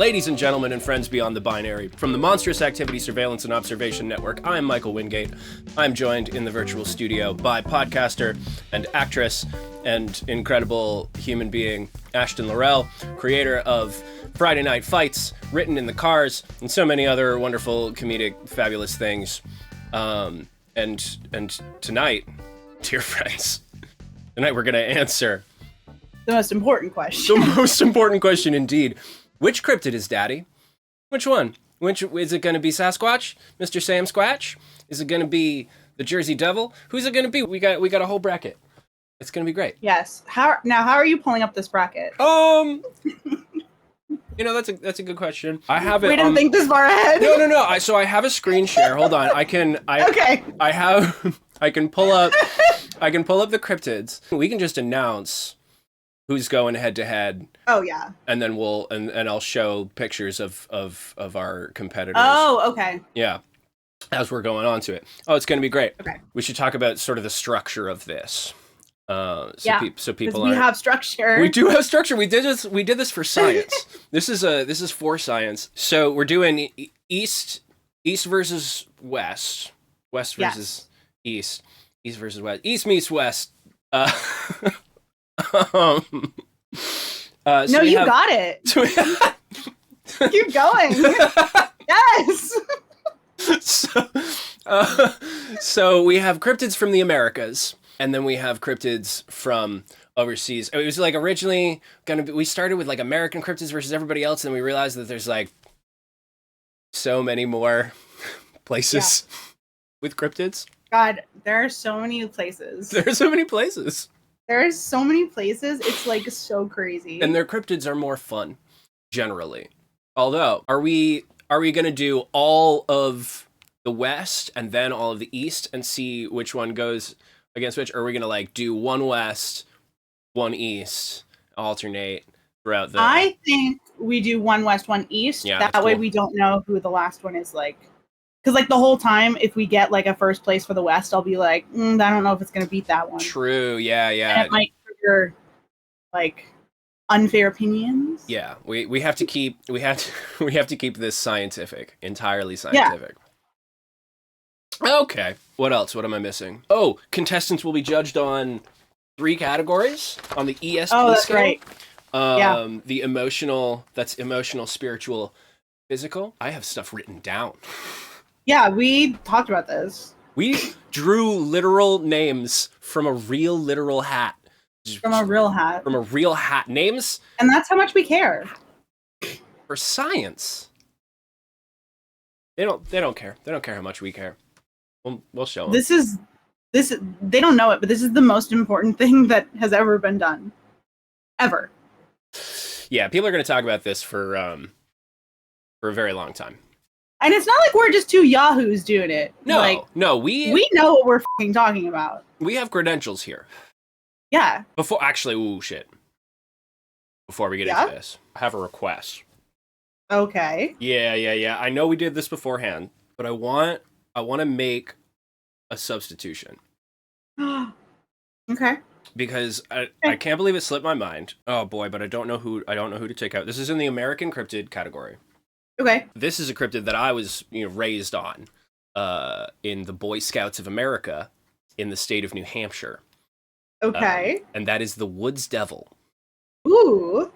Ladies and gentlemen and friends beyond the binary, from the Monstrous Activity Surveillance and Observation Network, I am Michael Wingate. I'm joined in the virtual studio by podcaster and actress and incredible human being, Ashton Lorelle, creator of Friday Night Fights, Written in the Cars, and so many other wonderful, comedic, fabulous things. And tonight, dear friends, tonight we're going to answer the most important question. The most important question indeed. Which cryptid is daddy? Which one? Which is it going to be? Sasquatch? Mr. Sam Squatch? Is it going to be the Jersey Devil? Who's it going to be? We got a whole bracket. It's going to be great. Yes. How are you pulling up this bracket? That's a good question. I have it. We didn't think this far ahead. No. So I have a screen share. Hold on. I can pull up the cryptids. We can just announce who's going head to head. Oh yeah. And then I'll show pictures of our competitors. Oh, okay. Yeah. As we're going on to it. Oh, it's going to be great. Okay. We should talk about sort of the structure of this. So people we have structure. We do have structure. We did this for science. This is for science. So we're doing east versus west versus east versus west, east meets west. No, you got it. Keep going. Yes. So we have cryptids from the Americas, and then we have cryptids from overseas. It was like originally we started with like American cryptids versus everybody else, and we realized that there's like so many more places with cryptids. God, there are so many places. There's so many places. It's like so crazy. And their cryptids are more fun, generally. Although, are we going to do all of the West and then all of the East and see which one goes against which? Or are we going to like do one West, one East, alternate throughout the... I think we do one West, one East. Yeah, that way we don't know who the last one is like. Because, like, the whole time, if we get, like, a first place for the West, I'll be like, I don't know if it's going to beat that one. True, yeah. And it might trigger, like, unfair opinions. Yeah, we have to keep this scientific, entirely scientific. Yeah. Okay, what else? What am I missing? Oh, contestants will be judged on 3 categories on the ESP scale. Oh, that's scale. Right. The emotional, spiritual, physical. I have stuff written down. Yeah, we talked about this. We drew literal names from a real literal hat. From a real hat. Names? And that's how much we care. For science. They don't care. They don't care how much we care. We'll show them. They don't know it, but this is the most important thing that has ever been done. Ever. Yeah, people are going to talk about this for a very long time. And it's not like we're just 2 yahoos doing it. No, we know what we're fucking talking about. We have credentials here. Yeah. Before we get into this, I have a request. Okay. Yeah. I know we did this beforehand, but I want to make a substitution. Okay. Because I can't believe it slipped my mind. Oh boy, but I don't know who to take out. This is in the American cryptid category. Okay. This is a cryptid that I was, raised on, in the Boy Scouts of America, in the state of New Hampshire. Okay. And that is the Woods Devil. Ooh.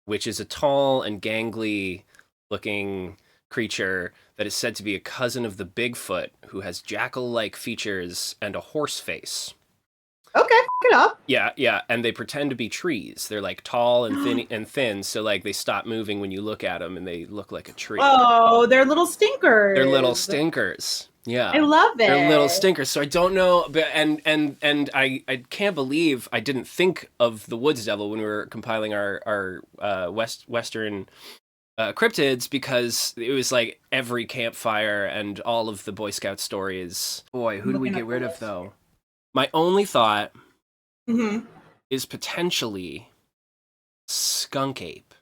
Which is a tall and gangly-looking creature that is said to be a cousin of the Bigfoot, who has jackal-like features and a horse face. Okay, fuck it up. Yeah, and they pretend to be trees. They're like tall and thin, so like they stop moving when you look at them, and they look like a tree. Oh, they're little stinkers. Yeah, I love it. They're little stinkers. So I don't know, but and I can't believe I didn't think of the Woods Devil when we were compiling our Western cryptids, because it was like every campfire and all of the Boy Scout stories. Boy, who do we get rid of though? My only thought is potentially skunk ape.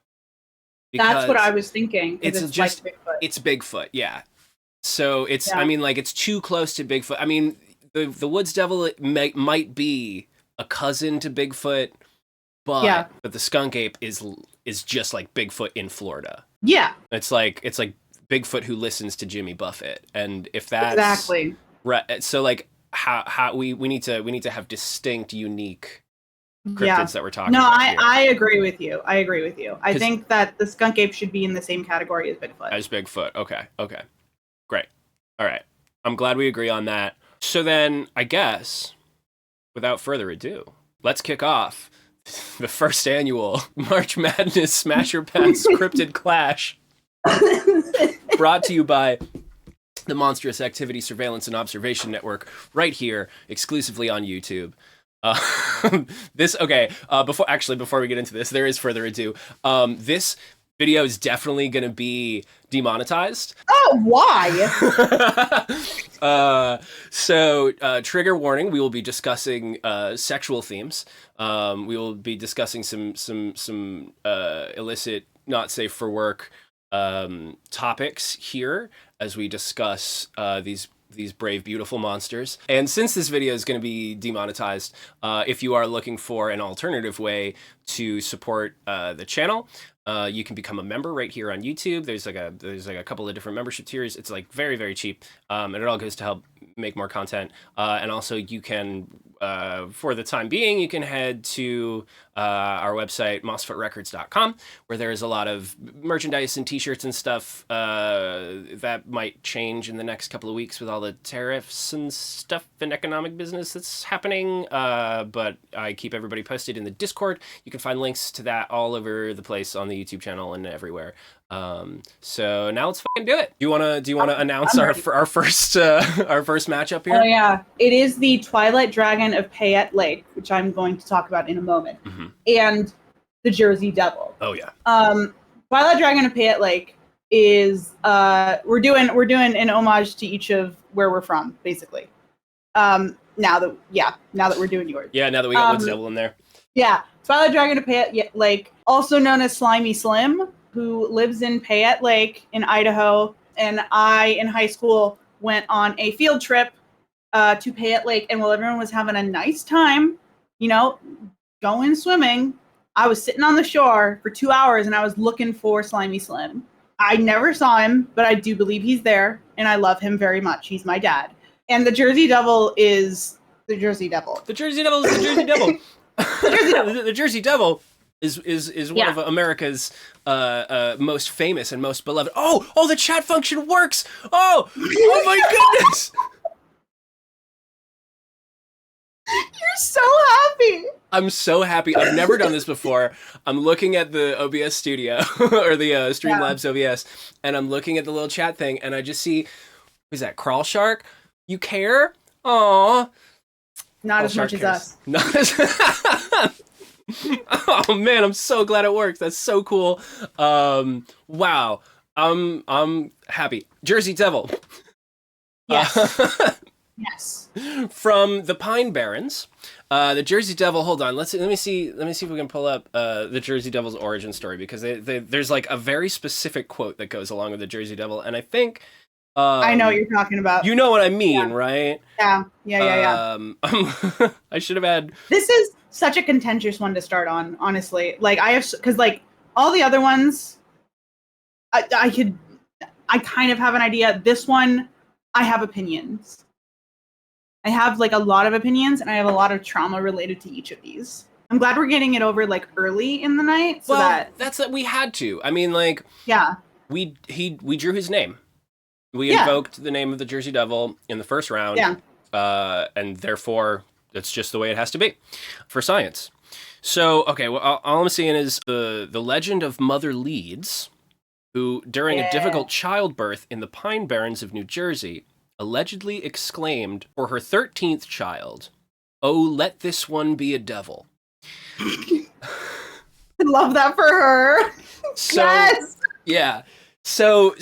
That's what I was thinking. It's just like Bigfoot. It's Bigfoot, yeah. So it's, I mean, like, it's too close to Bigfoot. I mean, the Woods Devil might be a cousin to Bigfoot, but the skunk ape is just like Bigfoot in Florida. Yeah. It's like Bigfoot who listens to Jimmy Buffett, and if that's Exactly. right, so like how we need to have distinct, unique cryptids Yeah. that we're talking No, about here. I agree with you. I think that the skunk ape should be in the same category as Bigfoot. As Bigfoot. Okay. Great. All right. I'm glad we agree on that. So then, I guess, without further ado, let's kick off the first annual March Madness Smasher Pass Cryptid Clash, brought to you by the Monstrous Activity Surveillance and Observation Network, right here, exclusively on YouTube. Before we get into this, there is further ado. This video is definitely going to be demonetized. Oh, why? So trigger warning, we will be discussing sexual themes. We will be discussing some illicit, not safe for work topics here as we discuss these brave, beautiful monsters. And since this video is going to be demonetized, if you are looking for an alternative way to support the channel, you can become a member right here on YouTube. There's like a couple of different membership tiers. It's like very, very cheap, and it all goes to help make more content. And also you can, for the time being, you can head to our website, mossfootrecords.com, where there is a lot of merchandise and t-shirts and stuff that might change in the next couple of weeks with all the tariffs and stuff and economic business that's happening. But I keep everybody posted in the Discord. You can find links to that all over the place on the YouTube channel and everywhere. So now let's fucking do it. Do you want to announce our first matchup here? Oh yeah, it is the Twilight Dragon of Payette Lake, which I'm going to talk about in a moment, and the Jersey Devil. Oh yeah. Twilight Dragon of Payette Lake is we're doing an homage to each of where we're from, basically. Now that we're doing yours. Yeah, now that we got Woods Devil in there. Yeah, Twilight Dragon of Payette Lake, also known as Slimy Slim, who lives in Payette Lake in Idaho, and I, in high school, went on a field trip to Payette Lake, and while everyone was having a nice time, going swimming, I was sitting on the shore for 2 hours, and I was looking for Slimy Slim. I never saw him, but I do believe he's there, and I love him very much. He's my dad. And the Jersey Devil is the Jersey Devil. The Jersey Devil is the Jersey Devil. The Jersey Devil is one of America's most famous and most beloved. Oh, the chat function works. Oh my goodness. You're so happy. I'm so happy. I've never done this before. I'm looking at the OBS studio or the Streamlabs OBS, and I'm looking at the little chat thing, and I just see, who's that? Crawl Shark? You care? Aw. Not as much as us. Not as. Oh man, I'm so glad it works. That's so cool. Wow. I'm happy. Jersey Devil. Yes. Yes. From the Pine Barrens, the Jersey Devil. Hold on. Let me see if we can pull up the Jersey Devil's origin story, because there's like a very specific quote that goes along with the Jersey Devil, and I think I know what you're talking about. You know what I mean, right? Yeah. I should have had. This is such a contentious one to start on, honestly. Like because like all the other ones, I kind of have an idea. This one, I have opinions. I have like a lot of opinions, and I have a lot of trauma related to each of these. I'm glad we're getting it over like early in the night, so that's that we had to. I mean, like, yeah, we drew his name. We invoked the name of the Jersey Devil in the first round, and therefore that's just the way it has to be for science. So, okay, well, all I'm seeing is the legend of Mother Leeds, who, during a difficult childbirth in the Pine Barrens of New Jersey, allegedly exclaimed for her 13th child, "Oh, let this one be a devil." I love that for her. So, yes. Yeah. So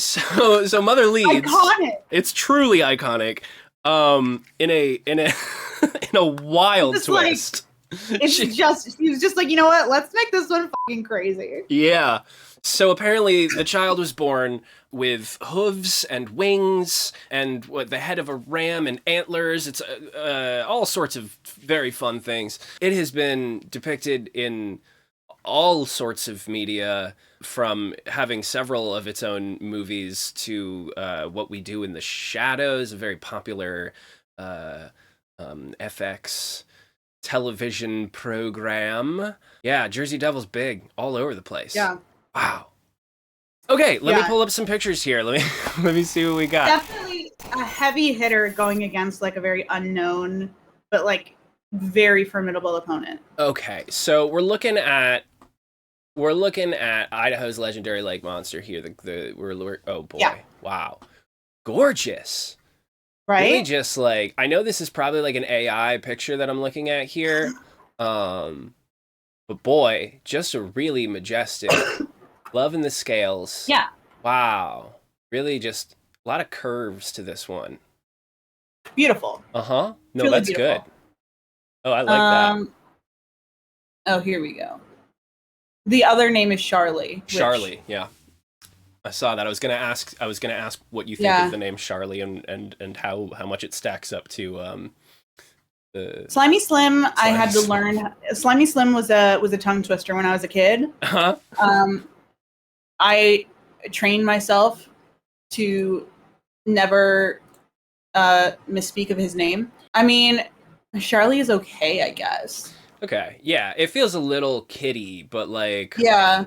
Mother Leeds. Iconic. It's truly iconic. In a wild it's twist. Like, she was just like, you know what? Let's make this one fucking crazy. Yeah. So apparently the child was born with hooves and wings and the head of a ram and antlers. It's all sorts of very fun things. It has been depicted in all sorts of media, from having several of its own movies to What We Do in the Shadows, a very popular FX television program. Yeah, Jersey Devil's big all over the place. Yeah. Wow. Okay, let me pull up some pictures here. Let me see what we got. Definitely a heavy hitter going against like a very unknown, but like very formidable opponent. Okay, so we're looking at Idaho's legendary lake monster here. Oh boy, yeah. Wow, gorgeous. Right? Really just like, I know this is probably like an AI picture that I'm looking at here, but boy, just a really majestic. Loving the scales. Yeah. Wow. Really just a lot of curves to this one. Beautiful. Uh-huh. No, really that's beautiful. Good. Oh, I like that. Oh, here we go. The other name is Charlie. Charlie, yeah. I saw that. I was gonna ask what you think of the name Charlie and how much it stacks up to the Slimy Slim. I had to learn. Slimy Slim was a tongue twister when I was a kid. Uh-huh. I trained myself to never misspeak of his name. I mean, Charlie is okay, I guess. Okay, yeah, it feels a little kiddie, but like... Yeah.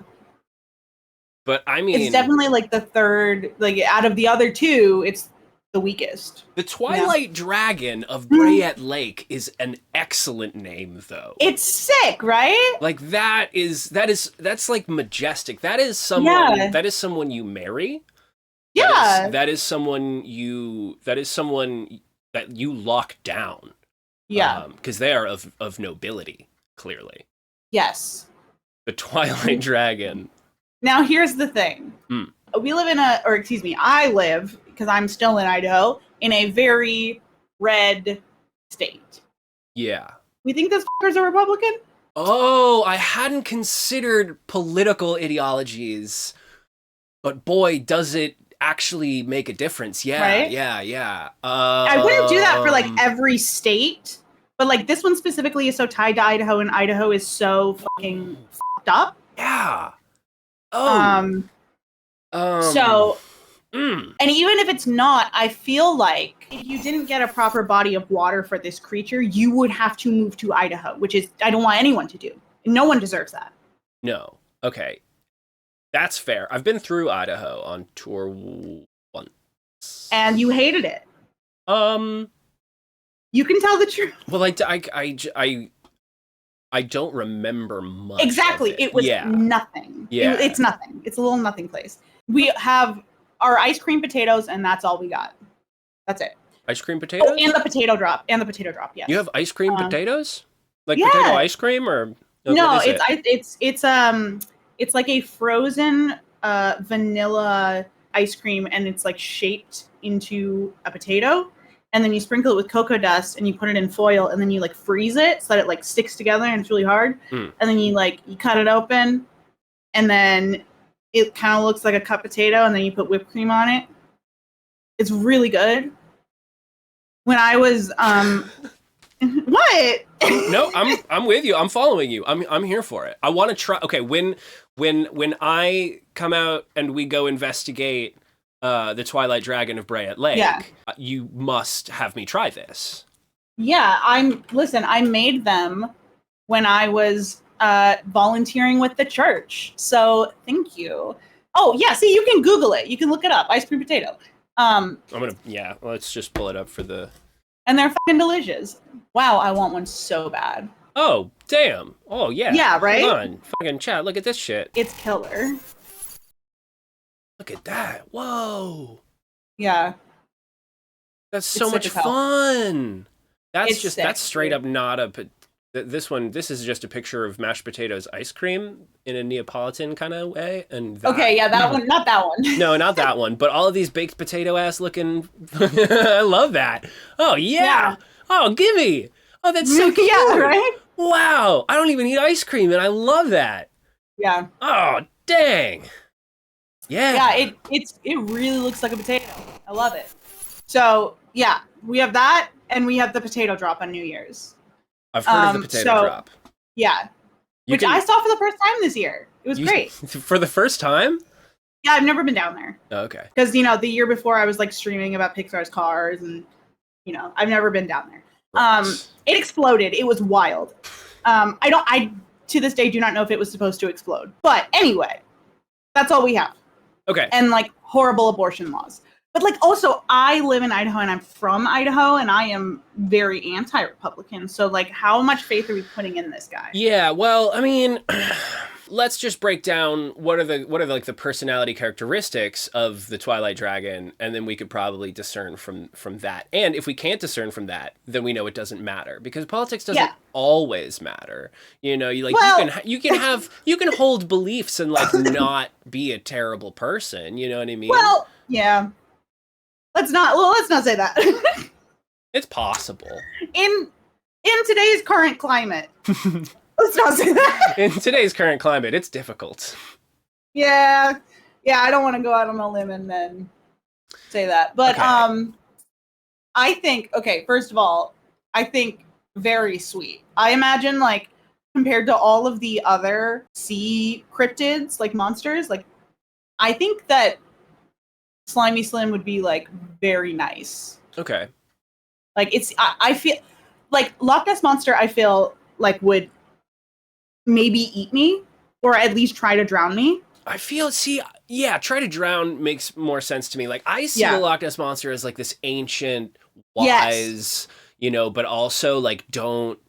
But I mean... It's definitely like the third, like out of the other two, it's the weakest. The Twilight Dragon of Bray Lake is an excellent name, though. It's sick, right? Like that's like majestic. That is someone you marry. Yeah. That is someone that you lock down. Yeah. Because they are of nobility, clearly. Yes. The Twilight Dragon. Now here's the thing. We live I live, because I'm still in Idaho, in a very red state. Yeah. We think those fuckers are Republican? Oh, I hadn't considered political ideologies, but boy, does it actually make a difference. Yeah, right? Yeah. I wouldn't do that for like every state, but like this one specifically is so tied to Idaho, and Idaho is so fucking fucked up. Yeah. And even if it's not, I feel like if you didn't get a proper body of water for this creature, you would have to move to Idaho, which is, I don't want anyone to do. No one deserves that. No. Okay. That's fair. I've been through Idaho on tour once. And you hated it. You can tell the truth. Well, I don't remember much. Exactly. It was nothing. Yeah. It's nothing. It's a little nothing place. We have our ice cream potatoes, and that's all we got. That's it. Ice cream potatoes? Oh, and the potato drop. Yes. You have ice cream potatoes? Like potato ice cream, or no? It's like a frozen vanilla ice cream, and it's like shaped into a potato, and then you sprinkle it with cocoa dust, and you put it in foil, and then you like freeze it so that it like sticks together, and it's really hard. And then you cut it open, and then it kind of looks like a cut potato, and then you put whipped cream on it. It's really good. When I was what? No, I'm with you. I'm following you. I'm here for it. I want to try. Okay, when I come out and we go investigate the Twilight Dragon of Bray Lake, you must have me try this. Yeah, I made them when I was volunteering with the church. So thank you. Oh yeah, see, you can Google it. You can look it up. Ice cream potato. Let's just pull it up for the... And they're fucking delicious. Wow, I want one so bad. Oh, damn. Oh, yeah. Yeah, right? Hold on. Fucking chat, look at this shit. It's killer. Look at that. Whoa. Yeah. That's so much fun. That's straight up not a... This is just a picture of mashed potatoes ice cream in a Neapolitan kind of way. And that one, not that one. No, not that one. But all of these baked potato ass looking, I love that. Oh yeah. Oh, gimme. Oh, that's so cute. Yeah, right? Wow. I don't even eat ice cream, and I love that. Yeah. Oh, dang. Yeah. Yeah, it really looks like a potato. I love it. So yeah, we have that, and we have the potato drop on New Year's. I've heard of the potato drop. Yeah. which I saw for the first time this year. It was great. For the first time? Yeah, I've never been down there. Oh, okay. Because, the year before I was like streaming about Pixar's Cars and, I've never been down there. Right. It exploded. It was wild. I to this day do not know if it was supposed to explode. But anyway, that's all we have. Okay. And like horrible abortion laws. But like also I live in Idaho and I'm from Idaho and I am very anti-Republican. So like how much faith are we putting in this guy? Yeah, well, I mean, let's just break down what are the personality characteristics of the Twilight Dragon, and then we could probably discern from that. And if we can't discern from that, then we know it doesn't matter, because politics doesn't always matter. You can hold beliefs and like not be a terrible person. You know what I mean? Well, yeah. Let's not say that. It's possible. In today's current climate. Let's not say that. In today's current climate, it's difficult. Yeah, I don't want to go out on a limb and then say that. But okay. I think, first of all, I think very sweet. I imagine, like, compared to all of the other sea cryptids, like monsters, like, I think that Slimy Slim would be, like, very nice. Okay. Like, I feel, like, Loch Ness Monster, I feel like would maybe eat me, or at least try to drown me. I feel, try to drown makes more sense to me. Like, I see the Loch Ness Monster as, like, this ancient, wise, but also, like, don't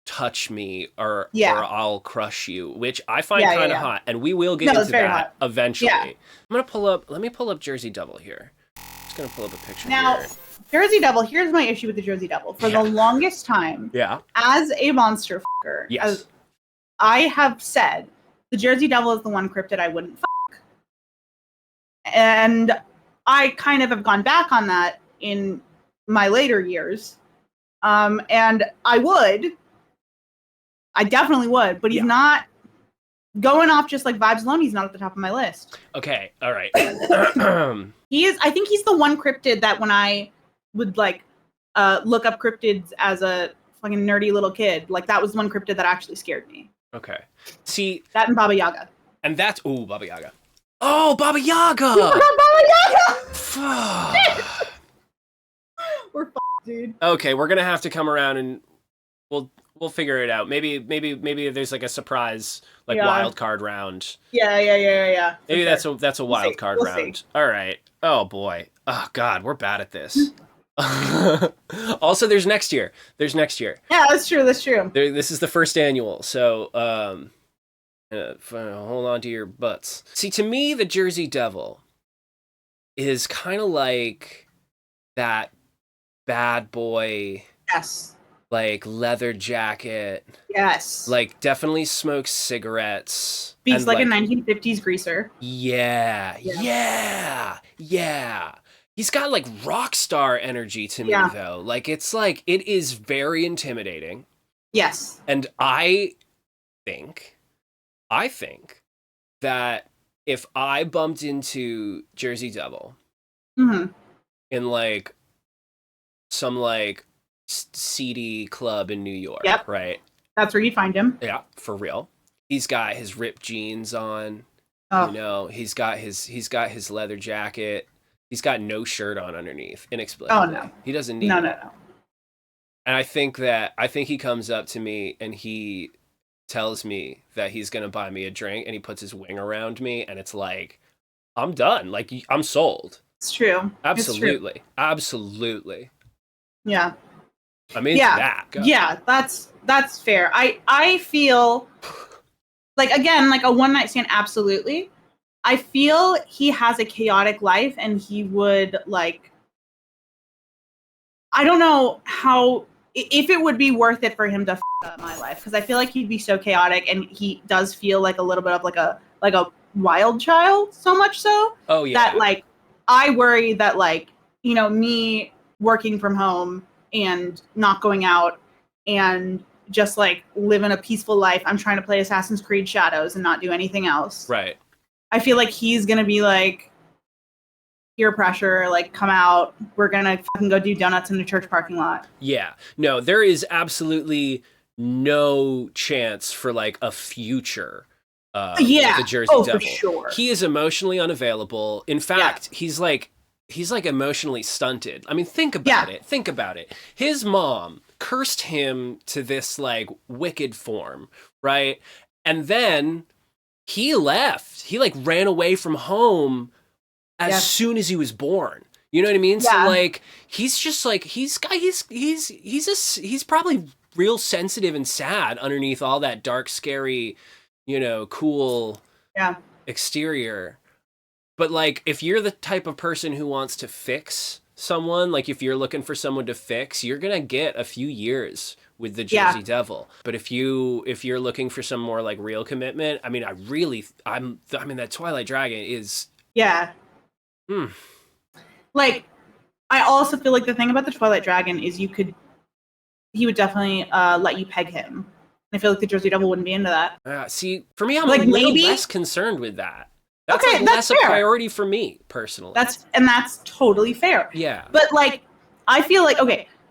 touch me or I'll crush you, which I find kind of hot. And we will get into that eventually. Yeah. Let me pull up Jersey Devil here. I'm just going to pull up a picture now, here. Jersey Devil, here's my issue with the Jersey Devil. For the longest time, as a monster fucker, as I have said, the Jersey Devil is the one cryptid I wouldn't fuck. And I kind of have gone back on that in my later years. And I definitely would, but he's not going off just like vibes alone. He's not at the top of my list. Okay. All right. I think he's the one cryptid that when I would like look up cryptids as a fucking nerdy little kid, like that was one cryptid that actually scared me. Okay. See that and Baba Yaga. And that's Baba Yaga. Oh, Baba Yaga! You forgot Baba Yaga! Fuck. We're fucked, dude. Okay, we're gonna have to come around and we'll figure it out. Maybe there's like a surprise wild card round. Yeah. Maybe that's a wild card round. All right. Oh boy. Oh god, we're bad at this. Also, there's next year. Yeah, that's true. This is the first annual, so hold on to your butts. See, to me, the Jersey Devil is kind of like that bad boy. Yes. Like leather jacket. Yes. Like definitely smokes cigarettes. Speaks like a 1950s greaser. Yeah. He's got like rock star energy to me though. Like it is very intimidating. Yes. And I think that if I bumped into Jersey Devil in like some like seedy club in New York, right? That's where you find him. Yeah, for real. He's got his ripped jeans on. Oh. He's got his leather jacket. He's got no shirt on underneath, inexplicably. Oh no, he doesn't need. No. And I think he comes up to me and he tells me that he's gonna buy me a drink, and he puts his wing around me, and it's like, I'm done. Like I'm sold. It's true. Absolutely. Yeah. I'm into that. Go. Yeah, that's fair. I feel like, again, like a one night stand. Absolutely. I feel he has a chaotic life, and he would like, I don't know if it would be worth it for him to up my life, because I feel like he'd be so chaotic, and he does feel like a little bit of like a wild child, so much so that like I worry that like, me working from home and not going out and just like living a peaceful life, I'm trying to play Assassin's Creed Shadows and not do anything else. Right. I feel like he's going to be like, peer pressure, like, come out, we're going to fucking go do donuts in the church parking lot. Yeah. No, there is absolutely no chance for like a future with Yeah. the Jersey Oh, Devil. for sure. He is emotionally unavailable. In fact, he's like emotionally stunted. I mean, think about it. Think about it. His mom cursed him to this like wicked form, right? And then he left. He like ran away from home as soon as he was born. You know what I mean? Yeah. So like he's just like he's probably real sensitive and sad underneath all that dark, scary, you know, cool exterior. But like if you're the type of person who wants to fix someone, like if you're looking for someone to fix, you're gonna get a few years with the Jersey Devil. But if you're looking for some more like real commitment, I mean that Twilight Dragon is like, I also feel like the thing about the Twilight Dragon is he would definitely let you peg him. I feel like the Jersey Devil wouldn't be into that. See, for me, I'm like a little maybe less concerned with that. That's okay, like that's less fair. a priority for me personally. That's totally fair. Yeah. But like, I feel like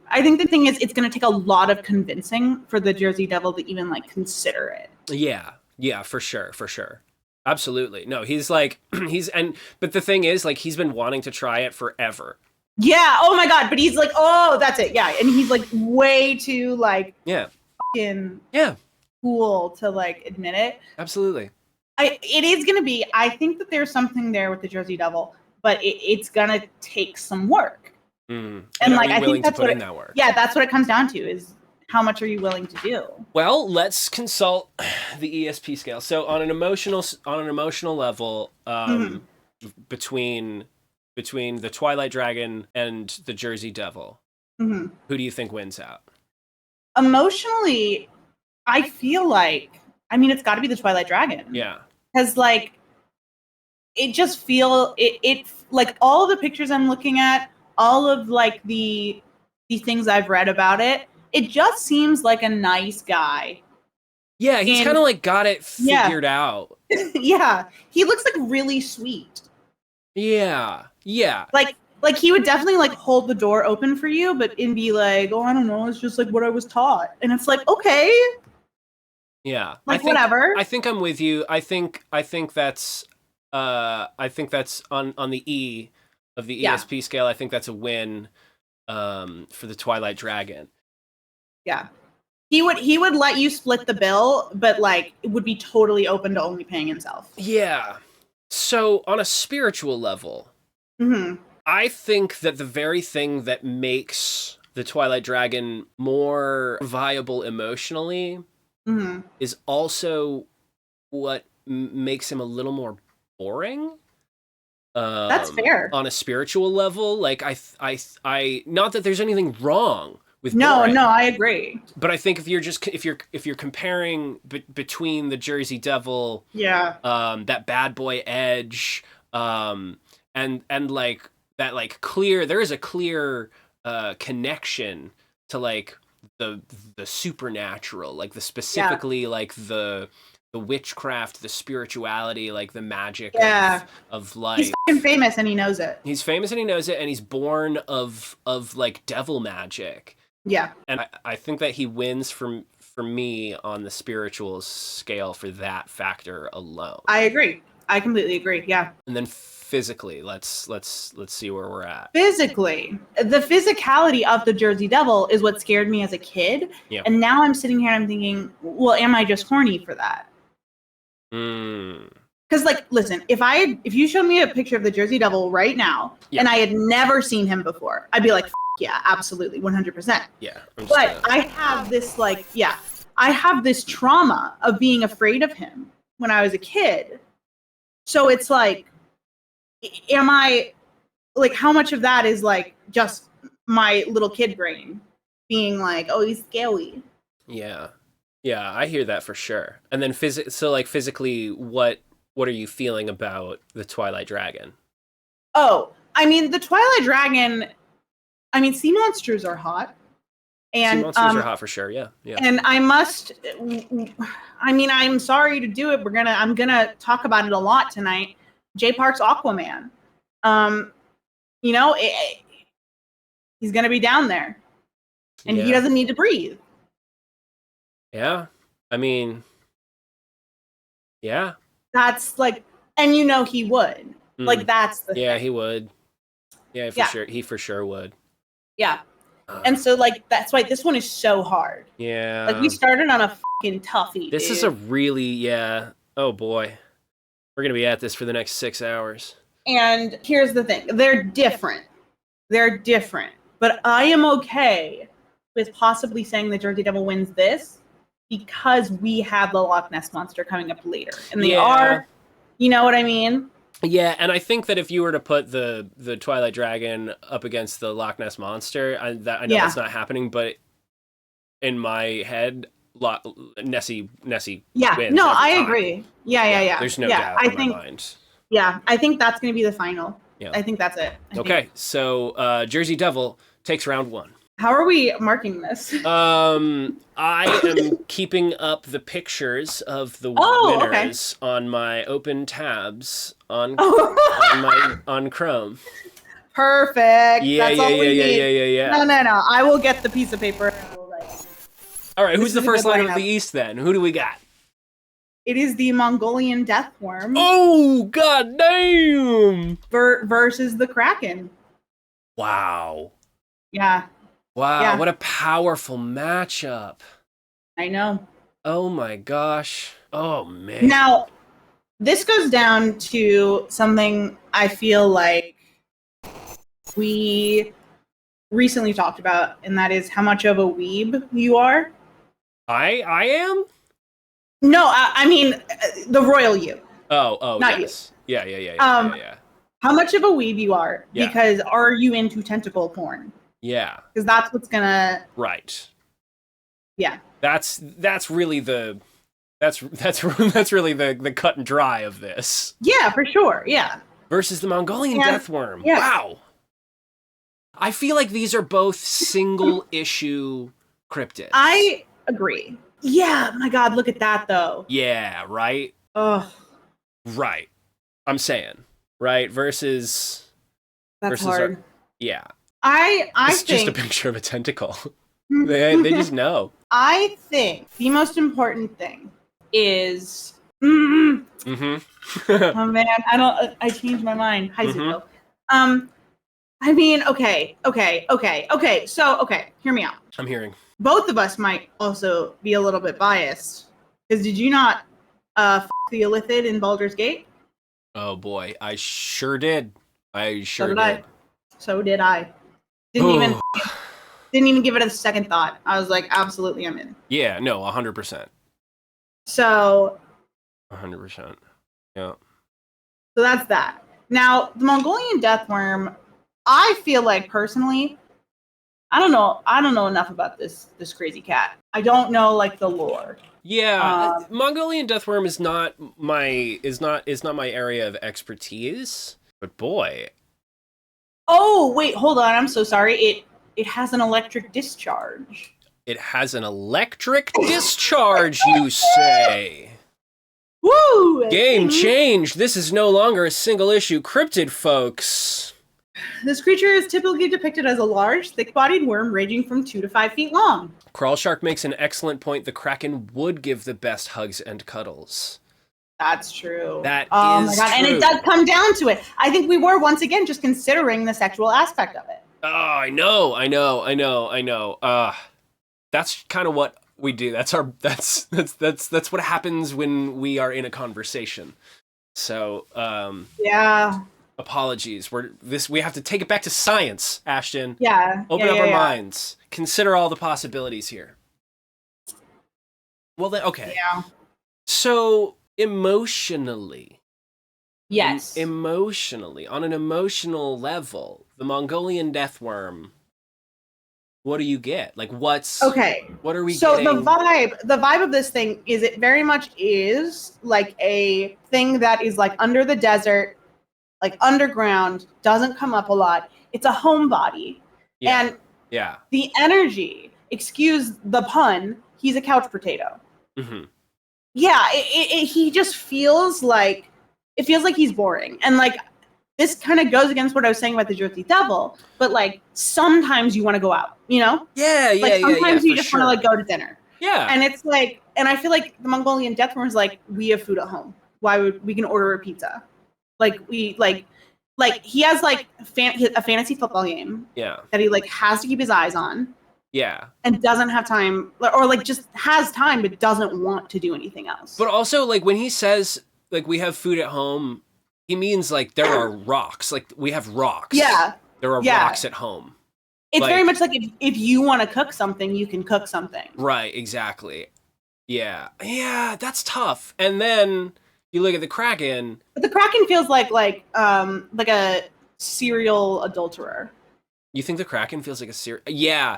I think the thing is, it's going to take a lot of convincing for the Jersey Devil to even like consider it. Yeah, for sure. Absolutely. No, he's like, but the thing is, like, he's been wanting to try it forever. Yeah. Oh my God. But he's like, oh, that's it. Yeah. And he's like way too like, fucking cool to like admit it. Absolutely. It is going to be, I think that there's something there with the Jersey Devil, but it's going to take some work. And like, I think that's what that work. Yeah. That's what it comes down to is, how much are you willing to do? Well, let's consult the ESP scale. So on an emotional level, between the Twilight Dragon and the Jersey Devil, who do you think wins out? Emotionally, I feel like, I mean, it's got to be the Twilight Dragon. Yeah. Because like, it just it like all the pictures I'm looking at, all of like the things I've read about it. It just seems like a nice guy. Yeah, he's kind of like got it figured out. Yeah, he looks like really sweet. Yeah. Like he would definitely like hold the door open for you, but and be like, oh, I don't know, it's just like what I was taught, and it's like, okay. Yeah. Whatever. I think I'm with you. I think that's on the E of the ESP scale. I think that's a win for the Twilight Dragon. Yeah. He would let you split the bill, but like it would be totally open to only paying himself. Yeah. So on a spiritual level, I think that the very thing that makes the Twilight Dragon more viable emotionally is also what makes him a little more boring. That's fair. On a spiritual level, like I not that there's anything wrong with no, boring, I agree. but I think if you're comparing between the Jersey Devil, that bad boy edge, and like that, like there is a clear connection to like the supernatural, like the specifically like the witchcraft, the spirituality, like the magic of life. He's fucking famous and he knows it. He's famous and he knows it, and he's born of like devil magic. Yeah. And I think that he wins for me on the spiritual scale for that factor alone. I agree. I completely agree. Yeah. And then physically, let's see where we're at. Physically, the physicality of the Jersey Devil is what scared me as a kid. Yeah. And now I'm sitting here and I'm thinking, well, am I just horny for that? Because like, listen, if you showed me a picture of the Jersey Devil right now and I had never seen him before, I'd be like, yeah, absolutely, 100%. Yeah. But I have this I have this trauma of being afraid of him when I was a kid. So it's like, am I like, how much of that is like just my little kid brain being like, oh, he's scary. Yeah, I hear that for sure. And then physically, what are you feeling about the Twilight Dragon? Oh, I mean, the Twilight Dragon, I mean, sea monsters are hot. And sea monsters are hot for sure. Yeah. And I'm sorry to do it. I'm gonna talk about it a lot tonight. Jay Park's Aquaman. He's gonna be down there, and he doesn't need to breathe. Yeah. I mean, yeah. That's like, and he would. Like, that's the Yeah, thing. he would. Yeah, for sure. He for sure would. Yeah. And so, like, that's why this one is so hard. Yeah. Like, we started on a fucking toughie, This is a really, oh boy. We're going to be at this for the next 6 hours. And here's the thing. They're different. But I am okay with possibly saying the Jersey Devil wins this because we have the Loch Ness Monster coming up later. And they are, you know what I mean? Yeah, and I think that if you were to put the Twilight Dragon up against the Loch Ness Monster, I know that's not happening, but in my head, Nessie wins. No, I agree. Yeah. There's no doubt in my mind. Yeah, I think that's going to be the final. Yeah. I think that's it. Okay, so Jersey Devil takes round 1. How are we marking this? I am keeping up the pictures of the winners on my open tabs on Chrome. Perfect. Yeah, That's all we need. Yeah. No. I will get the piece of paper. All right, who's the first line of the East then? Who do we got? It is the Mongolian death worm. Oh, god damn! Versus the Kraken. Wow. Yeah. Wow, what a powerful matchup. I know. Oh my gosh. Oh man. Now, this goes down to something I feel like we recently talked about, and that is how much of a weeb you are. I am? No, I mean the royal you. Oh, not yes. You. Yeah. How much of a weeb you are? Yeah. Because are you into tentacle porn? Yeah. Because that's what's gonna. Right. Yeah. That's really the really the cut and dry of this. Yeah, for sure. Yeah. Versus the Mongolian death worm. Yeah. Wow. I feel like these are both single issue cryptids. I agree. Yeah, my God, look at that though. Yeah, right? Ugh. Right. I'm saying. Right? Versus hard. Yeah. It's just a picture of a tentacle. they just know. I think the most important thing is Mm-hmm. oh man, I changed my mind. Hi, Zuko. I mean, okay. So, hear me out. I'm hearing. Both of us might also be a little bit biased. Because did you not f*** the Illithid in Baldur's Gate? Oh boy, I sure did. So did I. Didn't even give it a second thought. I was like, absolutely, I'm in. Yeah, no, 100%. So 100%. Yeah. So that's that. Now, the Mongolian death worm, I feel like personally, I don't know enough about this crazy cat. I don't know like the lore. Yeah, Mongolian death worm is not my area of expertise. But boy. Oh wait, hold on. I'm so sorry. It has an electric discharge. It has an electric discharge, you say? Woo! Game change. This is no longer a single issue cryptid, folks. This creature is typically depicted as a large, thick-bodied worm ranging from 2 to 5 feet long. Crawlshark makes an excellent point. The Kraken would give the best hugs and cuddles. That's true. That is my God. true. And it does come down to it. I think we were once again just considering the sexual aspect of it. Oh, I know. That's kind of what we do. That's what happens when we are in a conversation. So, yeah. Apologies. We have to take it back to science, Ashton. Yeah. Open up our minds. Consider all the possibilities here. Well then, okay. Yeah. So, emotionally. Yes. Emotionally, on an emotional level, the Mongolian death worm, what do you get? Like, what are we getting? So the vibe of this thing is it very much is like a thing that is like under the desert, like underground, doesn't come up a lot. It's a homebody. Yeah. And the energy, excuse the pun, he's a couch potato. Mm-hmm. Yeah, he just feels like, it feels like he's boring. And like, this kind of goes against what I was saying about the Jersey Devil, but like sometimes you want to go out, you know? Yeah, like sometimes you just want to like go to dinner. Yeah. And it's like, and I feel like the Mongolian deathworm is like, we have food at home. Why would we can order a pizza? Like we like he has like a fantasy football game. Yeah. That he like has to keep his eyes on. Yeah. And doesn't have time, or like just has time but doesn't want to do anything else. But also, like, when he says, like, we have food at home, he means, like, there are rocks. Like, we have rocks. Yeah. There are rocks at home. It's like, very much like if you want to cook something, you can cook something. Right, exactly. Yeah. Yeah, that's tough. And then you look at the Kraken. But the Kraken feels like a serial adulterer. You think the Kraken feels like a serial... Yeah.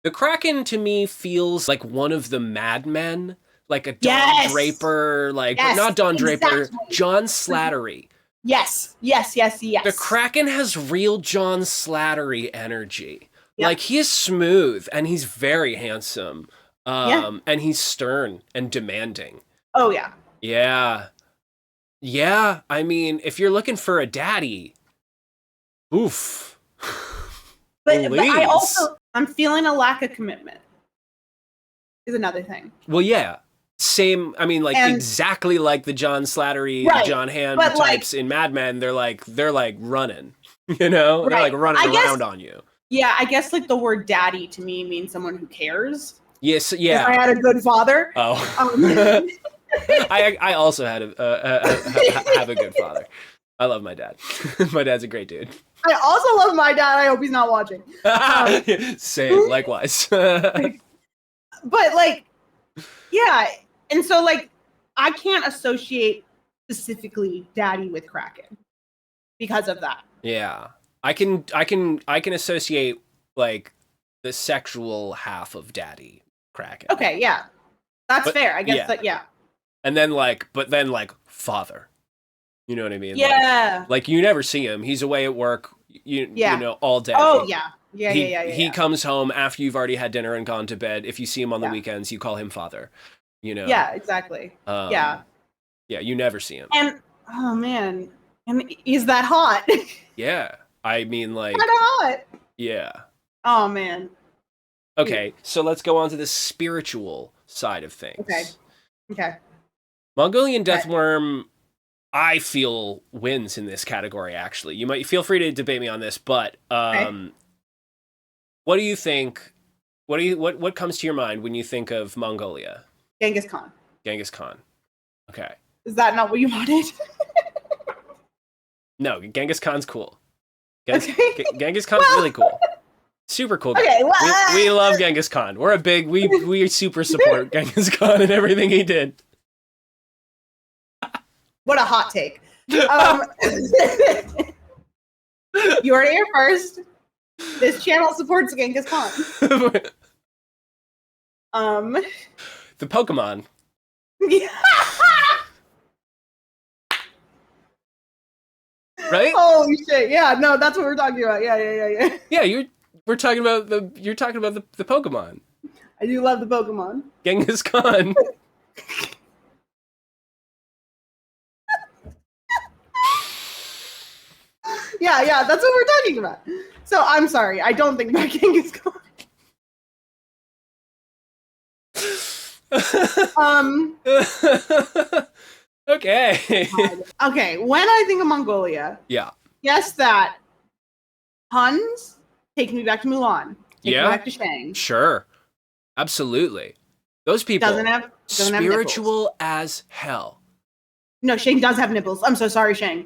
The Kraken, to me, feels like one of the Mad Men. Like a Don Draper, like... But not Don Draper. John Slattery. Yes. The Kraken has real John Slattery energy. Yep. Like, he is smooth, and he's very handsome. And he's stern and demanding. Oh, yeah. Yeah. Yeah, I mean, if you're looking for a daddy... Oof. But I'm feeling a lack of commitment. Is another thing. Well, yeah. Same, I mean, like, exactly like the John Slattery, John Hamm types in Mad Men. They're like running, you know? Right. They're like running around on you. Yeah, I guess like the word daddy to me means someone who cares. Yes, yeah. I had a good father. Oh. I also had have a good father. I love my dad. My dad's a great dude. I also love my dad. I hope he's not watching. Same, likewise. But like, yeah. And so like, I can't associate specifically daddy with Kraken because of that. Yeah. I can associate like the sexual half of daddy Kraken. Okay, yeah. That's fair. I guess that, yeah. And then like, father. You know what I mean? Yeah. Like you never see him. He's away at work, you know, all day. Oh, yeah. Yeah. He comes home after you've already had dinner and gone to bed. If you see him on the weekends, you call him father. You know? Yeah, exactly. Yeah, you never see him. And, oh, man. And is that hot? Yeah. I mean, like... Kind of hot. Yeah. Oh, man. Okay, so let's go on to the spiritual side of things. Okay. Mongolian Deathworm... I feel wins in this category, actually. You might feel free to debate me on this, but what do you think? What comes to your mind when you think of Mongolia? Genghis Khan. Okay. Is that not what you wanted? No, Genghis Khan's cool. Genghis Khan's really cool. Super cool guy. Okay, well, we love Genghis Khan. We're a big we super support Genghis Khan and everything he did. What a hot take. You heard it here first. This channel supports Genghis Khan. The Pokemon. Right? Holy shit! Yeah, no, that's what we're talking about. Yeah. Yeah, we're talking about the Pokemon. I do love the Pokemon. Genghis Khan. Yeah, that's what we're talking about. So I'm sorry, I don't think about Genghis Khan. Okay. Okay, when I think of Mongolia, guess that Huns take me back to Mulan. Take me back to Shang. Sure. Absolutely. Those people doesn't have spiritual as hell. No, Shang does have nipples. I'm so sorry, Shang.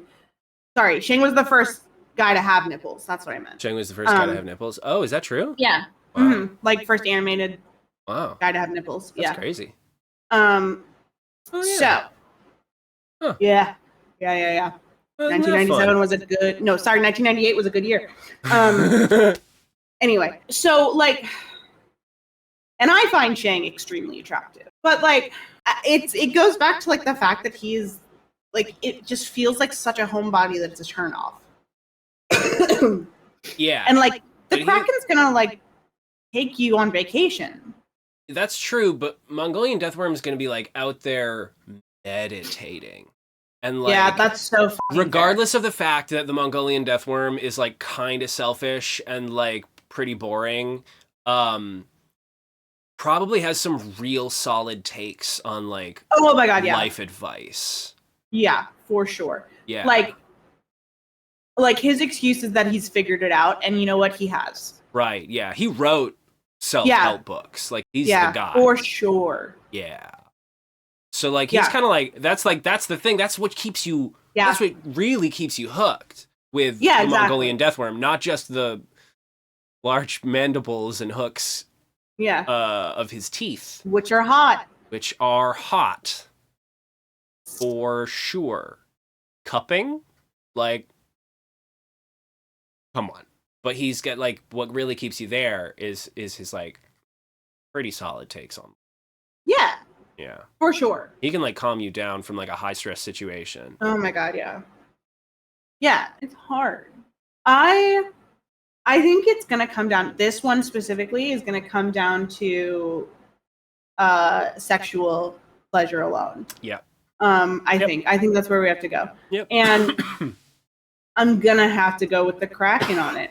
Sorry, Shang was the first guy to have nipples. That's what I meant. Shang was the first guy to have nipples. Oh, is that true? Yeah. Wow. Mm-hmm. Like first animated guy to have nipples. That's crazy. So. Yeah. 1997 was a good. No, sorry, 1998 was a good year. Anyway, so like, and I find Shang extremely attractive, but like, it goes back to like the fact that he's. Like, it just feels like such a homebody that it's a turnoff. Yeah. And, like, the Kraken's gonna, like, take you on vacation. That's true, but Mongolian Deathworm is gonna be, like, out there meditating. And, like... Yeah, that's so fucking regardless of the fact that the Mongolian Deathworm is, like, kind of selfish and, like, pretty boring, probably has some real solid takes on like oh my god, yeah, life advice. Yeah, for sure. Yeah. Like his excuse is that he's figured it out, and you know what? He has. Right. Yeah. He wrote self-help books. Like he's the guy. For sure. Yeah. So like he's kind of like that's the thing. That's what keeps you. Yeah. That's what really keeps you hooked with the Mongolian deathworm, not just the large mandibles and hooks. Yeah. Of his teeth, which are hot. For sure. Cupping, like, come on. But he's got like what really keeps you there is his like pretty solid takes on. Yeah. Yeah. For sure. He can like calm you down from like a high stress situation. Oh my god, yeah. Yeah, it's hard. I think it's gonna come down. This one specifically is gonna come down to sexual pleasure alone. Yeah. I think that's where we have to go. Yep. And I'm gonna have to go with the Kraken on it.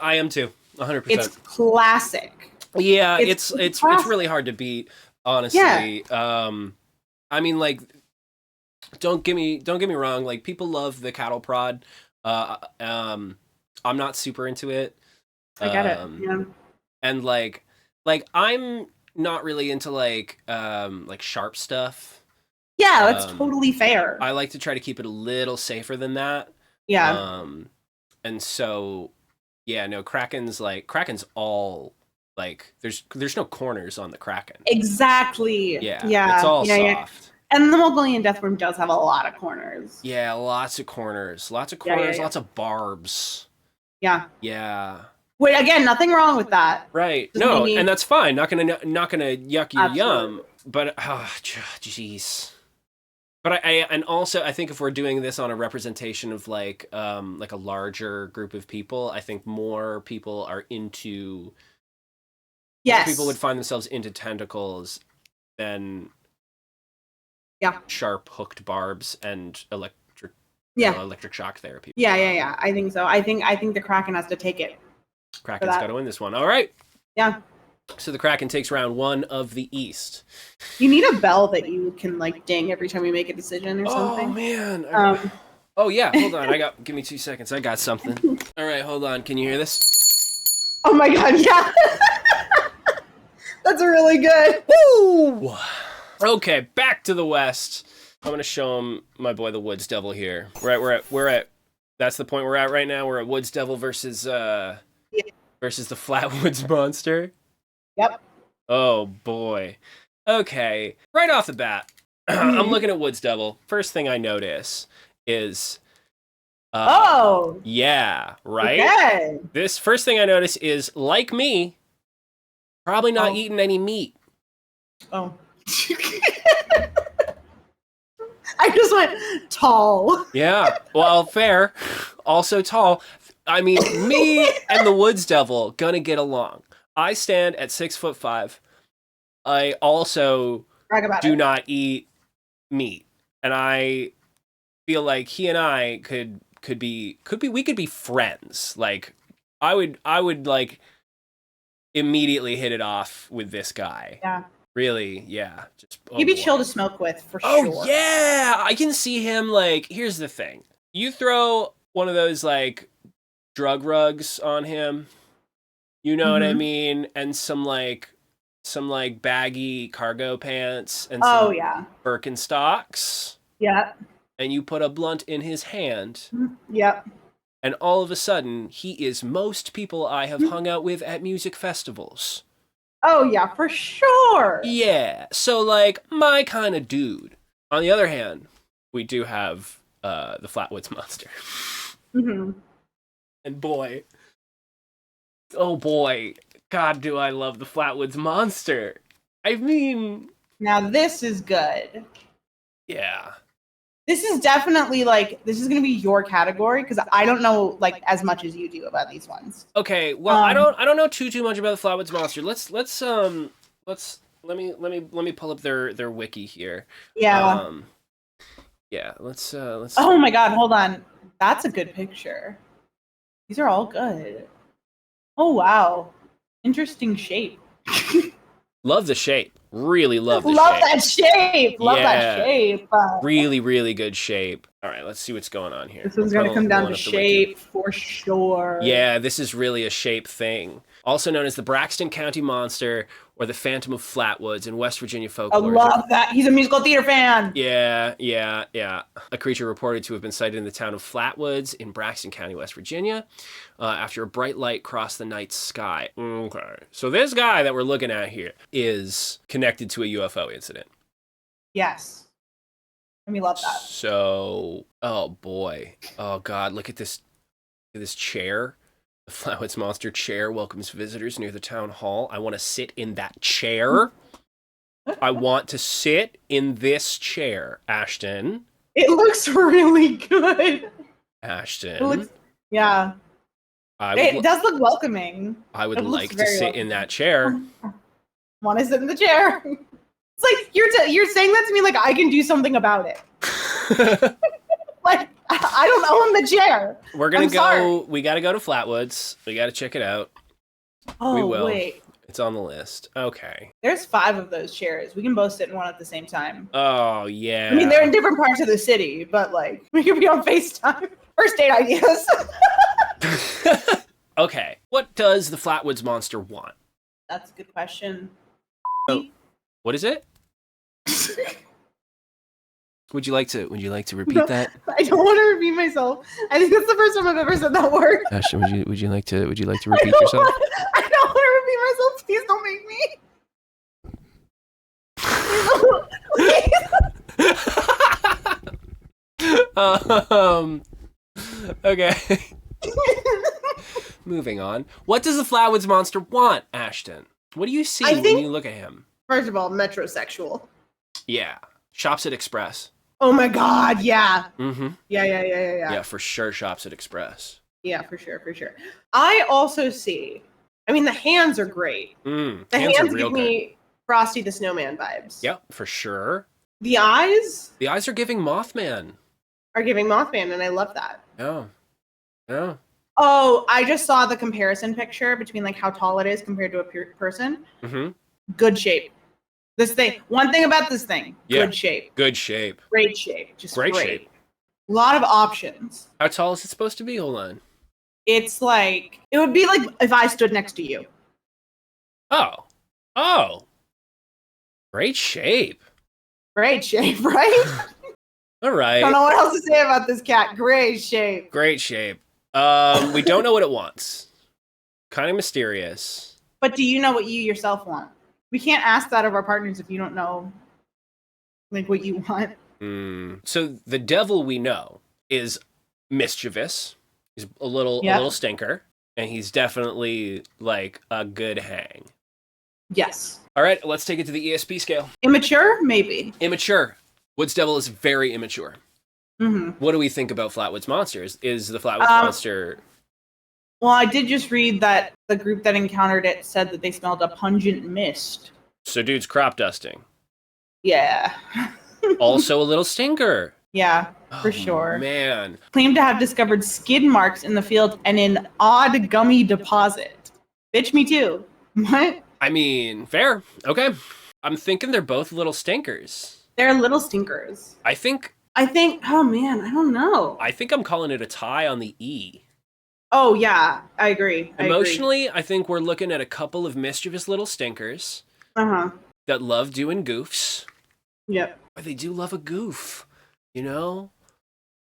I am too. 100%. It's classic. Yeah, it's really hard to beat, honestly. Yeah. I mean, like, don't get me wrong. Like, people love the cattle prod. I'm not super into it. I get it. Yeah. And like I'm not really into like sharp stuff. Yeah, that's totally fair. I like to try to keep it a little safer than that. Yeah. And so yeah, no, Kraken's all like there's no corners on the Kraken. Exactly. Yeah. It's all soft. Yeah. And the Mongolian deathworm does have a lot of corners. Yeah, lots of corners. Lots of barbs. Yeah. Yeah. Wait, again, nothing wrong with that. Right. No, and that's fine. Not gonna yuck your yum. But jeez. But I think if we're doing this on a representation of like a larger group of people, I think more people are into. Yes. More people would find themselves into tentacles than. Yeah. Sharp hooked barbs and electric shock therapy. Yeah. I think so. I think the Kraken has to take it. Kraken's got to win this one. All right. Yeah. So the Kraken takes round 1 of the East. You need a bell that you can like ding every time you make a decision or something. Oh man. Oh yeah. Hold on. Give me 2 seconds. I got something. All right. Hold on. Can you hear this? Oh my god. Yeah. That's really good. Woo! Okay, back to the West. I'm gonna show him my boy the Woods Devil here. We're at. That's the point we're at right now. We're at Woods Devil versus the Flatwoods monster. Yep. Oh boy. Okay. Right off the bat, I'm looking at Woods Devil. First thing I notice is. Yeah. Right. Okay. This first thing I notice is, like me, probably not eating any meat. Oh. I just went tall. Yeah, well, fair. Also tall. I mean, me and the Woods Devil gonna get along. I stand at 6'5". I also do not eat meat, and I feel like he and I could be friends. Like I would like immediately hit it off with this guy. Yeah. Really, yeah. He'd be chill to smoke with, for sure. Oh, yeah! I can see him, like, here's the thing. You throw one of those, like, drug rugs on him, you know what I mean? And some baggy cargo pants and some Birkenstocks. Yeah. And you put a blunt in his hand. Yep. And all of a sudden, he is most people I have hung out with at music festivals. Oh, yeah, for sure. Yeah. So, like, my kind of dude. On the other hand, we do have the Flatwoods monster. Mm-hmm. And boy, oh boy, God, do I love the Flatwoods monster. I mean... Now, this is good. Yeah. This is definitely, like, this is going to be your category, because I don't know, like, as much as you do about these ones. Okay, well, I don't know too much about the Flatwoods monster. Let's let me pull up their wiki here. Yeah. Yeah, let's Oh my god, hold on. That's a good picture. These are all good. Oh wow. Interesting shape. Love the shape. Really love the Love shape. that shape. Love that shape. Really, really good shape. All right, let's see what's going on here. This one's going to come down to shape for sure. Yeah, this is really a shape thing. Also known as the Braxton County Monster or the Phantom of Flatwoods in West Virginia folklore. I love that. He's a musical theater fan. Yeah. A creature reported to have been sighted in the town of Flatwoods in Braxton County, West Virginia, after a bright light crossed the night sky. Okay. So this guy that we're looking at here is connected to a UFO incident. Yes. And we love that. So, oh boy. Oh God, look at this chair. The Flatwoods Monster chair welcomes visitors near the town hall. I want to sit in that chair. I want to sit in this chair, Ashton. It looks really good. Ashton. Yeah. It does look welcoming. I would like to sit in that chair. Want to sit in the chair. It's like you're saying that to me like I can do something about it. Like I don't own the chair. We're gonna go. Sorry. We gotta go to Flatwoods. We gotta check it out. Oh, we will. Wait. It's on the list. Okay. There's 5 of those chairs. We can both sit in one at the same time. Oh yeah. I mean, they're in different parts of the city, but like we could be on FaceTime. First date ideas. Okay. What does the Flatwoods Monster want? That's a good question. Oh. What is it? Would you like to repeat that? I don't want to repeat myself. I think that's the first time I've ever said that word. Ashton, would you like to repeat yourself? I don't want to repeat myself. Please don't make me. Okay. Moving on. What does the Flatwoods Monster want, Ashton? What do you see when you look at him? First of all, metrosexual. Yeah. Shops at Express. Oh my God, yeah. Mm-hmm. Yeah. Yeah, for sure shops at Express. Yeah, for sure. I also see, I mean, the hands are great. The hands give me Frosty the Snowman vibes. Yep, for sure. The eyes? The eyes are giving Mothman. And I love that. Yeah. Oh, I just saw the comparison picture between like how tall it is compared to a person. Mm-hmm. Good shape. This thing. One thing about this thing. Yeah. Good shape. Good shape. Great shape. Just great shape. A lot of options. How tall is it supposed to be? Hold on. It's like, it would be like if I stood next to you. Oh. Great shape. Great shape, right? All right. I don't know what else to say about this cat. Great shape. Great shape. We don't know what it wants. Kind of mysterious. But do you know what you yourself want? We can't ask that of our partners if you don't know, like, what you want. So the devil we know is mischievous. He's a little stinker, and he's definitely like a good hang. Yes. All right, let's take it to the ESP scale. Immature, maybe. Immature. Woods Devil is very immature. Mm-hmm. What do we think about Flatwoods Monsters? Is the Flatwoods Monster... Well, I did just read that the group that encountered it said that they smelled a pungent mist. So dude's crop dusting. Yeah. Also a little stinker. Yeah, for sure. Man. Claimed to have discovered skid marks in the field and an odd gummy deposit. Bitch, me too. What? I mean, fair. Okay. I'm thinking they're both little stinkers. They're little stinkers. I think, oh man, I don't know. I think I'm calling it a tie on the E. Oh, yeah, I agree. Emotionally, I think we're looking at a couple of mischievous little stinkers that love doing goofs. Yep. Or they do love a goof, you know?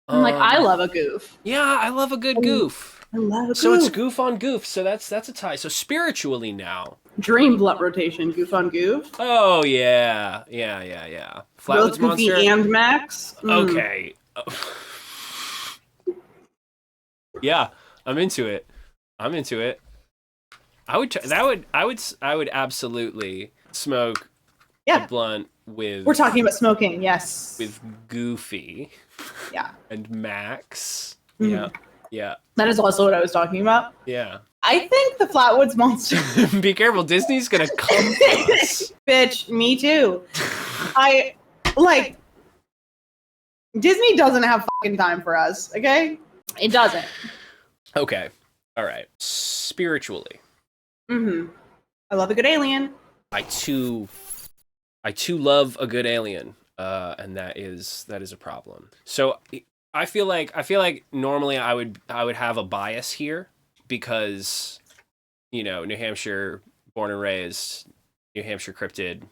I love a goof. Yeah, I love a good goof. I love a goof. So it's goof on goof, so that's a tie. So spiritually now. Dream blunt rotation, goof on goof. Oh, yeah. Both Goofy and Max. Okay. Yeah. I'm into it. I would absolutely smoke a blunt with. We're talking about smoking, yes. With Goofy. Yeah. And Max. Mm-hmm. Yeah. That is also what I was talking about. Yeah. I think the Flatwoods Monster. Be careful, Disney's gonna come for us. Bitch, me too. Disney doesn't have fucking time for us, okay? It doesn't. Okay. All right. Spiritually. I love a good alien. I too love a good alien, and that is a problem. So I feel like normally I would have a bias here because, you know, New Hampshire, born and raised, New Hampshire cryptid.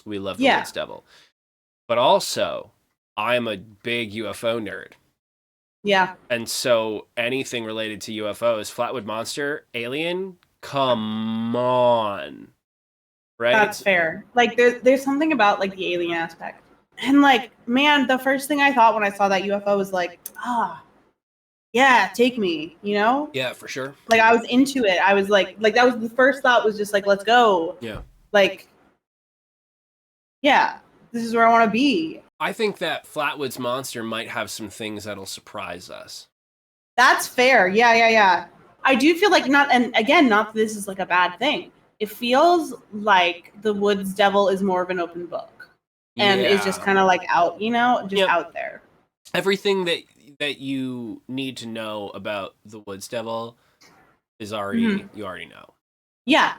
We love the Woods Devil, but also I'm a big UFO nerd. Yeah. And so anything related to UFOs, Flatwood Monster, Alien, come on. Right? That's fair. Like there's something about like the alien aspect. And like, man, the first thing I thought when I saw that UFO was like, yeah, take me, you know? Yeah, for sure. Like I was into it. I was like that was the first thought was just like, let's go. Yeah. Like, yeah, this is where I want to be. I think that Flatwoods Monster might have some things that'll surprise us. That's fair. Yeah. I do feel like not that this is like a bad thing. It feels like the Woods Devil is more of an open book and is just kind of like out, you know, just out there. Everything that you need to know about the Woods Devil is already, you already know. Yeah.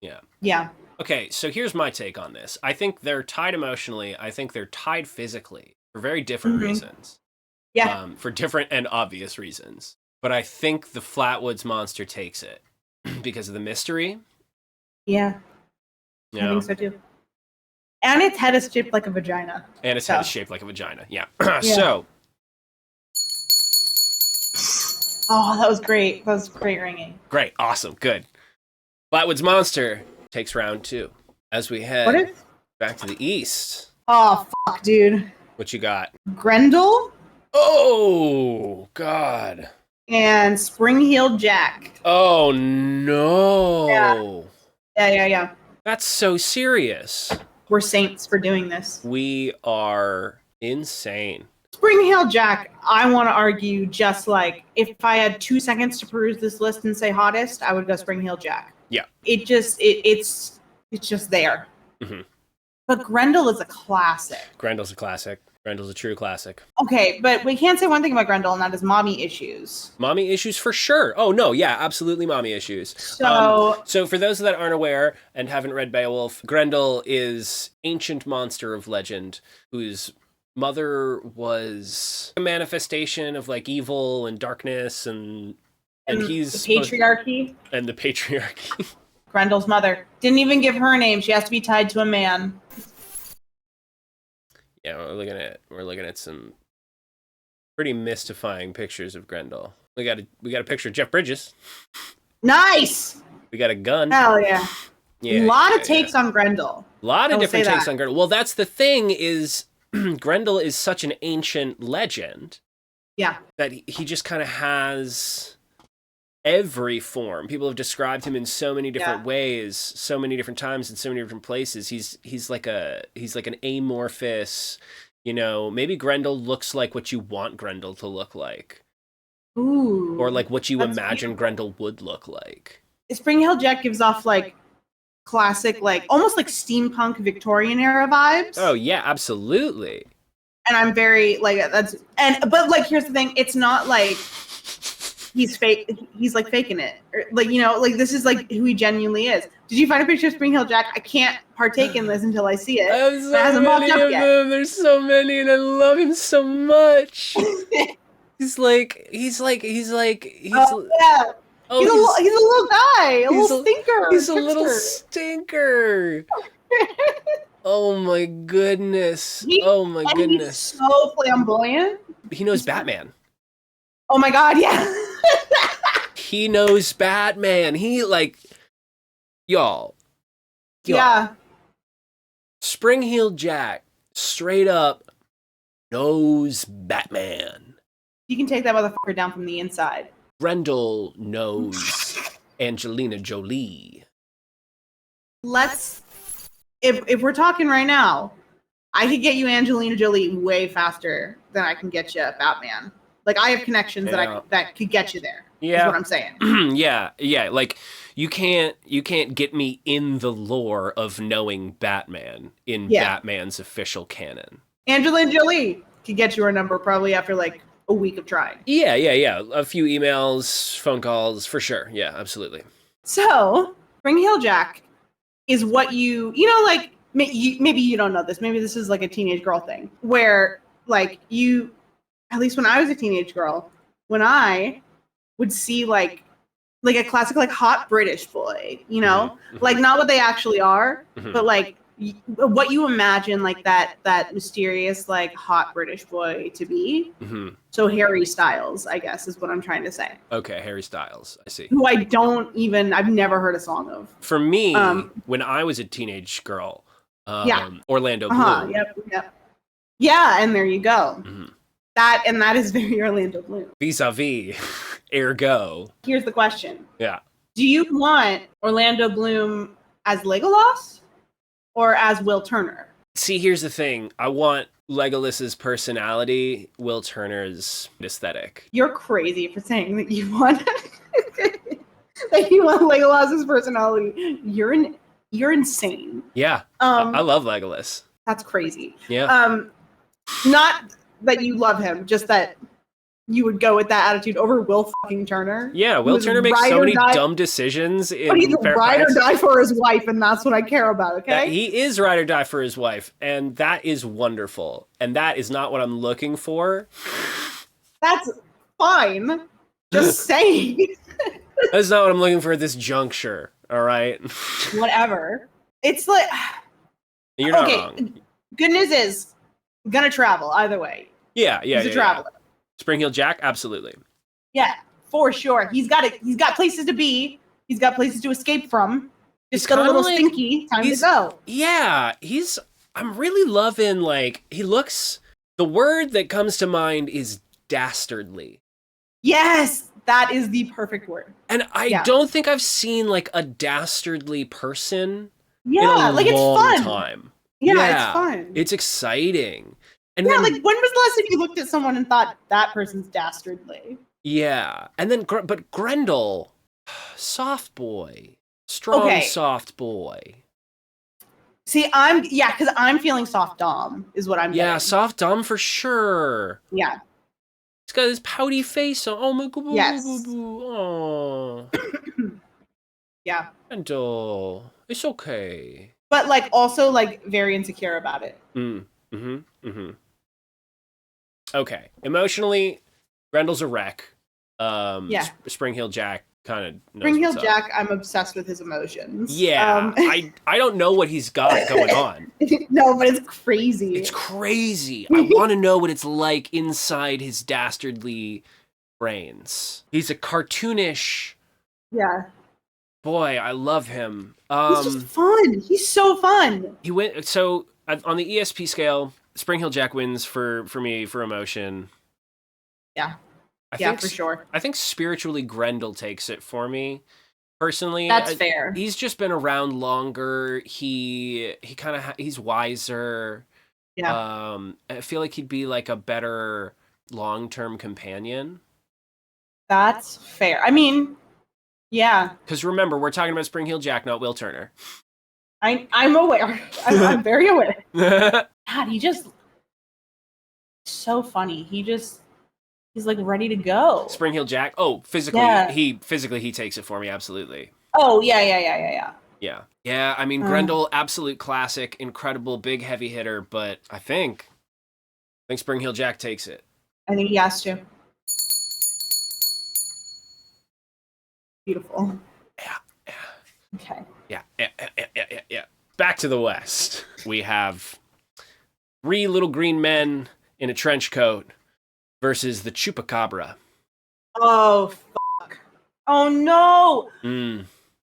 Yeah. Yeah. Okay, so here's my take on this. I think they're tied emotionally. I think they're tied physically for very different reasons. Yeah. For different and obvious reasons. But I think the Flatwoods Monster takes it because of the mystery. Yeah. You know? I think so too. And its head is shaped like a vagina. And its head is shaped like a vagina. Yeah. So. Oh, that was great. That was great ringing. Great. Awesome. Good. Flatwoods Monster takes round 2 as we head back to the east. Oh, fuck, dude. What you got? Grendel? Oh, God. And Spring-Heeled Jack. Oh, no. Yeah. That's so serious. We're saints for doing this. We are insane. Spring-Heeled Jack, I want to argue just like, if I had 2 seconds to peruse this list and say hottest, I would go Spring-Heeled Jack. Yeah. It just, it's just there. Mm-hmm. But Grendel is a classic. Grendel's a classic. Grendel's a true classic. Okay, but we can't say one thing about Grendel, and that is mommy issues. Mommy issues for sure. Oh, no, yeah, absolutely mommy issues. So for those that aren't aware and haven't read Beowulf, Grendel is ancient monster of legend whose mother was a manifestation of like evil and darkness and he's the patriarchy. And the patriarchy. Grendel's mother didn't even give her a name. She has to be tied to a man. Yeah, we're looking at some pretty mystifying pictures of Grendel. We got a picture of Jeff Bridges. Nice. We got a gun. Hell yeah. Yeah. A lot of takes on Grendel. A lot of different takes on Grendel. Well, that's the thing is Grendel is such an ancient legend. Yeah. That he just kind of has every form. People have described him in so many different ways, so many different times, in so many different places. He's like an amorphous, you know, maybe Grendel looks like what you want Grendel to look like. Ooh. Or like what you imagine beautiful. Grendel would look like. Spring-Heeled Jack gives off like classic, like almost like steampunk Victorian era vibes. Oh yeah, absolutely. And I'm very like but like here's the thing, it's not like he's like faking it, or, like, you know, like this is like who he genuinely is. Did you find a picture of Spring-Heeled Jack? I can't partake in this until I see it. I have so many of them. There's so many, and I love him so much. he's like. Oh, yeah. Oh, he's a little guy, a little stinker. He's a little stinker. Oh my goodness. He's so flamboyant. He knows Batman. Oh my god, yeah. He knows Batman. He like, y'all. Yeah. Spring-Heeled Jack straight up knows Batman. You can take that motherfucker down from the inside. Grendel knows Angelina Jolie. If we're talking right now, I could get you Angelina Jolie way faster than I can get you Batman. Like I have connections that could get you there. Yeah, is what I'm saying. yeah. Like you can't get me in the lore of knowing Batman in Batman's official canon. Angelina Jolie could get you her number probably after like a week of trying. Yeah. A few emails, phone calls, for sure. Yeah, absolutely. So, Spring-Heeled Jack is what you know, like maybe you don't know this. Maybe this is like a teenage girl thing where like you, at least when I was a teenage girl, when I would see like a classic like hot British boy, you know, like not what they actually are, but like what you imagine like that mysterious like hot British boy to be. So Harry Styles, I guess, is what I'm trying to say. Okay, Harry Styles. I see. Who I've never heard a song of. For me, when I was a teenage girl, Orlando Bloom. Yep. Yeah, and there you go. That is very Orlando Bloom. Vis-a-vis, ergo. Here's the question. Yeah. Do you want Orlando Bloom as Legolas or as Will Turner? See, here's the thing. I want Legolas's personality, Will Turner's aesthetic. You're crazy for saying that you want Legolas's personality. You're insane. Yeah. I love Legolas. That's crazy. Yeah. Not that you love him, just that you would go with that attitude over Will fucking Turner. Yeah, Will Turner makes so many dumb decisions. But he's ride or die for his wife, and that's what I care about, okay? He is ride or die for his wife, and that is wonderful. And that is not what I'm looking for. That's fine. Just saying. That's not what I'm looking for at this juncture, all right? Whatever. It's like... You're not wrong. Good news is, gonna travel either way. Yeah. He's a traveler. Spring Heel Jack, absolutely. Yeah, for sure. He's got places to be. He's got places to escape from. Just got a little stinky. Time to go. Yeah, I'm really loving, like, he looks, the word that comes to mind is dastardly. Yes, that is the perfect word. And I don't think I've seen, like, a dastardly person in a like long it's fun. time. Yeah, it's fun. It's exciting. And like when was the last time you looked at someone and thought that person's dastardly? Yeah. And then, but Grendel, soft boy. Strong, soft boy. See, because I'm feeling soft dom is what I'm getting. Yeah, soft dom for sure. Yeah. He's got this pouty face. Oh my god. Yes. Oh. Yeah. Grendel, it's okay. But like also like very insecure about it. Okay. Emotionally, Grendel's a wreck. Spring Heel Jack kind of knows Spring Heel what's Jack, up. I'm obsessed with his emotions. Yeah. I don't know what he's got going on. No, but it's crazy. It's crazy. I want to know what it's like inside his dastardly brains. He's a cartoonish... Yeah. Boy, I love him. He's just fun. He's so fun. He went so on the ESP scale, Spring Heel Jack wins for me for emotion. Yeah. I think, for sure. I think spiritually Grendel takes it for me. Personally, that's fair. He's just been around longer. He kind of he's wiser. Yeah. I feel like he'd be like a better long-term companion. That's fair. I mean, yeah. Because remember, we're talking about Spring Heel Jack, not Will Turner. I'm aware. I'm very aware. God, he just so funny. He's like ready to go. Spring Heel Jack. Oh, physically, he takes it for me. Absolutely. Oh yeah. Yeah. I mean, Grendel, absolute classic, incredible, big heavy hitter. But I think Spring Heel Jack takes it. I think he has to. Beautiful. Yeah. Okay. Yeah. Back to the West. We have 3 little green men in a trench coat versus the Chupacabra. Oh, fuck. Oh, no. Do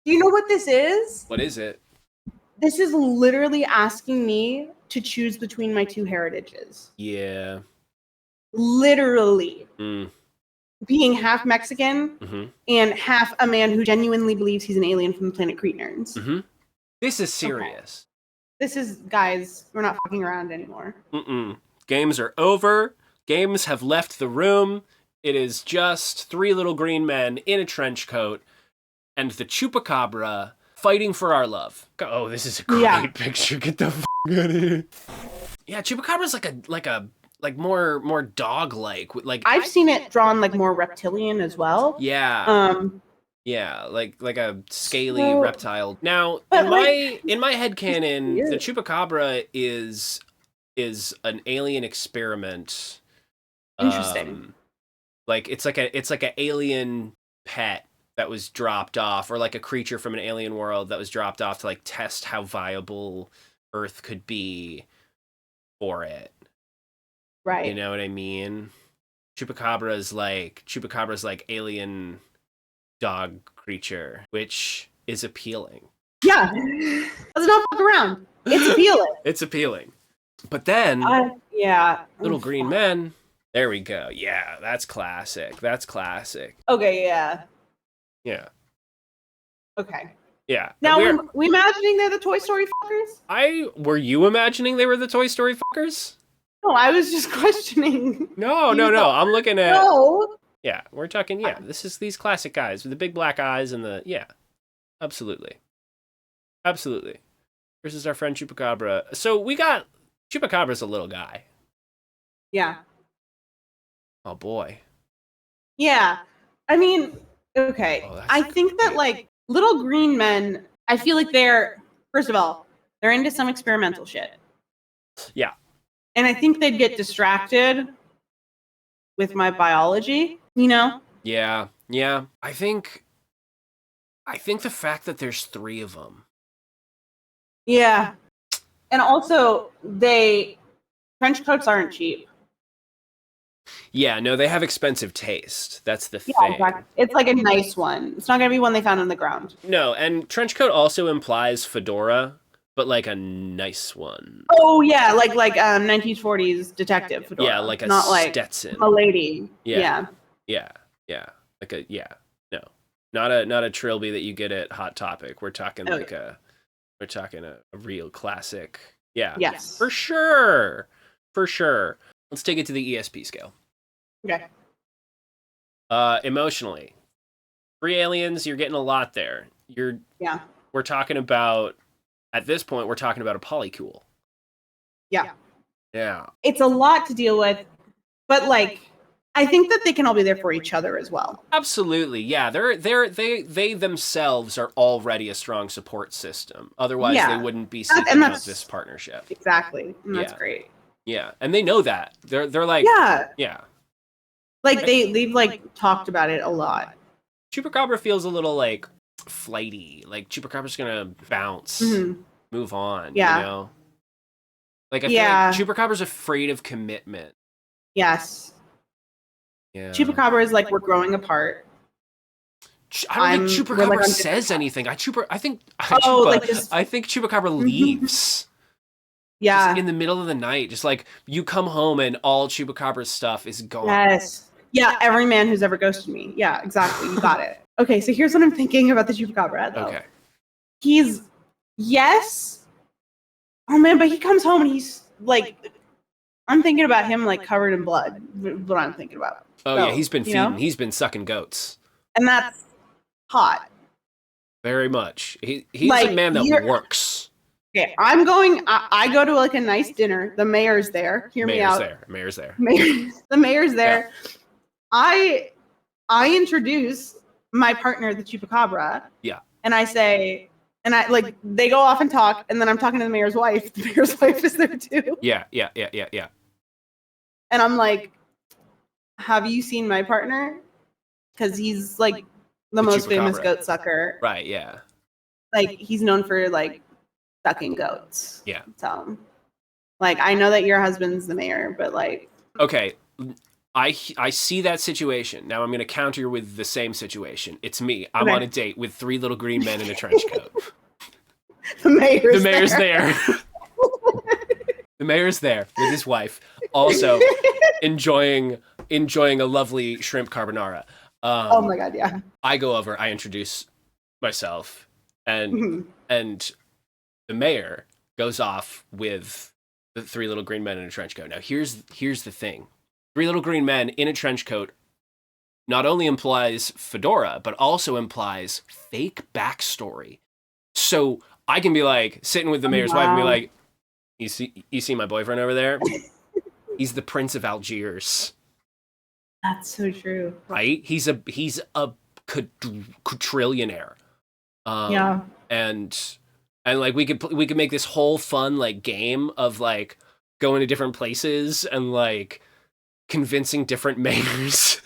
you know what this is? What is it? This is literally asking me to choose between my 2 heritages. Yeah. Literally. Being half Mexican and half a man who genuinely believes he's an alien from the planet Cretenurns. This is serious. Okay. This is, guys, we're not fucking around anymore. Games are over. Games have left the room. It is just 3 little green men in a trench coat and the Chupacabra fighting for our love. Oh, this is a great picture. Get the f*** out of here. Yeah, Chupacabra's like more dog-like. Like I've seen it drawn like more reptilian as well. Yeah. Yeah, like a scaly So- reptile. Now, But, in my headcanon, weird. the Chupacabra is an alien experiment. Interesting. Like it's like an alien pet that was dropped off, or like a creature from an alien world that was dropped off to like test how viable Earth could be for it. Right. You know what I mean? Chupacabra's like alien dog creature, which is appealing. Yeah. Let's not fuck around. It's appealing. It's appealing. But then Yeah. little green men. There we go. Yeah, that's classic. That's classic. Okay, yeah. Yeah. Okay. Yeah. Now, were we imagining they're the Toy Story fuckers? Were you imagining they were the Toy Story fuckers? No, I was just questioning. No. I'm looking at. No. Yeah, we're talking. Yeah, this is these classic guys with the big black eyes and the. Yeah, absolutely. Absolutely. This is our friend Chupacabra. So we got. Chupacabra's a little guy. Yeah. Oh boy. Yeah. I mean, okay. Oh, I think that, great. like, little green men, I feel like first of all, they're into some experimental shit. Yeah. And I think they'd get distracted with my biology, you know? Yeah. I think the fact that there's 3 of them. Yeah. And also, trench coats aren't cheap. Yeah, no, they have expensive taste. That's the Yeah, thing. exactly. It's like a nice one. It's not going to be one they found on the ground. No, and trench coat also implies fedora, but like a nice one. Oh, yeah, like 1940s detective fedora. Yeah, like a not Stetson. Like a lady. Yeah. Like a no. Not a trilby that you get at Hot Topic. We're talking a real classic. Yeah. Yes. For sure. Let's take it to the ESP scale. Okay. Emotionally. 3 aliens, you're getting a lot there. Yeah. We're talking about, at this point, we're talking about a polycule. Yeah. Yeah. It's a lot to deal with, but like, I think that they can all be there for each other as well. Absolutely. Yeah. They themselves are already a strong support system. Otherwise, they wouldn't be seeking out this partnership. Exactly. And that's great. Yeah. And they know that. They're like, yeah. Like they've like talked about it a lot. Chupacabra feels a little like flighty. Like Chupacabra's gonna bounce, move on. Yeah. You know. Like I feel like Chupacabra's afraid of commitment. Yes. Yeah. Chupacabra is like, we're growing apart. I don't think Chupacabra says anything. I think Chupacabra leaves. Yeah. Just in the middle of the night, just like you come home and all Chupacabra's stuff is gone. Yes. Yeah, every man who's ever ghosted me. Yeah, exactly. You got it. Okay, so here's what I'm thinking about the Chupacabra, though. Okay. Oh man, but he comes home and he's like, I'm thinking about him like covered in blood. What I'm thinking about. Oh yeah, he's been feeding. He's been sucking goats. And that's hot. Very much. He's like, a man that works. Okay, I go to like a nice dinner. The mayor's there. Hear me out. Mayor's there. The mayor's there. Yeah. I introduce my partner, the Chupacabra. Yeah. And I say, they go off and talk, and then I'm talking to the mayor's wife. The mayor's wife is there too. Yeah. And I'm like, have you seen my partner? Because he's like the most famous goat sucker. Right, yeah. Like, he's known for like sucking goats. Yeah. So, like, I know that your husband's the mayor, but like. Okay, I see that situation. Now I'm going to counter with the same situation. It's me. I'm on a date with 3 little green men in a trench coat. The mayor's there. The mayor's there with his wife, also enjoying a lovely shrimp carbonara. Oh my god, yeah. I go over, I introduce myself, and the mayor goes off with the 3 little green men in a trench coat. Now here's the thing. 3 little green men in a trench coat not only implies fedora, but also implies fake backstory. So I can be like sitting with the mayor's wife and be like, you see my boyfriend over there? He's the Prince of Algiers. That's so true. Right? He's a quadrillionaire. Yeah. And like we could make this whole fun like game of like going to different places and like convincing different mayors.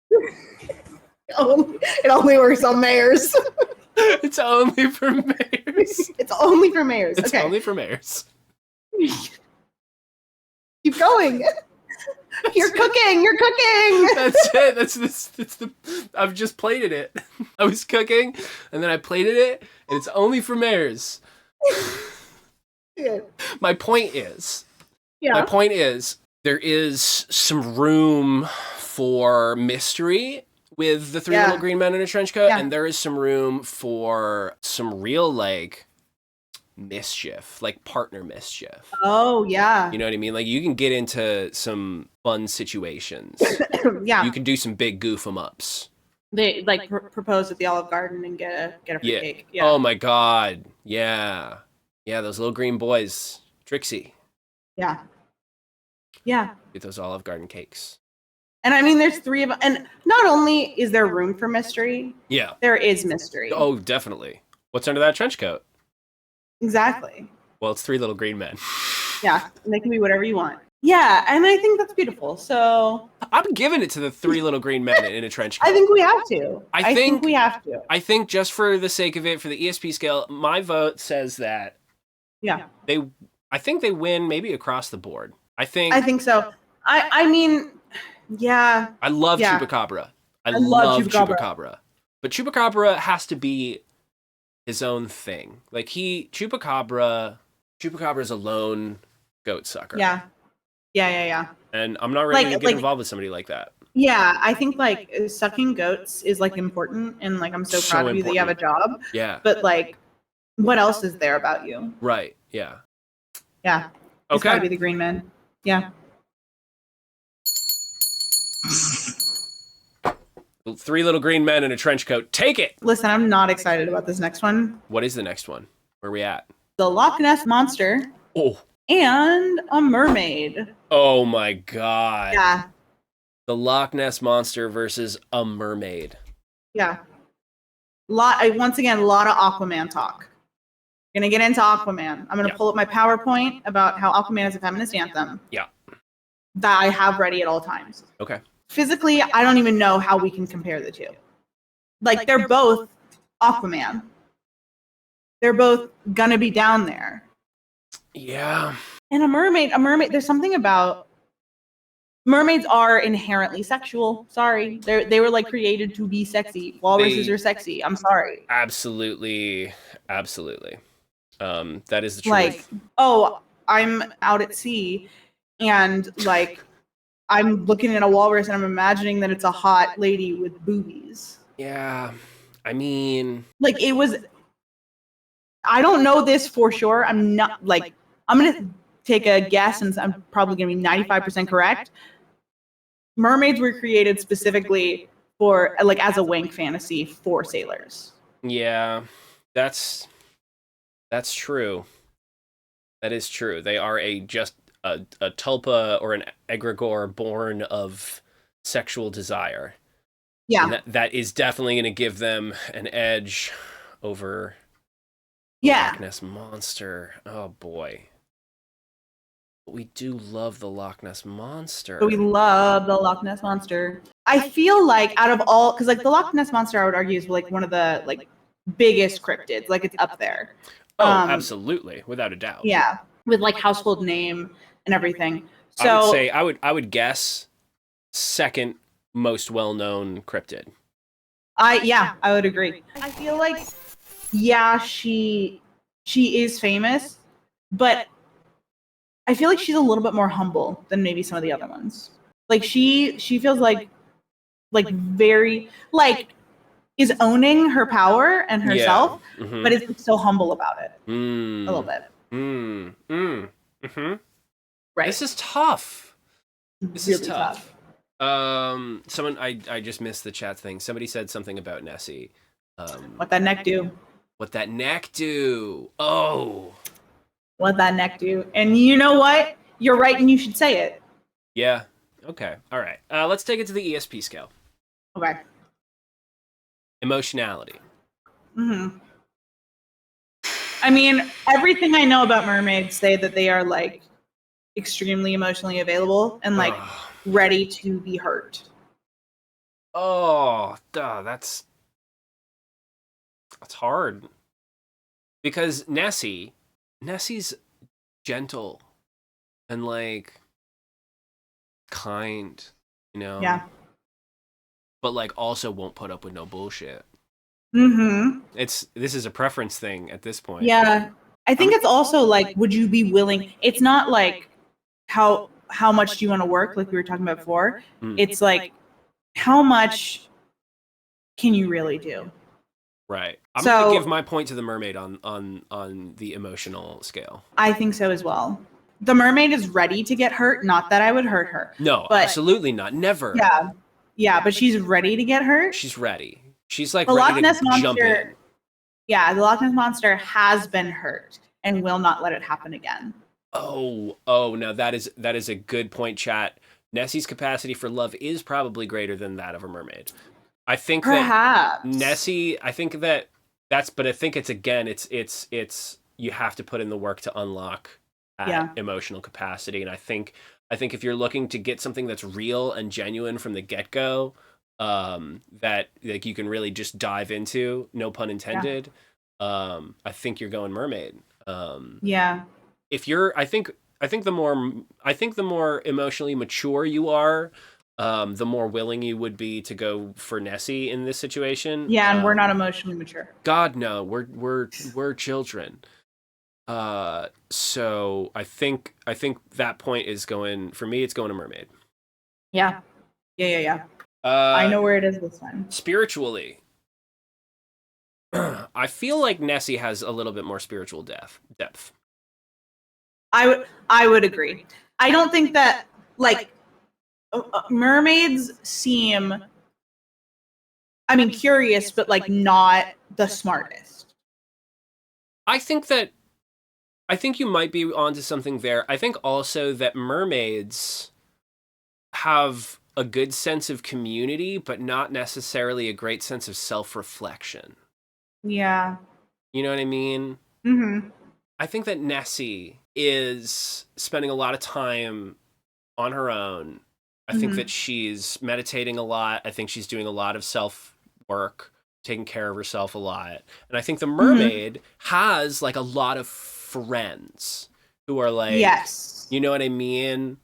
It only works on mayors. It's only for mayors. It's only for mayors. It's okay. only for mayors. Keep going. You're cooking. You're cooking. That's it. That's the. I've just plated it. I was cooking, and then I plated it, and it's only for mayors. Yeah. My point is. Yeah. My point is there is some room for mystery with the three little green men in a trench coat, and there is some room for some real like mischief, like partner mischief. Oh yeah. You know what I mean? Like you can get into some fun situations. Yeah. You can do some big goof 'em ups. They like propose at the Olive Garden and get a free cake. Yeah. Oh my god. Yeah. Yeah, those little green boys. Trixie. Yeah. Yeah. Get those Olive Garden cakes. And I mean, there's three of them. And not only is there room for mystery, yeah, there is mystery. Oh, definitely. What's under that trench coat? Exactly. Well, it's three little green men. Yeah, and they can be whatever you want. Yeah, and I think that's beautiful. So I'm giving it to the three little green men in a trench coat. I think we have to. I think we have to. I think just for the sake of it, for the ESP scale, my vote says that. Yeah. I think they win maybe across the board. I think so. I mean, yeah. I love Chupacabra. I love Chupacabra. But Chupacabra has to be his own thing. Like Chupacabra is a lone goat sucker. Yeah. Yeah. And I'm not ready to get involved with somebody like that. Yeah, I think like sucking goats is like important, and like I'm so proud of you that you have a job. Yeah. But like, what else is there about you? Right. Yeah. Yeah. It's gotta be the green men. Yeah. Three little green men in a trench coat. Take it. Listen, I'm not excited about this next one. What is the next one? Where are we at? The Loch Ness Monster. Oh. And a mermaid. Oh my god. Yeah. The Loch Ness Monster versus a mermaid. Yeah. Once again, a lot of Aquaman talk. Gonna get into Aquaman. I'm gonna pull up my PowerPoint about how Aquaman is a feminist anthem. Yeah. That I have ready at all times. Okay. Physically, I don't even know how we can compare the two. Like they're both Aquaman. They're both gonna be down there. Yeah. And a mermaid, there's something about mermaids are inherently sexual. Sorry. They were like created to be sexy. Walruses are sexy. I'm sorry. Absolutely. That is the truth. Like, oh, I'm out at sea and like I'm looking at a walrus and I'm imagining that it's a hot lady with boobies. Yeah. I mean, like it was, I don't know this for sure. I'm not like, I'm going to take a guess and I'm probably going to be 95% correct. Mermaids were created specifically for like as a wank fantasy for sailors. Yeah, that's true. That is true. They are just a tulpa or an egregore born of sexual desire. Yeah. And that is definitely going to give them an edge over Loch Ness Monster. Oh boy. We do love the Loch Ness Monster. We love the Loch Ness Monster. I feel like out of all, because like the Loch Ness Monster, I would argue is like one of the like biggest cryptids. Like it's up there. Oh, absolutely, without a doubt. Yeah, with like household name and everything. So I would guess second most well-known cryptid. I would agree. I feel like she is famous, but I feel like she's a little bit more humble than maybe some of the other ones. Like she feels like very like is owning her power and herself, but is so humble about it. A little bit. Right. This is tough. This really is tough. Someone I just missed the chat thing. Somebody said something about Nessie. What that neck do? What that neck do? Oh. What that neck do? And you know what? You're right, and you should say it. Yeah. Okay. All right. Let's take it to the ESP scale. Okay. Emotionality. Mm-hmm. I mean, everything I know about mermaids say that they are like extremely emotionally available and like ready to be hurt. Oh, duh, that's hard. Because Nessie's gentle and like kind, you know? Yeah. But like also won't put up with no bullshit. Mm-hmm. This is a preference thing at this point. Yeah. I think it's also like, would you be willing? It's not like how much do you want to work, like we were talking about before. It's like how much can you really do? Right. I'm gonna give my point to the mermaid on the emotional scale. I think so as well. The mermaid is ready to get hurt. Not that I would hurt her. No, but, absolutely not. Never. Yeah. Yeah, but she's ready to get hurt. She's ready. She's like the ready Loch Ness to monster, jump in. Yeah, the Loch Ness monster has been hurt and will not let it happen again. Oh, now that is a good point, chat. Nessie's capacity for love is probably greater than that of a mermaid. I think Perhaps. that Nessie, I think that's, but I think it's again, it's you have to put in the work to unlock emotional capacity. And I think if you're looking to get something that's real and genuine from the get-go, that like you can really just dive into, no pun intended, I think you're going mermaid. If you're, I think the more emotionally mature you are, the more willing you would be to go for Nessie in this situation. Yeah, and we're not emotionally mature. God no, we're children. So I think that point is going, for me, it's going to mermaid. Yeah. I know where it is this time. Spiritually, I feel like Nessie has a little bit more spiritual depth. I would agree. I don't think that like mermaids seem, I mean, curious, but like not the smartest. I think you might be onto something there. I think also that mermaids have a good sense of community, but not necessarily a great sense of self-reflection. Yeah. You know what I mean? Mm-hmm. I think that Nessie is spending a lot of time on her own. I think that she's meditating a lot. I think she's doing a lot of self-work, taking care of herself a lot. And I think the mermaid has like a lot of friends who are like, yes, you know what I mean?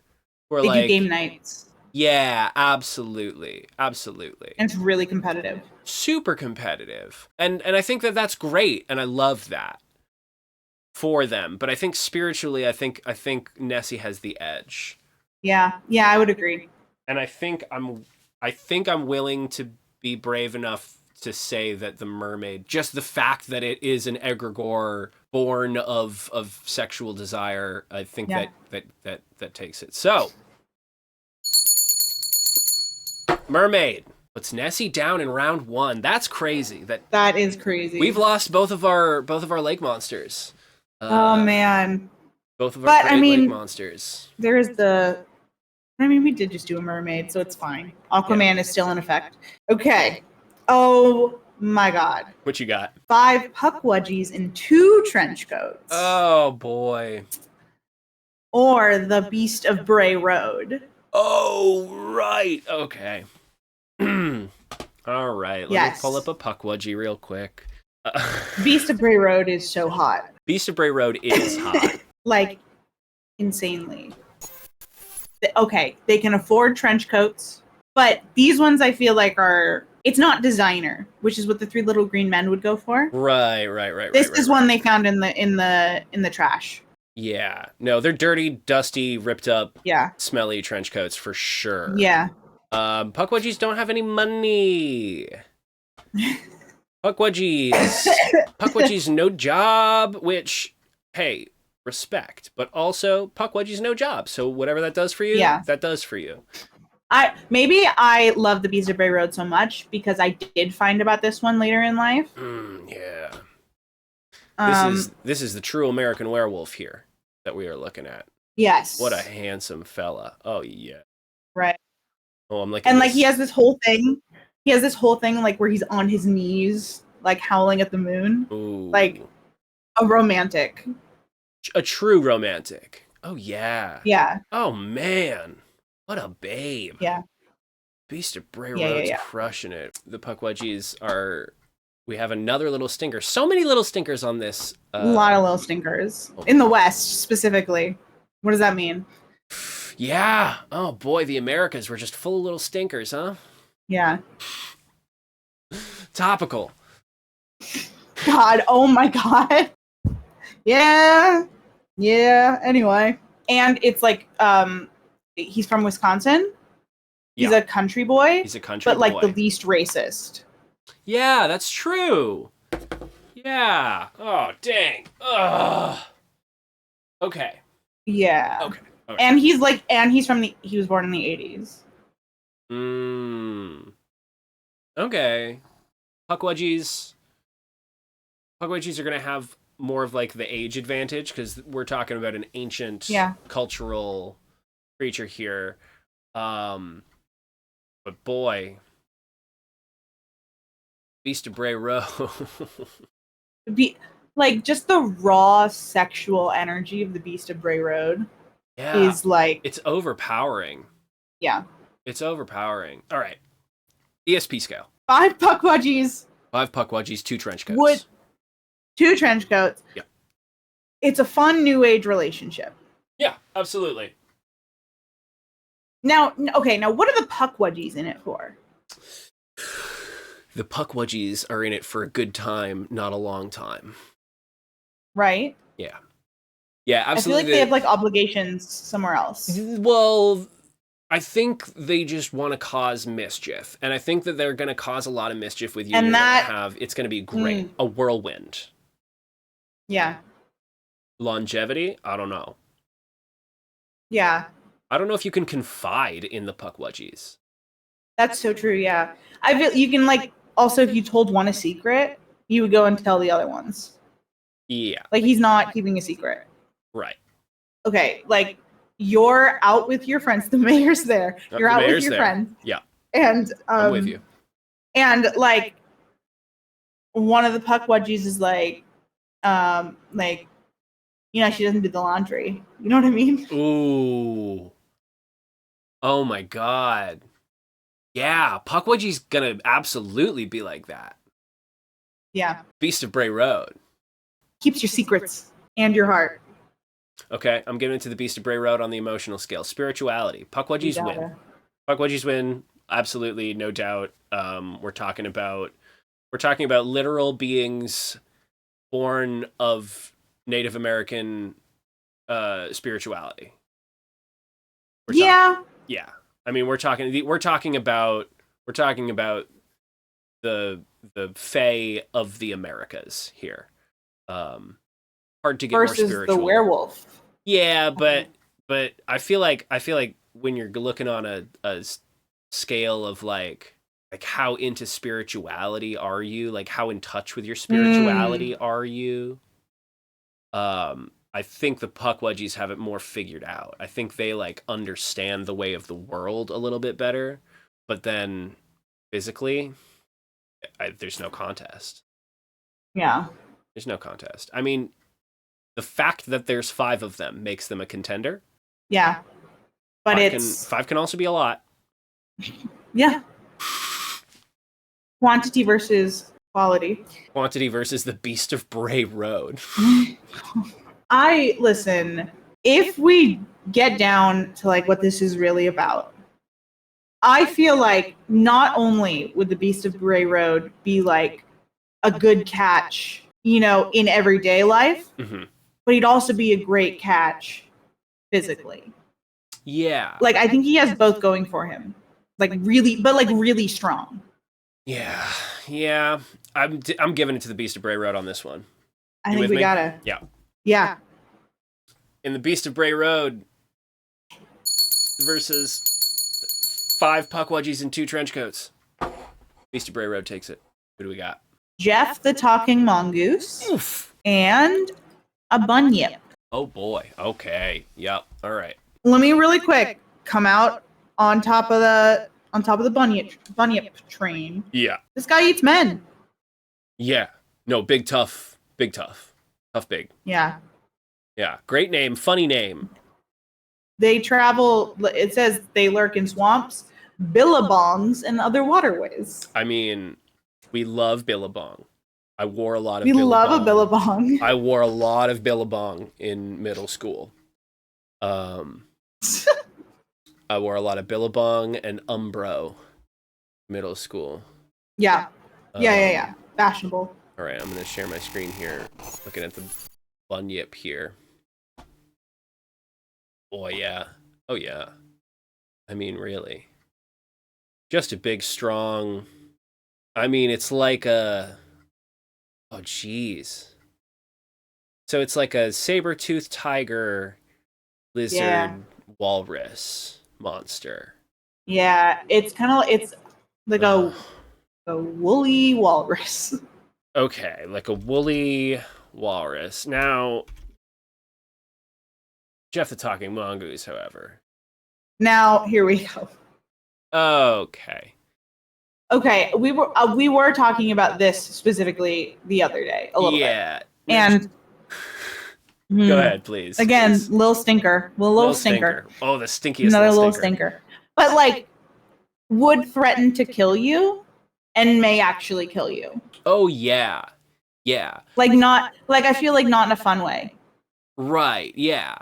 Who are they like do game nights. Yeah, absolutely. And it's really competitive. Super competitive. And I think that that's great, and I love that for them. But I think spiritually, I think Nessie has the edge. Yeah, I would agree. And I think I'm willing to be brave enough to say that the mermaid, just the fact that it is an egregore born of sexual desire, I think that takes it. So, mermaid puts Nessie down in round 1. That's crazy. That is crazy. We've lost both of our lake monsters. Oh man. Both of our lake monsters. There is we did just do a mermaid, so it's fine. Aquaman is still in effect. Okay. Oh my god. What you got? 5 Pukwudgies and 2 trench coats. Oh boy. Or the Beast of Bray Road. Oh right. Okay. All right. Let me pull up a Pukwudgie real quick. Beast of Bray Road is so hot. Beast of Bray Road is hot. Like, insanely. Okay, they can afford trench coats, but these ones I feel like it's not designer, which is what the 3 Little Green Men would go for. Right. This is one they found in the trash. Yeah. No, they're dirty, dusty, ripped up, smelly trench coats for sure. Yeah. Pukwudgies don't have any money. Pukwudgies no job, which, hey, respect. But also, Pukwudgies no job. So whatever that does for you, that does for you. I love the Beast of Bray Road so much because I did find about this one later in life. Yeah. This is the true American werewolf here that we are looking at. Yes. What a handsome fella. Oh yeah. Right. Oh, I'm like, and like he has this whole thing. he has this whole thing like where he's on his knees, like howling at the moon. Ooh. Like a romantic. A true romantic. Oh, yeah. Yeah. Oh, man. What a babe. Yeah. Beast of Bray Yeah, Road's yeah. crushing it. The Pukwudgies are... We have another little stinker. So many little stinkers on this. A lot of little stinkers. In the West, specifically. What does that mean? Yeah. Oh, boy. The Americas were just full of little stinkers, huh? Yeah. Topical. God. Oh, my God. Yeah. Yeah. Anyway. And it's like, he's from Wisconsin. He's a country boy. He's a country boy. But, like, the least racist. Yeah, that's true. Yeah. Oh, dang. Ugh. Okay. Yeah. Okay. And he's like, he was born in the 80s. Okay. Pukwudgies are going to have more of like the age advantage because we're talking about an ancient cultural creature here. But boy, Beast of Bray Road. Like just the raw sexual energy of the Beast of Bray Road is like, it's overpowering. Yeah. It's overpowering. All right. ESP scale. 5 Pukwudgies. 5 Pukwudgies, 2 trench coats. 2 trench coats. Yeah. It's a fun new age relationship. Yeah, absolutely. Now, okay, now what are the Pukwudgies in it for? The Pukwudgies are in it for a good time, not a long time. Right? Yeah. Yeah, absolutely. I feel like they have like obligations somewhere else. Well, I think they just want to cause mischief. And I think that they're going to cause a lot of mischief with you. And it's going to be great. A whirlwind. Yeah. Longevity? I don't know. Yeah. I don't know if you can confide in the Pukwudgies. That's so true, yeah. I feel you can like, also if you told one a secret, you would go and tell the other ones. Yeah. Like he's not keeping a secret. Right. Okay, like you're out with your friends. The mayor's there. You're out with your friends. Yeah. And I'm with you. And like one of the Pukwudgies is like, you know, she doesn't do the laundry. You know what I mean? Ooh. Oh my God. Yeah, Pukwudgie's gonna absolutely be like that. Yeah. Beast of Bray Road. Keeps your secrets and your heart. Okay, I'm giving it to the Beast of Bray Road on the emotional scale. Spirituality. Pukwudgies win. Pukwudgies win. Absolutely, no doubt. We're talking about literal beings born of Native American spirituality. Yeah. I mean, we're talking about the Fae of the Americas here. Hard to get versus more spiritual. The werewolf. Yeah, but I feel like when you're looking on a scale of like how into spirituality are you? Like how in touch with your spirituality are you? I think the Pukwudgies have it more figured out. I think they like understand the way of the world a little bit better, but then physically, there's no contest. Yeah. There's no contest. I mean, the fact that there's 5 of them makes them a contender. Yeah. But 5 can also be a lot. Yeah. Quantity versus quality. Quantity versus the Beast of Bray Road. Listen, if we get down to like what this is really about, I feel like not only would the Beast of Bray Road be like a good catch, you know, in everyday life, but he'd also be a great catch physically. Yeah. Like I think he has both going for him. Like really strong. Yeah. Yeah. I'm giving it to the Beast of Bray Road on this one. I think we gotta. Yeah. Yeah. In the Beast of Bray Road versus 5 Pukwudgies and 2 trench coats. Beast of Bray Road takes it. Who do we got? Gef the Talking Mongoose. Oof. And a Bunyip. Oh boy. Okay. Yep. All right. Let me really quick come out on top of the on top of the Bunyip train. Yeah. This guy eats men. Yeah. No, big tough. Big tough. Tough big. Yeah. Yeah. Great name. Funny name. They travel, it says they lurk in swamps, billabongs, and other waterways. I mean, we love Billabong. I wore a lot of We Billabong. love a billabong. I wore a lot of Billabong in middle school. I wore a lot of Billabong and Umbro middle school. Yeah. Yeah. Fashionable. All right, I'm going to share my screen here, looking at the Bunyip here. Oh, yeah. Oh, yeah. I mean, really. Just a big, strong... I mean, it's like a... Oh, jeez. So it's like a saber-toothed tiger, lizard, walrus monster. Yeah, it's kind of... It's like a woolly walrus. Okay, like a woolly walrus. Now, Gef the Talking Mongoose, however. Now, here we go. Okay. Okay, we were talking about this specifically the other day, a little bit. And go ahead, please. Again, please. Little stinker. Little stinker. Oh, the stinkiest Another little stinker. But like, would threaten to kill you and may actually kill you. Oh yeah. Yeah. Like not like I feel like not in a fun way. Right, yeah.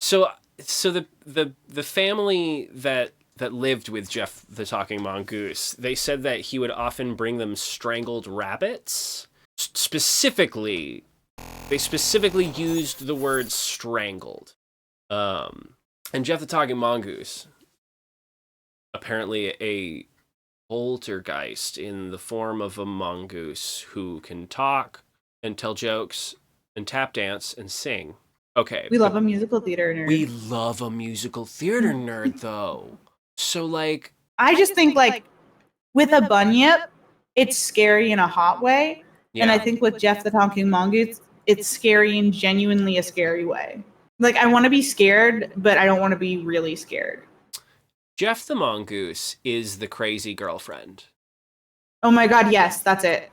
So the family that lived with Gef the Talking Mongoose, they said that he would often bring them strangled rabbits. They specifically used the word strangled. And Gef the Talking Mongoose, apparently a poltergeist in the form of a mongoose who can talk and tell jokes and tap dance and sing. Okay. We love a musical theater nerd. We love a musical theater nerd, though. So, like... I just think, like, with a Bunyip, it's scary in a hot way. Yeah. And I think with Gef the Talking Mongoose, it's scary in genuinely a scary way. Like, I want to be scared, but I don't want to be really scared. Gef the Mongoose is the crazy girlfriend. Oh my god, yes, that's it.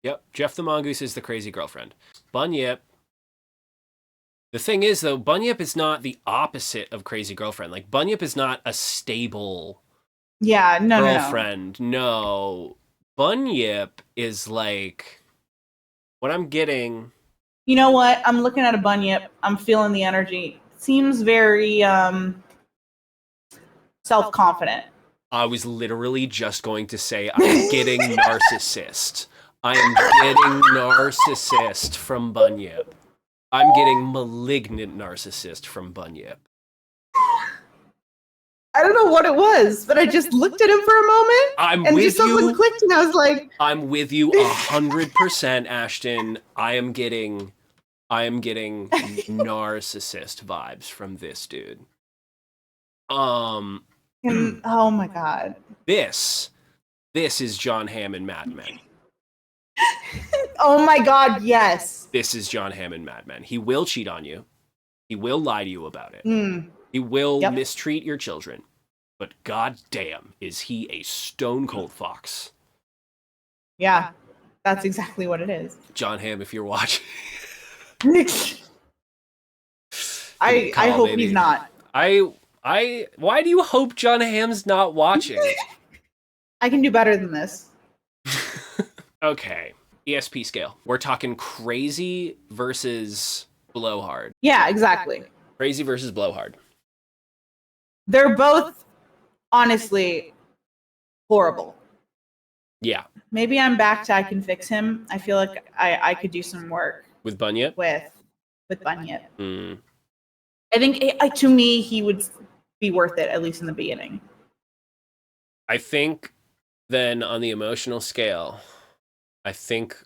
Yep, Gef the Mongoose is the crazy girlfriend. Bunyip... The thing is, though, Bunyip is not the opposite of crazy girlfriend. Like, Bunyip is not a stable girlfriend. No. Bunyip is like... What I'm getting... You know what? I'm looking at a Bunyip. I'm feeling the energy. Seems very self-confident. I was literally just going to say I'm getting narcissist. I am getting narcissist from Bunyip. I'm getting malignant narcissist from Bunyip. I don't know what it was, but I just looked at him for a moment. And just something clicked, and I was like... I'm with you 100%, Ashton. I am getting narcissist vibes from this dude. Oh my god. This is John Hamm in Mad Men. Oh my god, yes. This is John Hamm in Mad Men. He will cheat on you. He will lie to you about it. He will mistreat your children. But goddamn, is he a stone cold fox. Yeah, that's exactly what it is. John Hamm, if you're watching. I hope he's not. Why do you hope John Hamm's not watching? I can do better than this. Okay. ESP scale. We're talking crazy versus blowhard. Yeah, exactly. Crazy versus blowhard. They're both, honestly, horrible. Yeah. Maybe I'm back to I can fix him. I feel like I could do some work. With Bunyip? With Bunyip. I think, to me, he would be worth it, at least in the beginning. I think then on the emotional scale... I think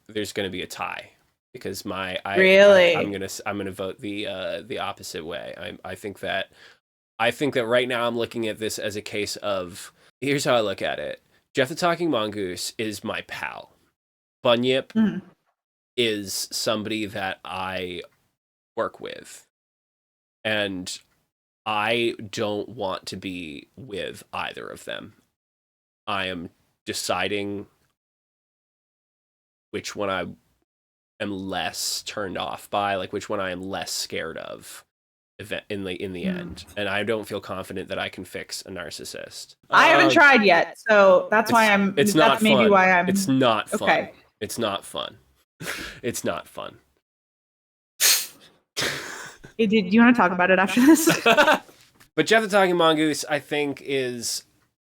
there's going to be a tie because I'm gonna vote the opposite way. I think that right now I'm looking at this as a case of, here's how I look at it. Gef the Talking Mongoose is my pal. Bunyip is somebody that I work with, and I don't want to be with either of them. I am deciding which one I am less turned off by, like which one I am less scared of in the end. And I don't feel confident that I can fix a narcissist. I haven't tried yet, so that's why I'm. It's that's not maybe fun. why I'm. It's not fun. Okay. It's not fun. It's not fun. Hey, do you want to talk about it after this? But Gef the Talking Mongoose, I think, is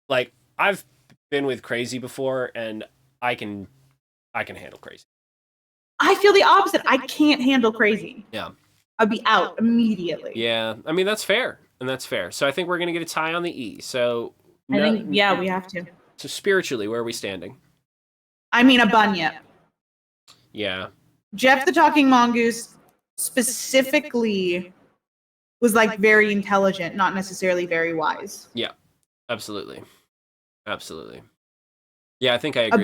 like, I've been with crazy before, and I can handle crazy. I feel the opposite. I can't handle crazy. Yeah. I'd be out immediately. Yeah, I mean, that's fair, and that's fair. So I think we're gonna get a tie on the E. So I think, yeah, we have to. So spiritually, where are we standing? I mean, a bunyip. Yeah. Gef the Talking Mongoose specifically was like very intelligent, not necessarily very wise. Yeah, absolutely. Absolutely. Yeah, I think I agree.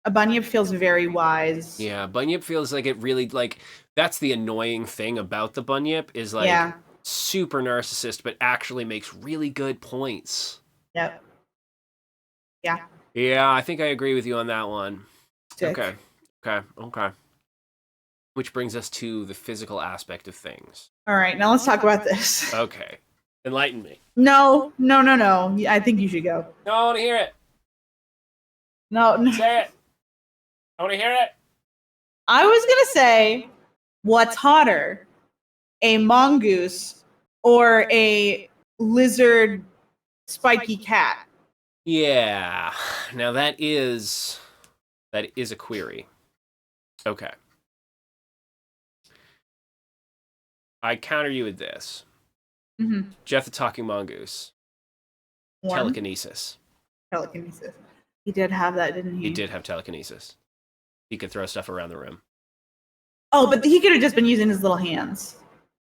A bunyip feels very wise. Yeah, bunyip feels like it really, like, that's the annoying thing about the bunyip is like super narcissist, but actually makes really good points. Yep. Yeah. Yeah, I think I agree with you on that one. Sick. Okay. Which brings us to the physical aspect of things. All right, now let's talk about this. Okay. Enlighten me. No. I think you should go. No, I want to hear it. No. Say it. I want to hear it. I was going to say, what's hotter? A mongoose or a lizard spiky cat? Yeah. Now that is a query. Okay. I counter you with this. Mm-hmm. Gef the Talking Mongoose. One. Telekinesis. He did have that, didn't he? He did have telekinesis. He could throw stuff around the room. Oh, but he could have just been using his little hands.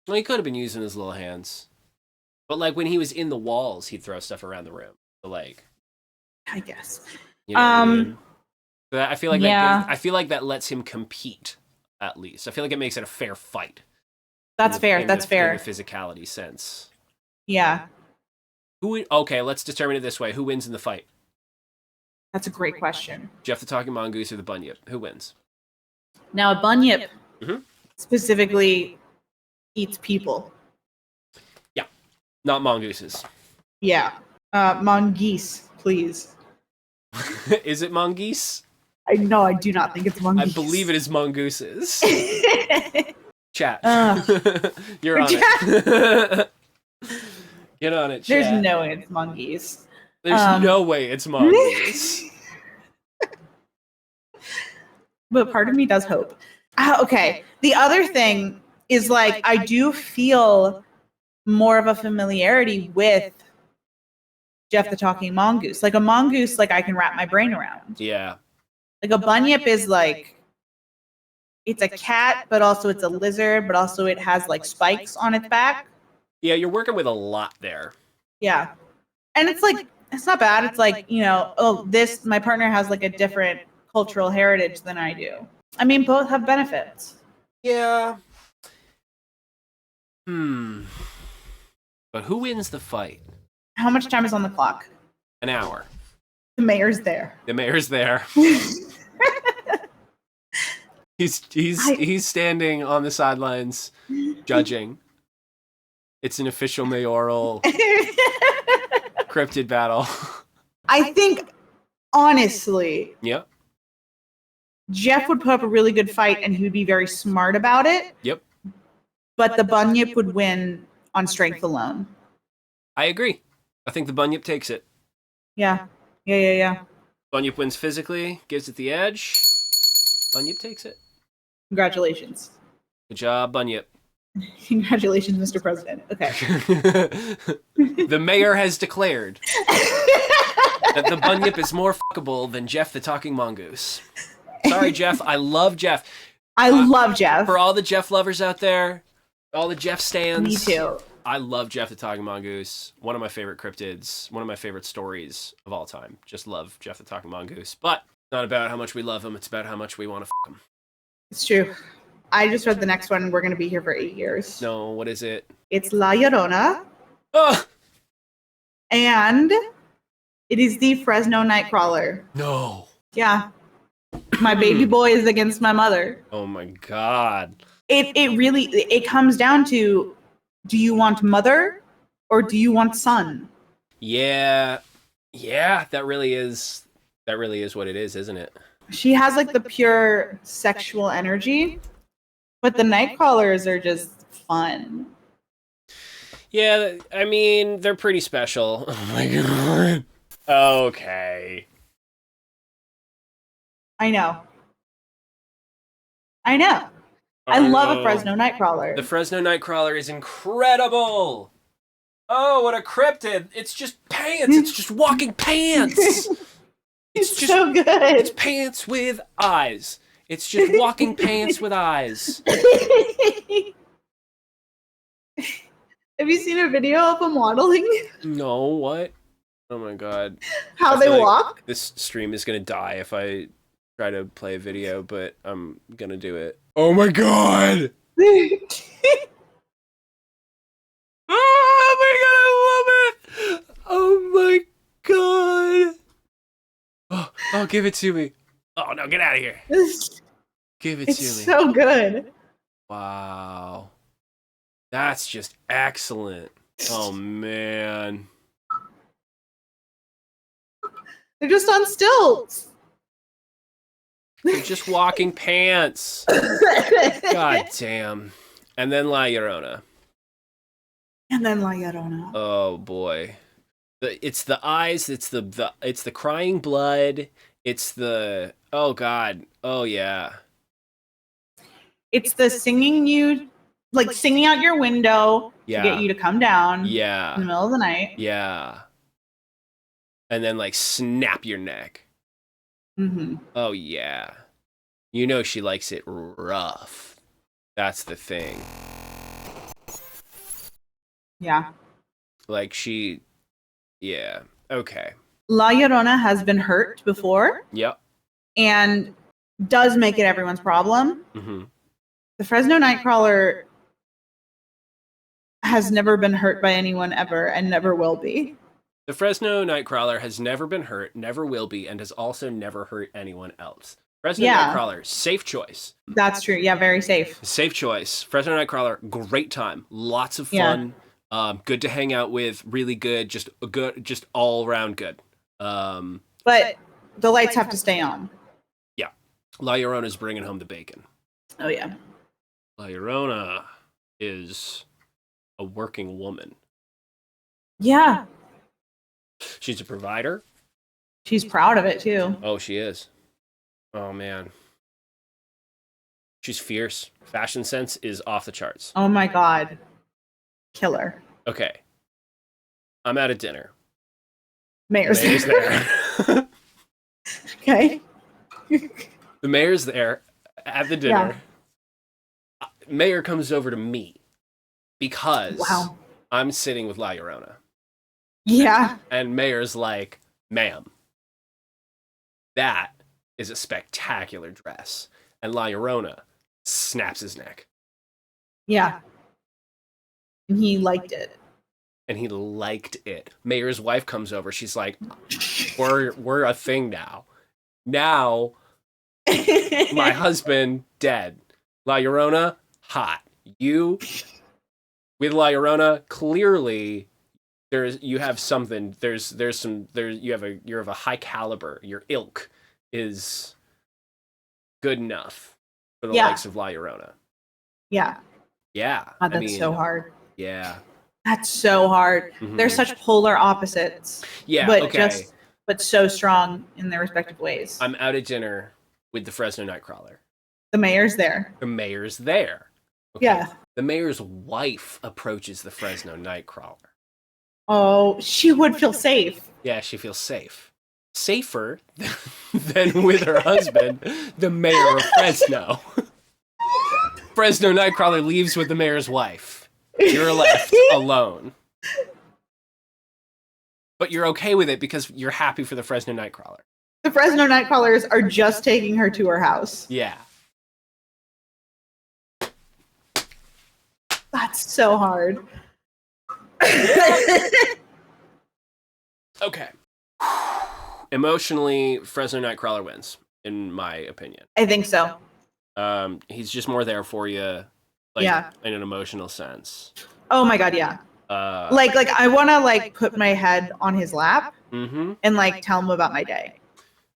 Well, he could have been using his little hands. But like when he was in the walls, he'd throw stuff around the room. So like, I guess. You know what I mean? But I feel like I feel like that lets him compete, at least. I feel like it makes it a fair fight. That's fair. In the physicality sense. Yeah. Okay, let's determine it this way. Who wins in the fight? That's a great question. Gef the Talking Mongoose or the Bunyip? Who wins? Now, a Bunyip specifically eats people. Yeah. Not mongooses. Yeah. Mongoose, please. Is it mongoose? No, I do not think it's mongoose. I believe it is mongooses. Chat. You're on it. Get on it, chat. There's no way it's mongoose. There's no way it's mongoose. But part of me does hope. Okay. The other thing is, like, I do feel more of a familiarity with Gef the Talking Mongoose. Like, a mongoose, like, I can wrap my brain around. Yeah. Like, a bunyip is, like, it's a cat, but also it's a lizard, but also it has, like, spikes on its back. Yeah, you're working with a lot there. Yeah. And it's, like, it's not bad. It's, like, you know, my partner has, like, a different cultural heritage than I do. I mean, both have benefits. Yeah. But who wins the fight? How much time is on the clock? An hour. The mayor's there. He's standing on the sidelines judging. It's an official mayoral cryptid battle. I think, honestly, yep, Gef would put up a really good fight and he would be very smart about it. Yep. But the Bunyip would win on strength alone. I agree. I think the Bunyip takes it. Yeah. Bunyip wins physically, gives it the edge. Bunyip takes it. Congratulations. Good job, Bunyip. Congratulations, Mr. President. Okay. The mayor has declared that the Bunyip is more fuckable than Gef the Talking Mongoose. Sorry, Gef. I love Gef. I love Gef. For all the Gef lovers out there, all the Gef stans. Me too. I love Gef the Talking Mongoose. One of my favorite cryptids. One of my favorite stories of all time. Just love Gef the Talking Mongoose. But it's not about how much we love him. It's about how much we want to fuck him. It's true. I just read the next one. We're going to be here for 8 years. No, what is it? It's La Llorona. Oh And it is the Fresno Nightcrawler. no! Yeah. My baby boy is against my mother. Oh my god! It really comes down to, do you want mother or do you want son? Yeah, that really is what it is, isn't it? She has like the pure sexual energy, but the Nightcrawlers are just fun. Yeah, I mean, they're pretty special. Oh my god. Okay. I know. I love a Fresno Nightcrawler. The Fresno Nightcrawler is incredible. Oh, what a cryptid! It's just pants. It's just walking pants. It's just so good. It's pants with eyes. It's just walking pants with eyes. Have you seen a video of them waddling? No, what? Oh my god. How they walk? This stream is gonna die if I try to play a video, but I'm gonna do it. Oh my god! Oh my god, I love it! Oh my god! Oh, give it to me. Oh no, get out of here. Give it to me. It's so good. Wow. That's just excellent. Oh man. They're just on stilts. They're just walking pants. God damn. And then La Llorona. And then La Llorona. Oh boy. It's the eyes, it's the crying blood, it's the oh god. Oh yeah. It's the singing you, like singing out your window to get you to come down. Yeah. In the middle of the night. Yeah. And then like snap your neck. Mm-hmm. Oh yeah. You know she likes it rough. That's the thing. Yeah. Like yeah. Okay. La Llorona has been hurt before. Yep. And does make it everyone's problem. Mm-hmm. The Fresno Nightcrawler has never been hurt by anyone ever and never will be. The Fresno Nightcrawler has never been hurt, never will be, and has also never hurt anyone else. Fresno Nightcrawler, safe choice. That's true. Yeah, very safe. Safe choice. Fresno Nightcrawler, great time. Lots of fun. Good to hang out with. Really good. Just all around good. But the lights have to stay on. Yeah. La Llorona's bringing home the bacon. Oh, yeah. La Llorona is a working woman. Yeah. She's a provider. She's proud of it, too. Oh, she is. Oh, man. She's fierce. Fashion sense is off the charts. Oh, my God. Killer. Okay. I'm at a dinner. Mayor's there. Okay. The mayor's there at the dinner. Yeah. Mayor comes over to me because I'm sitting with La Llorona. Yeah. And Mayor's like, ma'am, that is a spectacular dress. And La Llorona snaps his neck. Yeah. And he liked it. And he liked it. Mayor's wife comes over. She's like, we're a thing now. Now, my husband dead. La Llorona, hot. You, with La Llorona, clearly you have something. You're of a high caliber. Your ilk is good enough for the likes of La Llorona. Yeah. Yeah. God, that's so hard. Yeah. That's so hard. Mm-hmm. They're such polar opposites. Yeah. But so strong in their respective ways. I'm out at dinner with the Fresno Nightcrawler. The mayor's there. The mayor's there. Okay. Yeah. The mayor's wife approaches the Fresno Nightcrawler. Oh, she would feel safe. Yeah, she feels safe. Safer than with her husband, the mayor of Fresno. Fresno Nightcrawler leaves with the mayor's wife. You're left alone. But you're okay with it because you're happy for the Fresno Nightcrawler. The Fresno Nightcrawlers are just taking her to her house. Yeah. That's so hard. Okay. Emotionally, Fresno Nightcrawler wins, in my opinion. I think so. He's just more there for you, like in an emotional sense. Oh my god, yeah. Like I want to like put my head on his lap and like tell him about my day.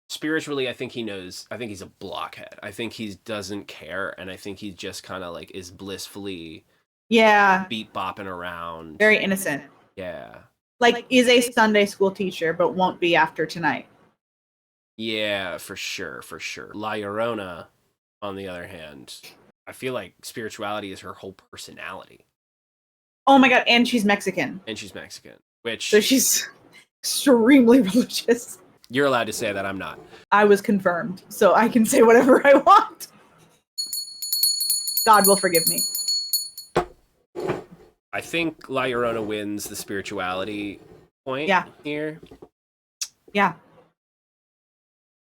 Spiritually, I think he knows. I think he's a blockhead. I think he doesn't care, and I think he just kind of like is blissfully, beat bopping around. Very innocent. Yeah. Like is a Sunday school teacher, but won't be after tonight. Yeah, for sure. La Llorona, on the other hand, I feel like spirituality is her whole personality. Oh my god, and she's Mexican. Which so she's extremely religious. You're allowed to say that, I'm not. I was confirmed, so I can say whatever I want. God will forgive me. I think La Llorona wins the spirituality point here. Yeah.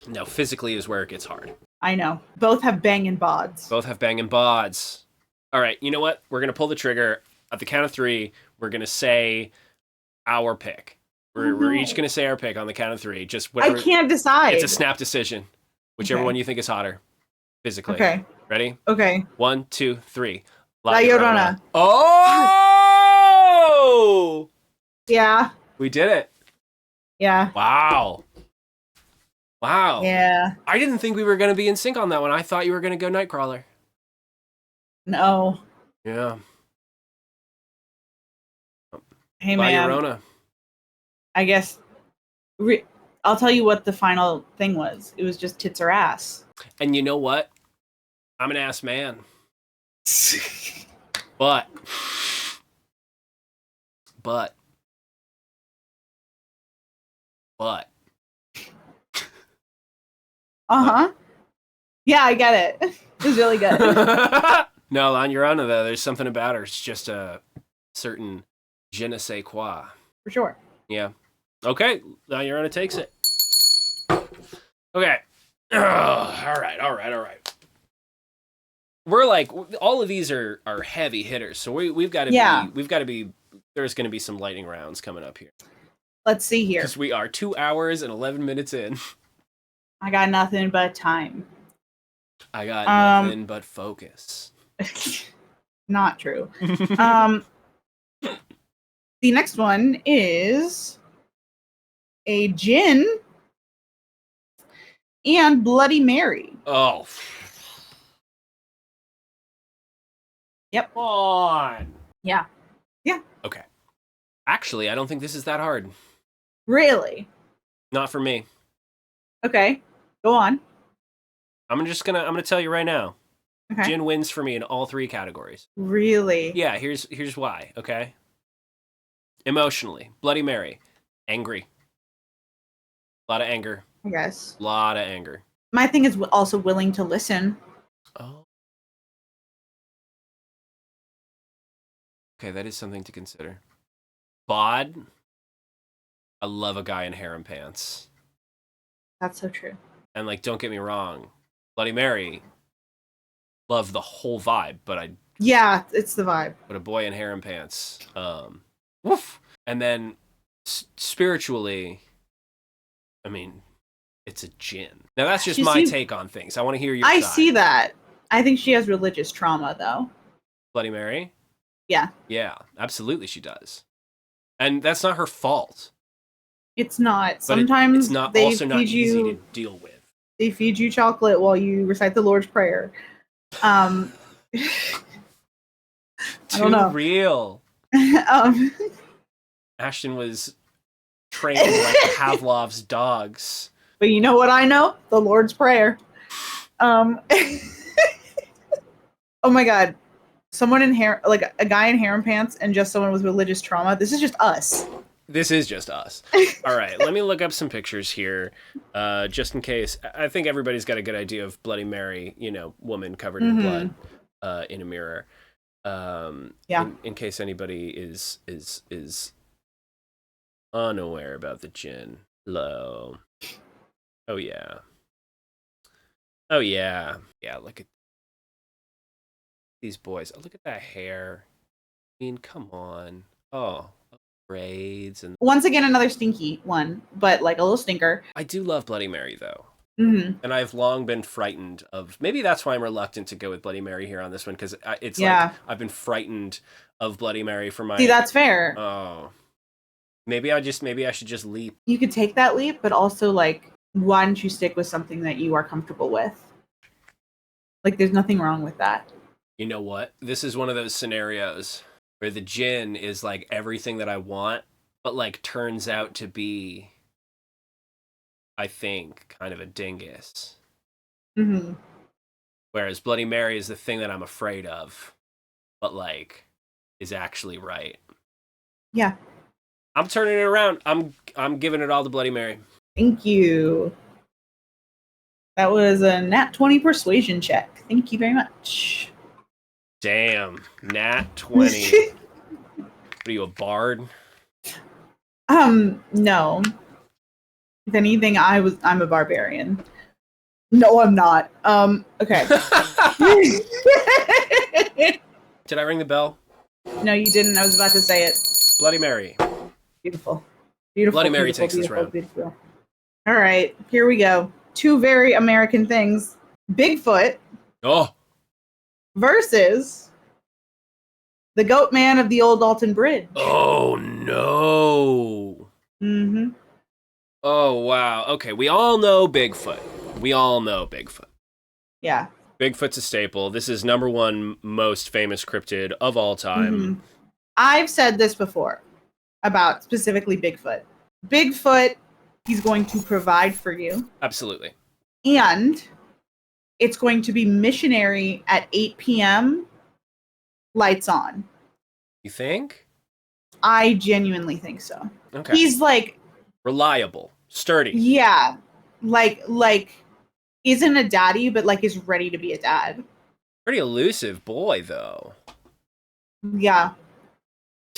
No, physically is where it gets hard. I know. Both have banging bods. All right, you know what? We're going to pull the trigger. At the count of 3, we're going to say our pick. We're each going to say our pick on the count of 3. Just whatever. I can't decide. It's a snap decision. Whichever one you think is hotter, physically. Okay. Ready? Okay. 1, 2, 3. La Llorona. Oh! Yeah. We did it. Yeah. Wow. Yeah. I didn't think we were going to be in sync on that one. I thought you were going to go Nightcrawler. No. Yeah. Hey, man. La Llorona. I guess I'll tell you what the final thing was. It was just tits or ass. And you know what? I'm an ass man. But. Yeah, I get it. It was really good. No, on Llorona, though, there's something about her. It's just a certain je ne sais quoi. For sure. Yeah. Okay, now Llorona takes it. Okay. All right. We're like, all of these are heavy hitters, so we've got to be. There's going to be some lightning rounds coming up here. Let's see here. Because we are 2 hours and 11 minutes in. I got nothing but time. I got nothing but focus. Not true. The next one is a Djinn and Bloody Mary. Oh. Yep. Come on. Yeah. Okay. Actually, I don't think this is that hard. Really? Not for me. Okay. Go on. I'm gonna tell you right now. Okay. Djinn wins for me in all 3 categories. Really? Yeah, here's why, okay? Emotionally, Bloody Mary, angry. A lot of anger. I guess. A lot of anger. My thing is also willing to listen. Oh. Okay, that is something to consider. Bod, I love a guy in harem pants. That's so true. And like, don't get me wrong, Bloody Mary, love the whole vibe, but yeah, it's the vibe. But a boy in harem pants, woof. And then spiritually, I mean, it's a Djinn. Now that's just my take on things. I want to hear your side. See that. I think she has religious trauma, though. Bloody Mary? Yeah. Yeah, absolutely she does. And that's not her fault. It's not. But sometimes it's also not easy to deal with. They feed you chocolate while you recite the Lord's Prayer. I don't know. Too real. Ashton was trained like Pavlov's dogs. But you know what I know? The Lord's Prayer. Oh my god. Someone in like a guy in harem pants and just someone with religious trauma. This is just us. This is just us. All right, let me look up some pictures here, just in case. I think everybody's got a good idea of Bloody Mary, woman covered in blood in a mirror. In case anybody is unaware about the Djinn. Low. Oh yeah. Yeah, look at these boys. Oh, look at that hair. mean, come on. Oh, braids and Once again, another stinky one, but like a little stinker. I do love Bloody Mary though. Mm-hmm. And I've long been frightened of. Maybe that's why I'm reluctant to go with Bloody Mary here on this one because it's like I've been frightened of Bloody Mary for my. See, that's fair. Oh, maybe I should just leap. You could take that leap, but also like, why don't you stick with something that you are comfortable with? Like, there's nothing wrong with that. You know what? This is one of those scenarios where the Djinn is like everything that I want, but like turns out to be, I think, kind of a dingus. Mm-hmm. Whereas Bloody Mary is the thing that I'm afraid of, but like is actually right. Yeah. I'm turning it around. I'm giving it all to Bloody Mary. Thank you. That was a nat 20 persuasion check. Thank you very much. Damn, nat 20. What are you, a bard? No. If anything, I'm a barbarian. No, I'm not. Okay. Did I ring the bell? No, you didn't. I was about to say it. Bloody Mary. Beautiful. Beautiful. Bloody Mary beautiful, takes this round. Beautiful. All right, here we go. Two very American things. Bigfoot versus the goat man of the old Alton Bridge. Oh, no. Mm-hmm. Oh, wow. Okay, we all know Bigfoot. Yeah. Bigfoot's a staple. This is number one most famous cryptid of all time. Mm-hmm. I've said this before about specifically Bigfoot. Bigfoot, he's going to provide for you. Absolutely. And it's going to be missionary at 8 p.m. lights on. You think? I genuinely think so. Okay. He's like reliable, sturdy. Yeah. Like isn't a daddy, but like is ready to be a dad. Pretty elusive boy though. Yeah.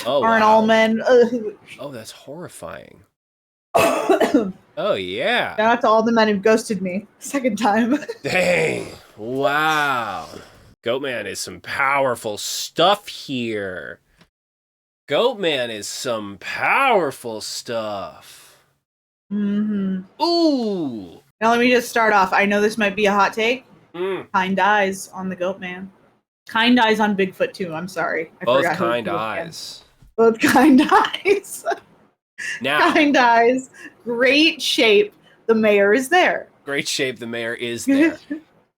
Oh, or an wow. almond. Oh, that's horrifying. Oh, yeah. Shout out to all the men who ghosted me. Second time. Dang. Wow. Goatman is some powerful stuff here. Goatman is some powerful stuff. Mm-hmm. Ooh. Now let me just start off. I know this might be a hot take. Mm. Kind eyes on the Goatman. Kind eyes on Bigfoot too. I'm sorry. Both kind eyes. Both kind eyes. Now, kind eyes. Great shape. The mayor is there. Great shape. The mayor is there.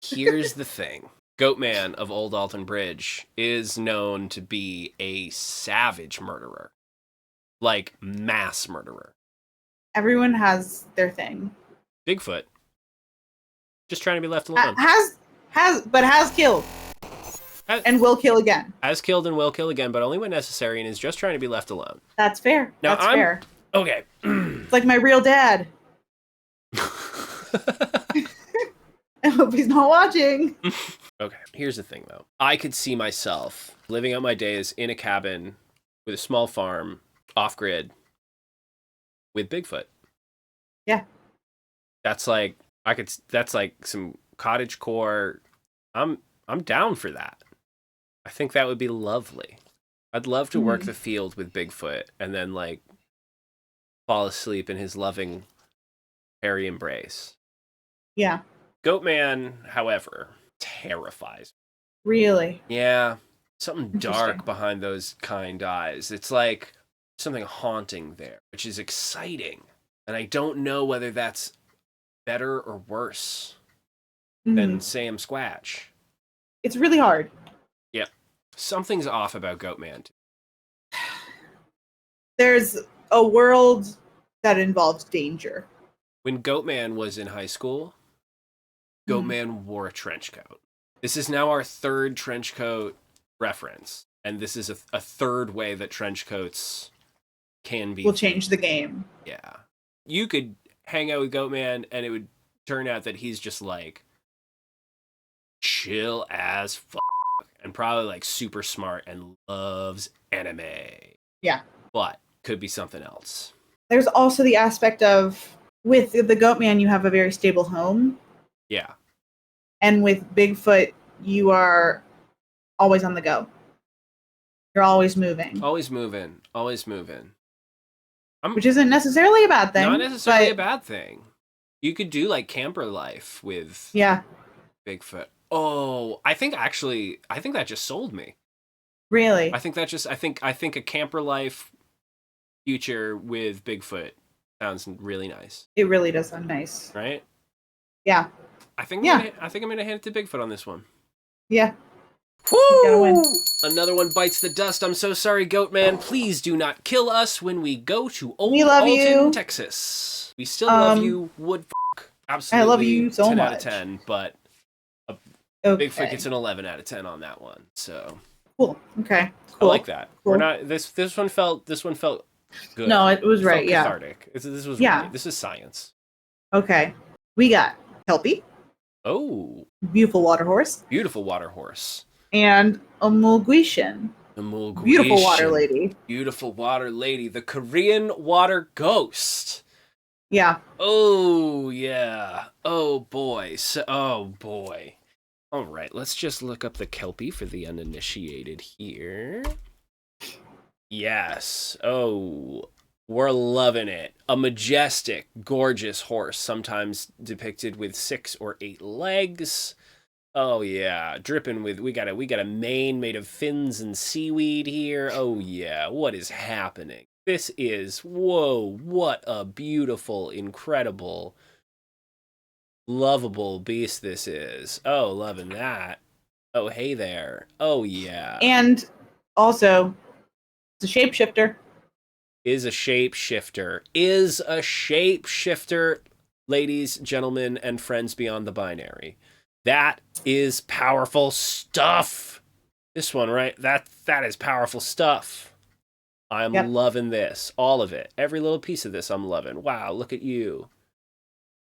Here's the thing. Goatman of Old Alton Bridge is known to be a savage murderer. Like, mass murderer. Everyone has their thing. Bigfoot. Just trying to be left alone. Has killed. And will kill again. Has killed and will kill again, but only when necessary, and is just trying to be left alone. That's fair. Now, That's fair. Okay. It's like my real dad. I hope he's not watching. Okay, here's the thing, though. I could see myself living out my days in a cabin with a small farm, off-grid, with Bigfoot. Yeah. That's like some cottagecore. I'm down for that. I think that would be lovely. I'd love to work the field with Bigfoot and then like fall asleep in his loving hairy embrace. Yeah. Goatman, however, terrifies me. Really? Yeah. Something dark behind those kind eyes. It's like something haunting there, which is exciting. And I don't know whether that's better or worse than Sam Squatch. It's really hard. Yeah. Something's off about Goatman. There's a world that involves danger. When Goatman was in high school, Goatman wore a trench coat. This is now our third trench coat reference. And this is a third way that trench coats can be. Will change the game. Yeah. You could hang out with Goatman and it would turn out that he's just like chill as fuck and probably like super smart and loves anime. Yeah. But could be something else. There's also the aspect of with the Goatman you have a very stable home. Yeah. And with Bigfoot you are always on the go. You're always moving. Always moving. Always moving. Which isn't necessarily a bad thing. Not necessarily a bad thing. You could do like camper life with Bigfoot. Oh, I think that just sold me. Really? I think a camper life future with Bigfoot sounds really nice. It really does sound nice. Right? Yeah. I think I'm gonna hand it to Bigfoot on this one. Yeah. Woo! Gotta win. Another one bites the dust. I'm so sorry, Goat Man. Please do not kill us when we go to Old Alton, Texas. We still love you, wood f***. Absolutely. I love you so 10 much. out of 10, but Bigfoot gets an 11 out of 10 on that one. So cool. Okay. Cool. I like that. Cool. We're not this one felt good. No, it was right. Yeah. Cathartic. This was right. This is science. Okay. We got Kelpie. Oh. Beautiful water horse. Beautiful water horse. And a Mul Guisin. The Mul Guisin. Beautiful water lady. Beautiful water lady. The Korean water ghost. Yeah. Oh, yeah. Oh, boy. Oh, boy. All right, let's just look up the Kelpie for the uninitiated here. Yes. Oh, we're loving it. A majestic, gorgeous horse, sometimes depicted with 6 or 8 legs. Oh yeah, dripping with we got a mane made of fins and seaweed here. Oh yeah, what is happening? This is whoa, what a beautiful, incredible, lovable beast this is. Oh, loving that. Oh, hey there. Oh yeah. And also it's a shapeshifter. Is a shapeshifter, ladies, gentlemen, and friends beyond the binary. That is powerful stuff. This one, right? That is powerful stuff. I'm loving this. All of it. Every little piece of this I'm loving. Wow, look at you.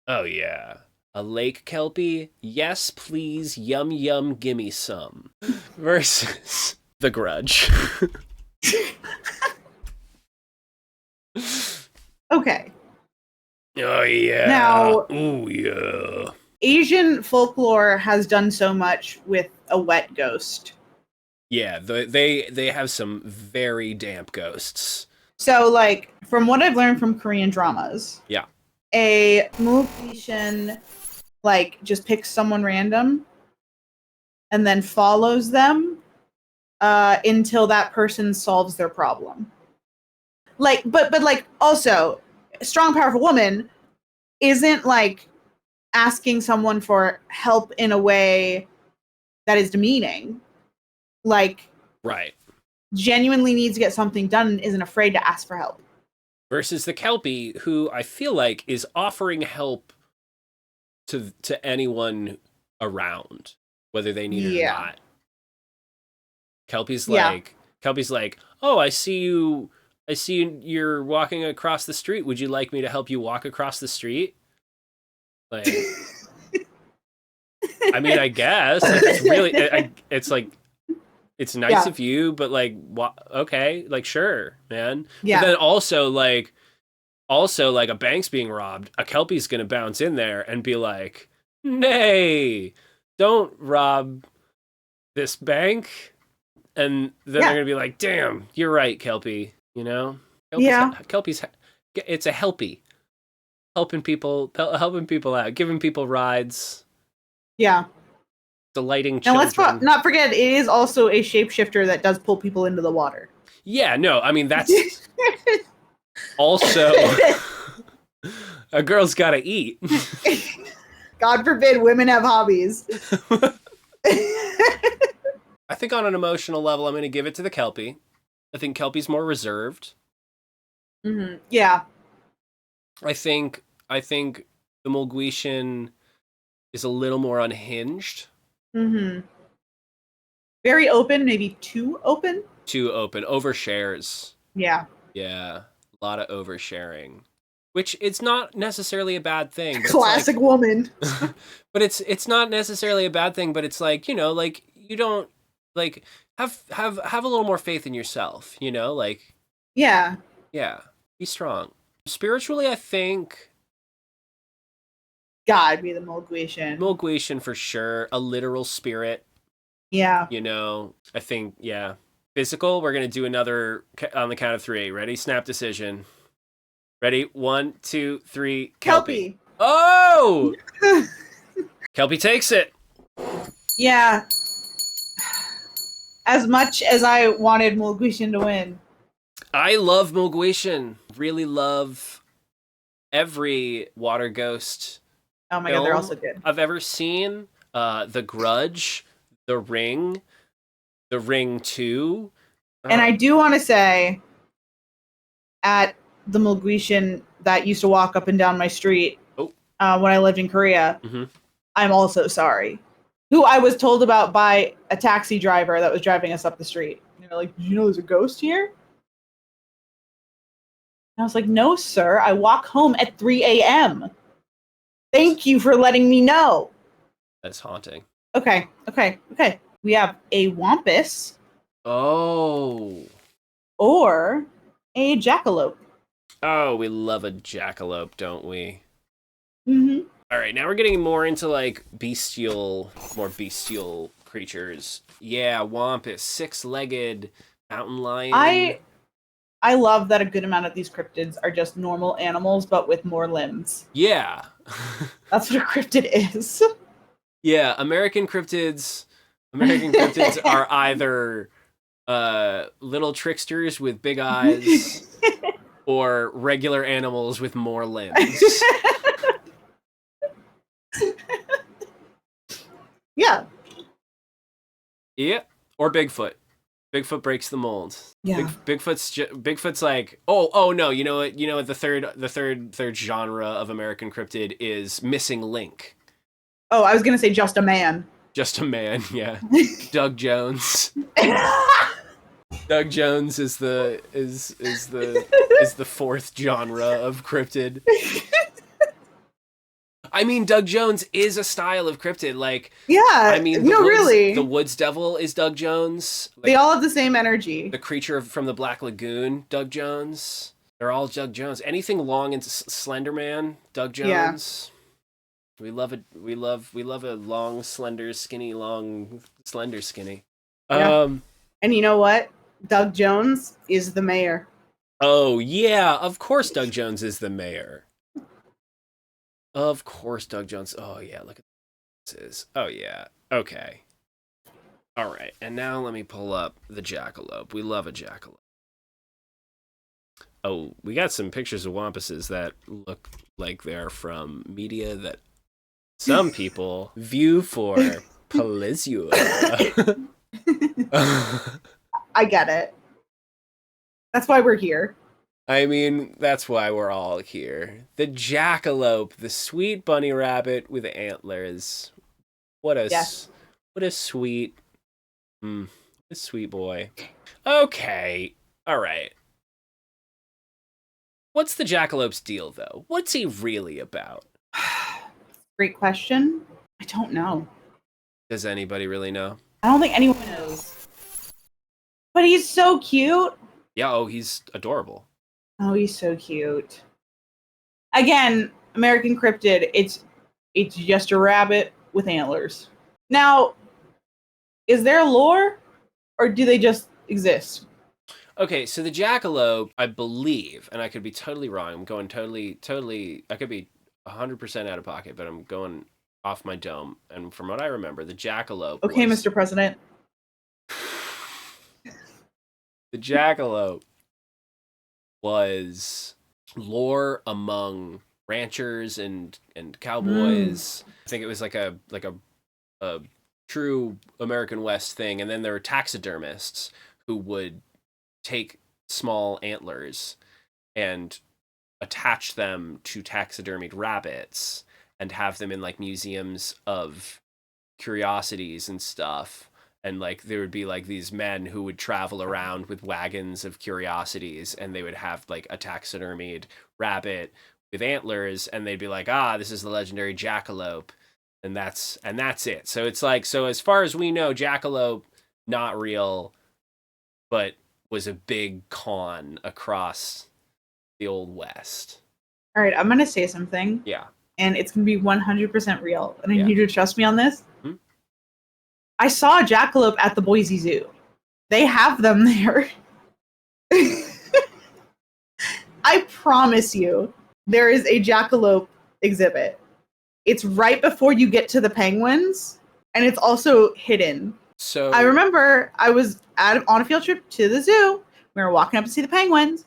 Oh, yeah. A lake Kelpie? Yes, please. Yum, yum, gimme some. Versus The Grudge. Okay. Oh, yeah. Now, oh, yeah. Asian folklore has done so much with a wet ghost. Yeah, they have some very damp ghosts. So, like, from what I've learned from Korean dramas, a Mul Guisin, like, just picks someone random and then follows them until that person solves their problem. Like, but like, also, a strong, powerful woman isn't, like, asking someone for help in a way that is demeaning. Like, right, genuinely needs to get something done and isn't afraid to ask for help. Versus the Kelpie, who I feel like is offering help to anyone around, whether they need it or not. Kelpie's like, oh, I see you're walking across the street. Would you like me to help you walk across the street? Like, I mean, I guess it's really, it's like, it's nice of you, but like, okay, like, sure, man. Yeah. But then also like a bank's being robbed. A Kelpie's gonna bounce in there and be like, nay, don't rob this bank. And then they're gonna be like, damn, you're right, Kelpie. You know? Kelpie's it's a helpie. Helping people out, giving people rides. Yeah. Delighting children. And let's not forget, it is also a shapeshifter that does pull people into the water. Yeah, no, I mean, that's also a girl's gotta eat. God forbid women have hobbies. I think on an emotional level, I'm going to give it to the Kelpie. I think Kelpie's more reserved. Mm-hmm. Yeah. I think the Mul Guisin is a little more unhinged. Mm-hmm. Very open, maybe too open. Too open. Overshares. Yeah. Yeah. A lot of oversharing. Which it's not necessarily a bad thing. Classic woman. But it's not necessarily a bad thing, but it's like, you know, like you don't like have a little more faith in yourself, you know, like yeah, be strong. Spiritually, I think God be the Mul Guisin. Mul Guisin for sure, a literal spirit. Yeah. You know, I think physical. We're gonna do another on the count of 3. Ready? Snap decision. Ready? 1, 2, 3. Kelpie. Oh! Kelpie takes it. Yeah. As much as I wanted Mul Guisin to win. I love Mul Guisin. Really love every water ghost. Oh my god, they're also good. I've ever seen. The Grudge, The Ring 2. And I do want to say, at the Mul Guisin that used to walk up and down my street when I lived in Korea, I'm also sorry. Who I was told about by a taxi driver that was driving us up the street. And they're like, "Did you know there's a ghost here?" And I was like, "No, sir. I walk home at 3 a.m. Thank you for letting me know." That's haunting. Okay. We have a Wampus. Oh. Or a Jackalope. Oh, we love a Jackalope, don't we? Mm-hmm. All right, now we're getting more into like more bestial creatures. Yeah, Wampus, 6-legged mountain lion. I love that a good amount of these cryptids are just normal animals, but with more limbs. Yeah. That's what a cryptid is. Yeah, American cryptids are either little tricksters with big eyes or regular animals with more limbs. Yeah. Yeah, or Bigfoot. Bigfoot breaks the mold. Yeah. Bigfoot's like, oh no, you know what the third genre of American cryptid is missing link. Oh, I was gonna say just a man. Just a man, yeah. Doug Jones. Doug Jones is the fourth genre of cryptid. I mean, Doug Jones is a style of cryptid. Like, yeah. I mean, really, the Woods Devil is Doug Jones. Like, they all have the same energy. The creature from the Black Lagoon, Doug Jones. They're all Doug Jones. Anything long into Slenderman, Doug Jones. Yeah. We love a long, slender, skinny. Yeah. And you know what? Doug Jones is the mayor. Oh yeah, of course Doug Jones is the mayor. Of course Doug Jones. Oh yeah, look at this. Oh yeah. Okay. All right, and now let me pull up the Jackalope. We love a Jackalope. Oh, we got some pictures of Wampuses that look like they're from media that some people view for pleasure. I get it. That's why we're here. I mean, that's why we're all here. The Jackalope, the sweet bunny rabbit with antlers. What a sweet, a sweet boy. Okay, all right. What's the Jackalope's deal, though? What's he really about? Great question. I don't know. Does anybody really know? I don't think anyone knows. But he's so cute. Yeah, oh, he's adorable. Oh, he's so cute. Again, American cryptid, it's just a rabbit with antlers. Now, is there a lore, or do they just exist? Okay, so the Jackalope, I believe, and I could be totally wrong. I'm going totally. I could be 100% out of pocket, but I'm going off my dome. And from what I remember, the Jackalope. Okay, Mr. President. The Jackalope was lore among ranchers and cowboys. I think it was like a true American West thing. And then there were taxidermists who would take small antlers and attach them to taxidermied rabbits and have them in like museums of curiosities and stuff. And like there would be like these men who would travel around with wagons of curiosities, and they would have like a taxidermied rabbit with antlers, and they'd be like, this is the legendary Jackalope, and that's it. So it's like, so as far as we know, Jackalope not real, but was a big con across the Old West. All right, I'm gonna say something. Yeah. And it's gonna be 100% real, and I need you to trust me on this. I saw a jackalope at the Boise Zoo. They have them there. I promise you, there is a jackalope exhibit. It's right before you get to the penguins, and it's also hidden. So I remember I was on a field trip to the zoo. We were walking up to see the penguins,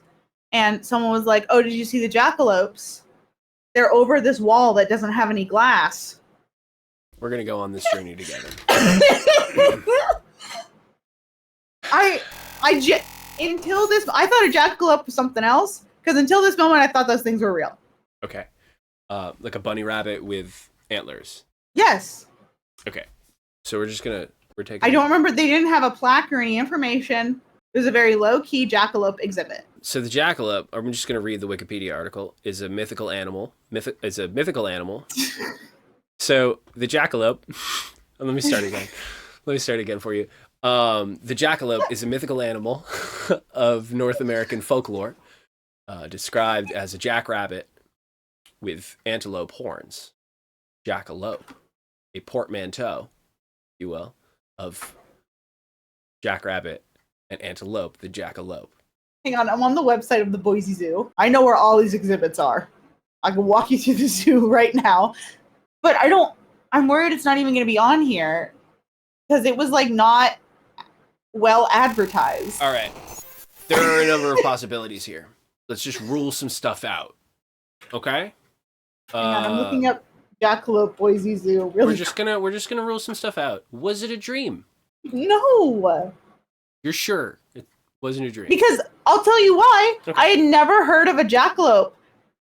and someone was like, "Oh, did you see the jackalopes? They're over this wall that doesn't have any glass." we're gonna go on this journey together. Until this, I thought a jackalope was something else. Because until this moment, I thought those things were real. Okay. Like a bunny rabbit with antlers. Yes. Okay. So we're taking. I don't remember. They didn't have a plaque or any information. It was a very low-key jackalope exhibit. So the jackalope, I'm just gonna read the Wikipedia article, is a mythical animal. It's a mythical animal. So the jackalope. Let me start again for you. The jackalope is a mythical animal of North American folklore, described as a jackrabbit with antelope horns. Jackalope, a portmanteau, if you will, of jackrabbit and antelope, the jackalope. Hang on, I'm on the website of the Boise Zoo. I know where all these exhibits are. I can walk you through the zoo right now. But I'm worried it's not even going to be on here. Because it was, like, not well advertised. All right. There are a number of possibilities here. Let's just rule some stuff out. Okay? Hang on, I'm looking up Jackalope Boise Zoo. Really? We're just gonna rule some stuff out. Was it a dream? No. You're sure it wasn't a dream? Because I'll tell you why. Okay. I had never heard of a jackalope.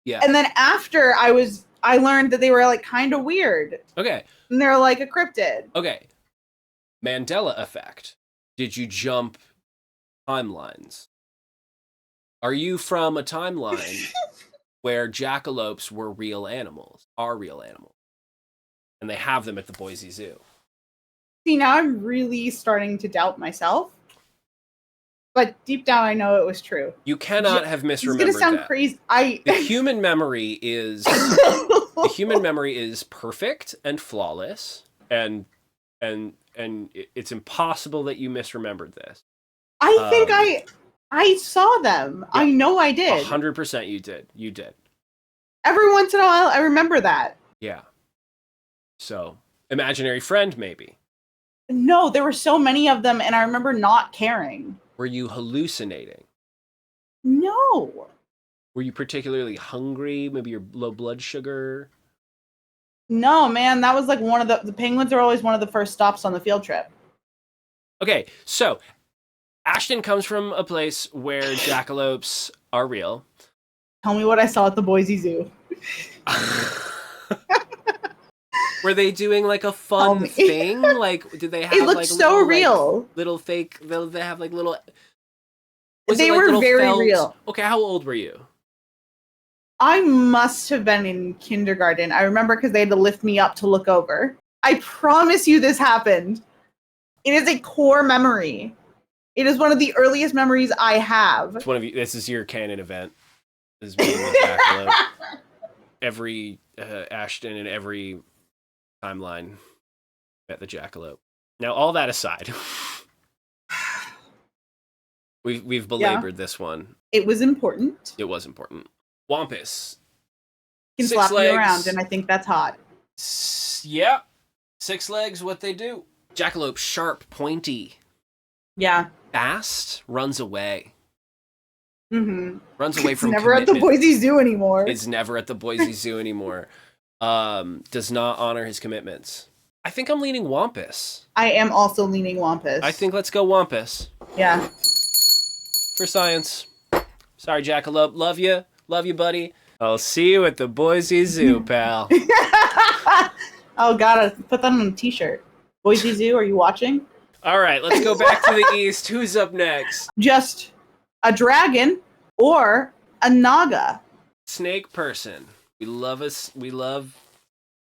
Yeah. And then after I learned that they were like kind of weird. Okay. And they're like a cryptid. Okay. Mandela effect. Did you jump timelines? Are you from a timeline where jackalopes are real animals, and they have them at the Boise Zoo? See, now I'm really starting to doubt myself. But deep down, I know it was true. You cannot have misremembered that. It's gonna sound crazy. The human memory is perfect and flawless, and it's impossible that you misremembered this. I think I saw them. Yeah, I know I did. 100% you did. You did. Every once in a while, I remember that. Yeah. So, imaginary friend, maybe. No, there were so many of them, and I remember not caring. Were you hallucinating? No. Were you particularly hungry? Maybe your low blood sugar? No, man. That was like one of the penguins are always one of the first stops on the field trip. Okay, so Ashton comes from a place where jackalopes are real. Tell me what I saw at the Boise Zoo. Were they doing like a fun thing? Like, did they have? It looked like so little, real. Like, little fake. They have like little. They were very real. Okay, how old were you? I must have been in kindergarten. I remember because they had to lift me up to look over. I promise you, this happened. It is a core memory. It is one of the earliest memories I have. It's one of you. This is your canon event. This is being with Jackalope. Every Ashton and every timeline met the Jackalope. Now, all that aside, we've belabored this one. It was important. It was important. Wampus. Can slap you around, and I think that's hot. Yeah. 6 legs, what they do. Jackalope, sharp, pointy. Yeah. Fast, runs away. Mm-hmm. Runs away from never commitment. at the Boise Zoo anymore. Is never at the Boise Zoo anymore. Does not honor his commitments. I think I'm leaning Wampus. I am also leaning Wampus. I think let's go Wampus. Yeah. For science. Sorry, Jackalope. Love you. Love you, buddy. I'll see you at the Boise Zoo, pal. Oh, God. Put that on a t-shirt. Boise Zoo, are you watching? All right, let's go back to the east. Who's up next? Just a dragon or a Naga. Snake person. We love.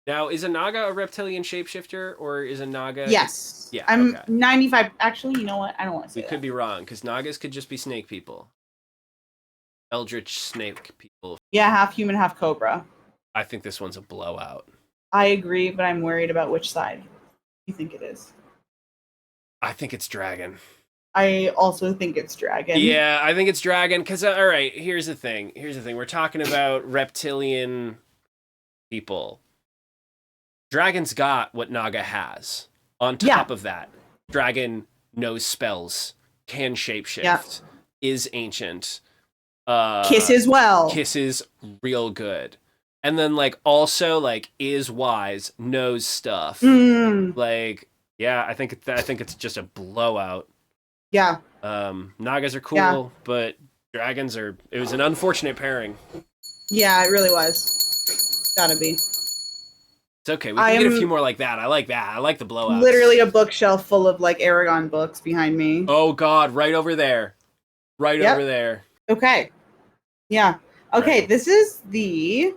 Now, is a Naga a reptilian shapeshifter, or is a Naga? Yes. Yeah. I'm okay. 95. Actually, you know what? I don't want to say We could be wrong, because Nagas could just be snake people. Eldritch snake people. Yeah, half human, half cobra. I think this one's a blowout. I agree, but I'm worried about which side you think it is. I think it's dragon. I also think it's dragon. Yeah, I think it's dragon. Because all right, here's the thing. We're talking about reptilian people. Dragon's got what Naga has. On top of that, dragon knows spells, can shapeshift, is ancient. Kisses well. Kisses real good. And then like also like is wise, knows stuff. Like yeah, I think it's just a blowout. Yeah. Nagas are cool, but dragons are. It was an unfortunate pairing. Yeah, it really was. Gotta be. It's okay. We can get a few more like that. I like that. I like the blowouts. Literally a bookshelf full of like Aragon books behind me. Oh God! Right over there. Right over there. Okay. Yeah. Okay. This is the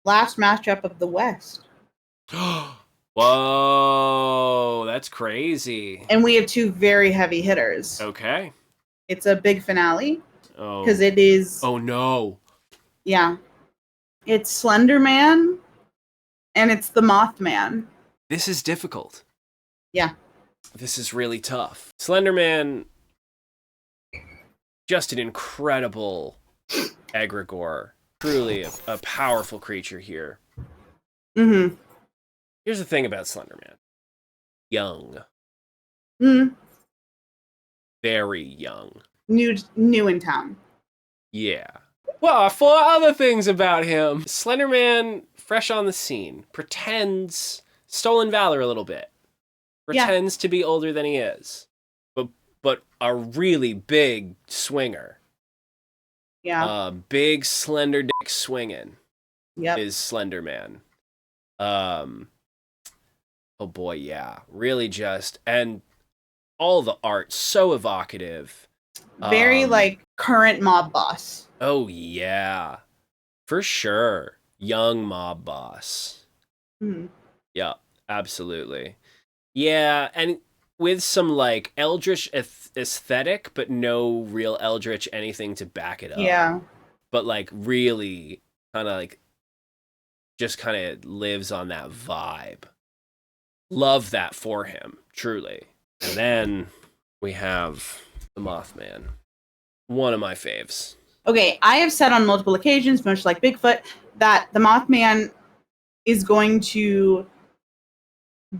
last matchup of the West. Whoa, that's crazy. And we have two very heavy hitters. Okay. It's a big finale. Oh. Because it is. Oh no. Yeah. It's Slenderman and it's the Mothman. This is difficult. Yeah. This is really tough. Slenderman, just an incredible egregore. Truly a powerful creature here. Mm-hmm. Here's the thing about Slenderman. Young. Very young. New in town. Yeah. Well, for other things about him, Slenderman, fresh on the scene, pretends stolen valor a little bit. Pretends to be older than he is. But a really big swinger. Yeah. Big slender dick swinging. Yep. Is Slenderman. Oh boy, yeah. Really just, and all the art so evocative. Very like current mob boss. Oh yeah. For sure. Young mob boss. Yeah, absolutely. Yeah, and with some like eldritch aesthetic, but no real eldritch anything to back it up. Yeah. But like really kind of like just kind of lives on that vibe. Love that for him, truly. And then we have the Mothman. One of my faves. Okay, I have said on multiple occasions, much like Bigfoot, that the Mothman is going to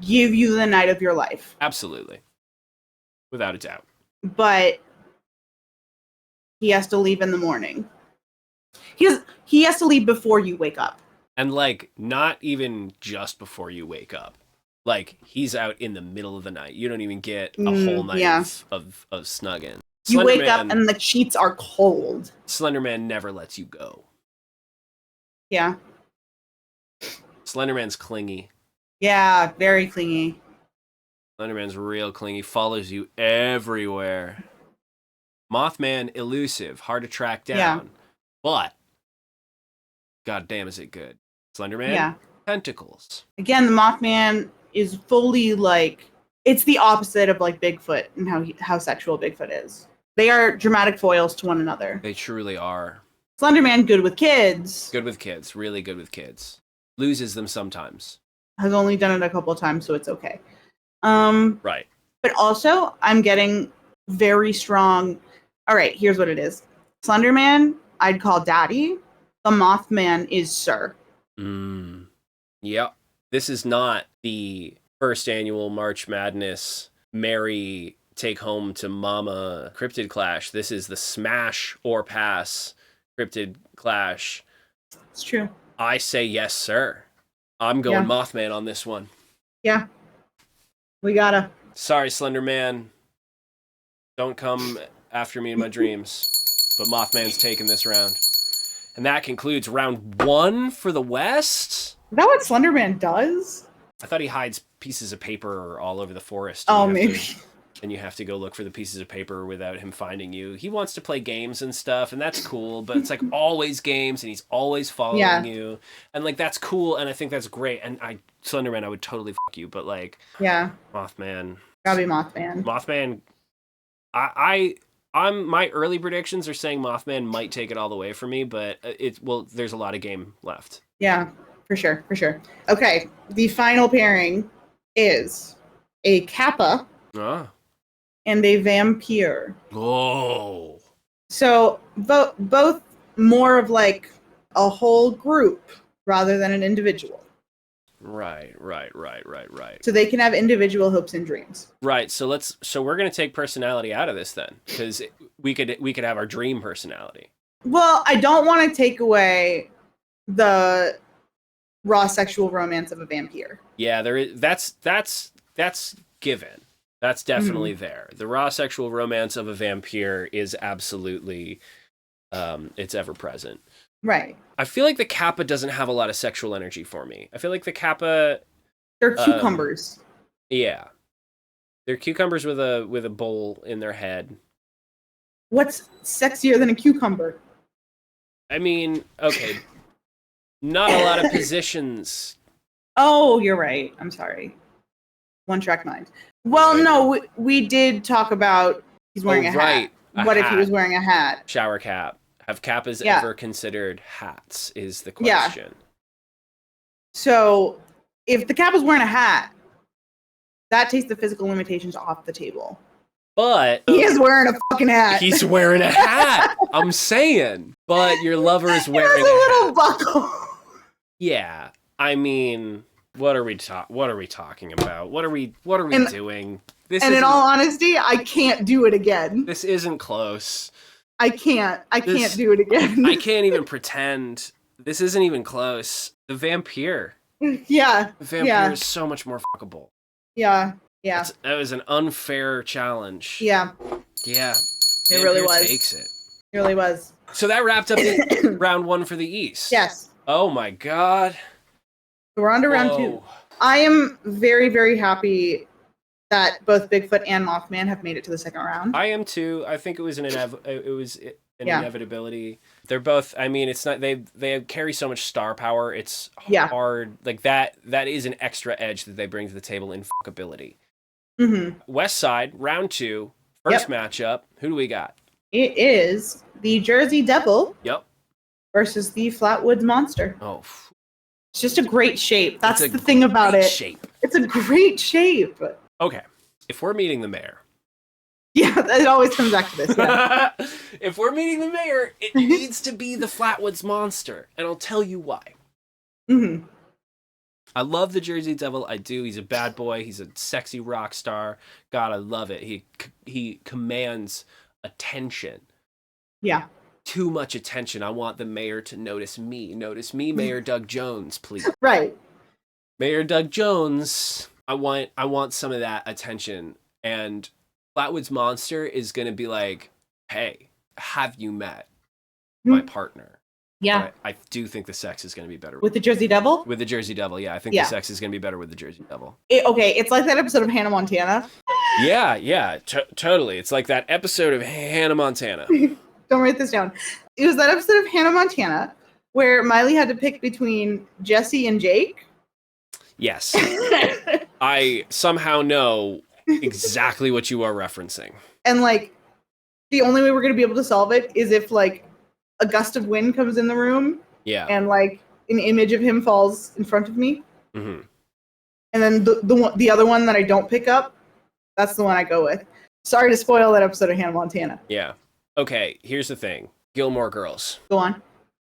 give you the night of your life. Absolutely. Without a doubt. But he has to leave in the morning. He has to leave before you wake up. And like, not even just before you wake up. Like, he's out in the middle of the night. You don't even get a whole night of snugging. You wake up and the sheets are cold. Slenderman never lets you go. Yeah. Slenderman's clingy. Yeah, very clingy. Slenderman's real clingy. Follows you everywhere. Mothman, elusive. Hard to track down. Yeah. But, god damn is it good. Slenderman, tentacles. Again, the Mothman is fully like, it's the opposite of like Bigfoot and how sexual Bigfoot is. They are dramatic foils to one another. They truly are. Slenderman, good with kids. Good with kids. Really good with kids. Loses them sometimes. Has only done it a couple of times, so it's okay. Right. But also, I'm getting very strong. All right, here's what it is. Slenderman, I'd call daddy. The Mothman is sir. Yep. This is not the first annual March Madness Merry take home to mama Cryptid Clash. This is the smash or pass Cryptid Clash. It's true. I say yes, sir. I'm going Mothman on this one. Yeah. We gotta. Sorry, Slenderman. Don't come after me in my dreams. But Mothman's taking this round. And that concludes round 1 for the West. Is that what Slenderman does? I thought he hides pieces of paper all over the forest. Oh, maybe. And you have to go look for the pieces of paper without him finding you. He wants to play games and stuff, and that's cool, but it's like always games, and he's always following you. And like, that's cool, and I think that's great. And Slenderman, I would totally fuck you, but like, Mothman. Gotta be Mothman. Mothman, my early predictions are saying Mothman might take it all the way for me, but there's a lot of game left. Yeah, for sure. Okay, the final pairing is a Kappa and a vampire. Oh. So both more of like a whole group rather than an individual. Right. So they can have individual hopes and dreams. Right. So we're gonna take personality out of this then, because we could have our dream personality. Well, I don't want to take away the raw sexual romance of a vampire. Yeah, there is. That's given. That's definitely there. The raw sexual romance of a vampire is absolutely, it's ever present. Right. I feel like the Kappa doesn't have a lot of sexual energy for me. I feel like the Kappa, they're cucumbers. Yeah, they're cucumbers with a bowl in their head. What's sexier than a cucumber? I mean, okay, not a lot of positions. Oh, you're right. I'm sorry. One track mind. Well, no, we did talk about he's wearing a hat. What if he was wearing a hat? Shower cap. Have Kappas ever considered hats is the question. Yeah. So if the Kappa's wearing a hat, that takes the physical limitations off the table. But he is wearing a fucking hat. He's wearing a hat. I'm saying. But your lover is wearing a little buckle. Yeah. I mean, what are we talking about? What are we doing? In all honesty, I can't do it again. This isn't close. I can't do it again. I can't even pretend. This isn't even close. The Vampyr. Yeah. The Vampyr is so much more fuckable. Yeah. Yeah. That was an unfair challenge. Yeah. Yeah. It really was. Takes it. It really was. So that wrapped up round 1 for the East. Yes. Oh my God. We're on to round 2. I am very, very happy that both Bigfoot and Mothman have made it to the second round. I am too. I think it was an inevitability. They're both. I mean, it's not. They carry so much star power. It's hard. Like that. That is an extra edge that they bring to the table in fuckability. Mm-hmm. West Side round 2, first matchup. Who do we got? It is the Jersey Devil. Yep. Versus the Flatwoods Monster. Oh. It's just a great shape. That's the thing about it. Shape. It's a great shape. Okay, if we're meeting the mayor. Yeah, it always comes back to this. Yeah. If we're meeting the mayor, it needs to be the Flatwoods Monster, and I'll tell you why. Mm-hmm. I love the Jersey Devil. I do. He's a bad boy. He's a sexy rock star. God, I love it. He commands attention. Yeah. Too much attention. I want the mayor to notice me. Notice me, Mayor Doug Jones, please. Right. Mayor Doug Jones. I want some of that attention. And Flatwoods Monster is going to be like, hey, have you met my partner? Yeah. I do think the sex is going to be better. With the Jersey Devil? With the Jersey Devil, yeah. I think the sex is going to be better with the Jersey Devil. It's like that episode of Hannah Montana. Yeah, totally. It's like that episode of Hannah Montana. Don't write this down. It was that episode of Hannah Montana where Miley had to pick between Jesse and Jake. Yes. I somehow know exactly what you are referencing. And like, the only way we're going to be able to solve it is if like a gust of wind comes in the room. Yeah. And like an image of him falls in front of me. Mm-hmm. And then the other one that I don't pick up, that's the one I go with. Sorry to spoil that episode of Hannah Montana. Yeah. Okay, here's the thing. Gilmore Girls. Go on.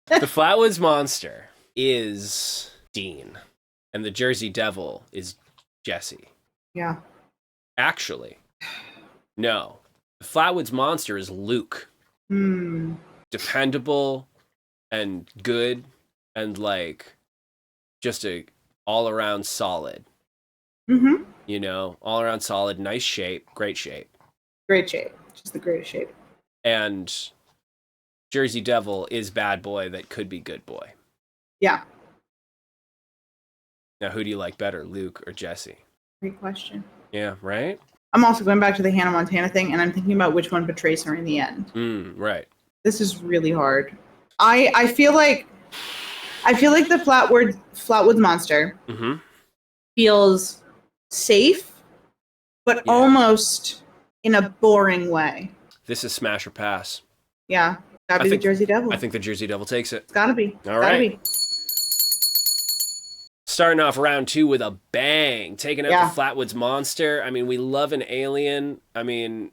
The Flatwoods Monster is Dean, and the Jersey Devil is Jesse. Yeah. Actually, no. The Flatwoods Monster is Luke. Dependable and good and like just a all-around solid. Mm-hmm. You know, all-around solid, nice shape, great shape. Great shape. Just the greatest shape. And Jersey Devil is bad boy that could be good boy. Yeah. Now, who do you like better, Luke or Jesse? Great question. Yeah, right? I'm also going back to the Hannah Montana thing, and I'm thinking about which one betrays her in the end. Right. This is really hard. I feel like the Flatwoods Monster feels safe, but almost in a boring way. This is smash or pass. Yeah. Gotta be the Jersey Devil. I think the Jersey Devil takes it. It's gotta be. All right. Starting off round 2 with a bang, taking out the Flatwoods monster. I mean, we love an alien. I mean,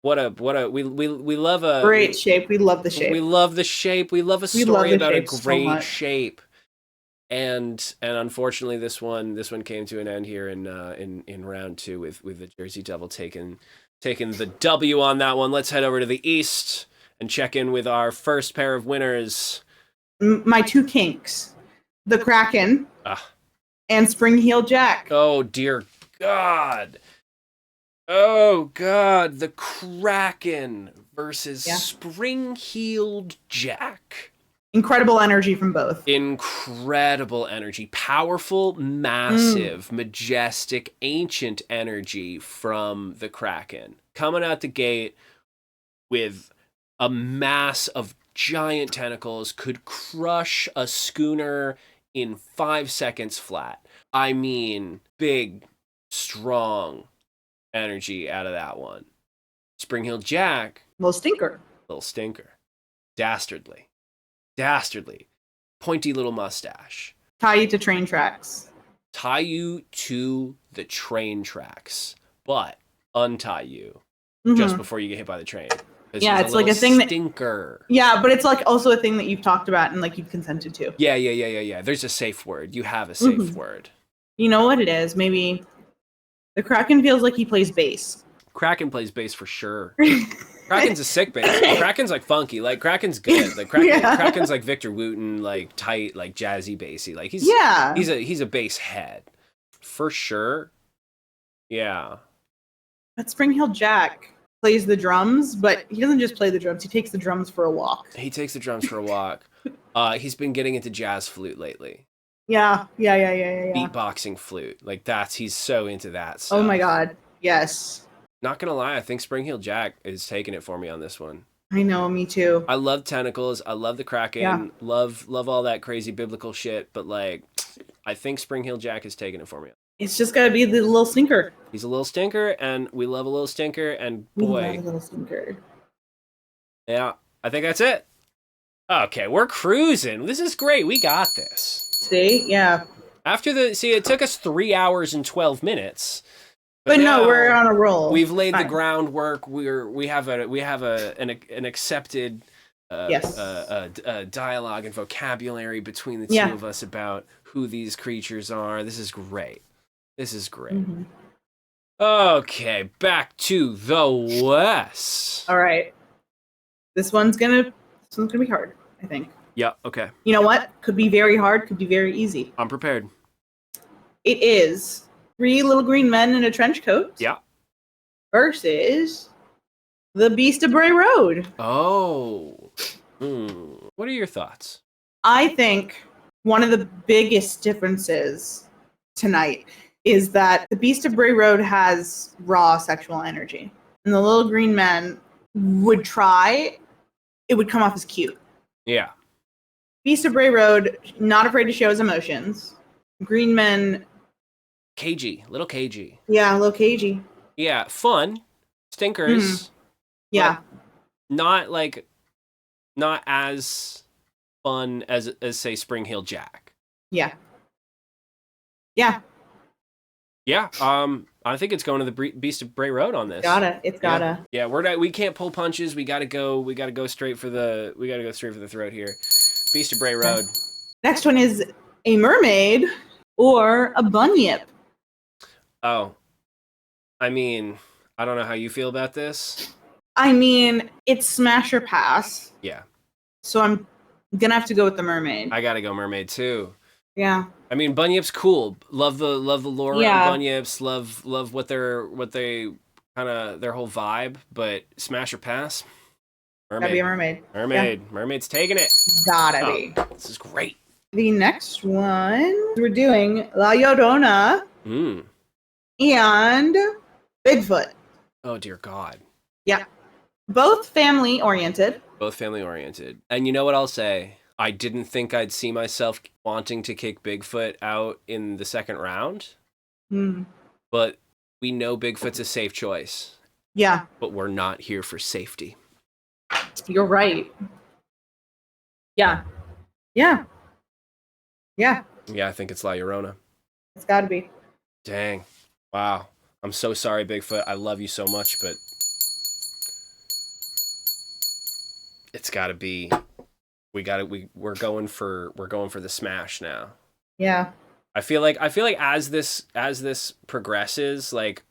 we love a great shape. We love the shape. We love the shape. We love a story about a great shape. And unfortunately, this one came to an end here in round 2 with the Jersey Devil taking the W on that one. Let's head over to the East and check in with our first pair of winners. My 2 kinks, the Kraken and Spring-Heeled Jack. Oh dear God! Oh God! The Kraken versus Spring-Heeled Jack. Incredible energy from both. Incredible energy. Powerful, massive, majestic, ancient energy from the Kraken. Coming out the gate with a mass of giant tentacles, could crush a schooner in 5 seconds flat. I mean, big, strong energy out of that one. Spring-Heeled Jack. Little stinker. Dastardly. Pointy little mustache. Tie you to train tracks. Tie you to the train tracks, but untie you just before you get hit by the train. Yeah, it's like a thing stinker. Yeah, but it's like also a thing that you've talked about and like you've consented to. Yeah. There's a safe word. You have a safe word. You know what it is? Maybe the Kraken feels like he plays bass. Kraken plays bass for sure. Kraken's a sick bass. Kraken's like funky. Like Kraken's good. Like Kraken's like Victor Wooten, like tight, like jazzy bassy. Like he's a bass head for sure. Yeah. But Spring-Heeled Jack plays the drums, but he doesn't just play the drums. He takes the drums for a walk. He's been getting into jazz flute lately. Yeah. Beatboxing flute. Like he's so into that stuff. Oh my God. Yes. Not gonna lie, I think Spring-Heeled Jack is taking it for me on this one. I know, me too. I love tentacles. I love the Kraken. Yeah. Love all that crazy biblical shit. But like, I think Spring-Heeled Jack is taking it for me. It's just gotta be the little stinker. He's a little stinker, and we love a little stinker. And boy, we love a little stinker. Yeah, I think that's it. Okay, we're cruising. This is great. We got this. See, yeah. It took us 3 hours and 12 minutes. But no, we're on a roll. We've laid the groundwork. We have an accepted dialogue and vocabulary between the two of us about who these creatures are. This is great. Mm-hmm. Okay, back to the West. All right. This one's gonna be hard, I think. Yeah. Okay. You know what? Could be very hard. Could be very easy. I'm prepared. It is 3 little green men in a trench coat. Yeah. Versus the Beast of Bray Road. Oh. What are your thoughts? I think one of the biggest differences tonight is that the Beast of Bray Road has raw sexual energy. And the little green men would try. It would come off as cute. Yeah. Beast of Bray Road, not afraid to show his emotions. Green men... little cagey. Yeah, a little cagey. Yeah, fun. Stinkers. Yeah. Not as fun as say Spring-Heeled Jack. Yeah. I think it's going to the Beast of Bray Road on this. It's gotta. Yeah, we can't pull punches. We gotta go straight for the throat here. Beast of Bray Road. Next one is a mermaid or a bunyip. Oh, I mean, I don't know how you feel about this. I mean, it's smash or pass. Yeah. So I'm gonna have to go with the mermaid. I gotta go mermaid too. Yeah. I mean, bunyip's cool. Love the lore of bunyips. Love what they kind of their whole vibe. But smash or pass. Mermaid. Gotta be a mermaid. Yeah. Mermaid's taking it. Gotta be. This is great. The next one we're doing La Llorona. And Bigfoot. Oh, dear God. Yeah. Both family oriented. And you know what I'll say? I didn't think I'd see myself wanting to kick Bigfoot out in the second round. But we know Bigfoot's a safe choice. Yeah. But we're not here for safety. You're right. Yeah. Yeah, I think it's La Llorona. It's got to be. Dang. Wow. I'm so sorry, Bigfoot. I love you so much, but it's got to be. We're going for the smash now. Yeah. I feel like as this progresses, like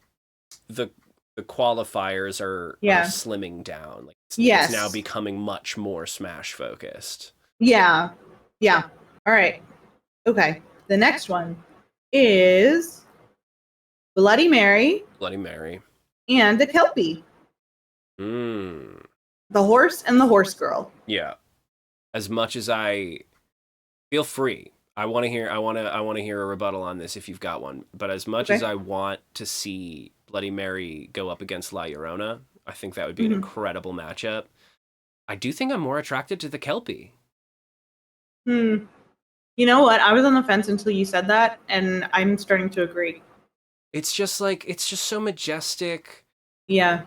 the qualifiers are slimming down. Like it's now becoming much more smash focused. Yeah. Yeah. All right. Okay. The next one is Bloody Mary. Bloody Mary. And a Kelpie. The horse and the horse girl. Yeah. As much as I feel free, I want to hear a rebuttal on this if you've got one. But as much as I want to see Bloody Mary go up against La Llorona, I think that would be an incredible matchup. I do think I'm more attracted to the Kelpie. You know what? I was on the fence until you said that, and I'm starting to agree. It's just so majestic. Yeah.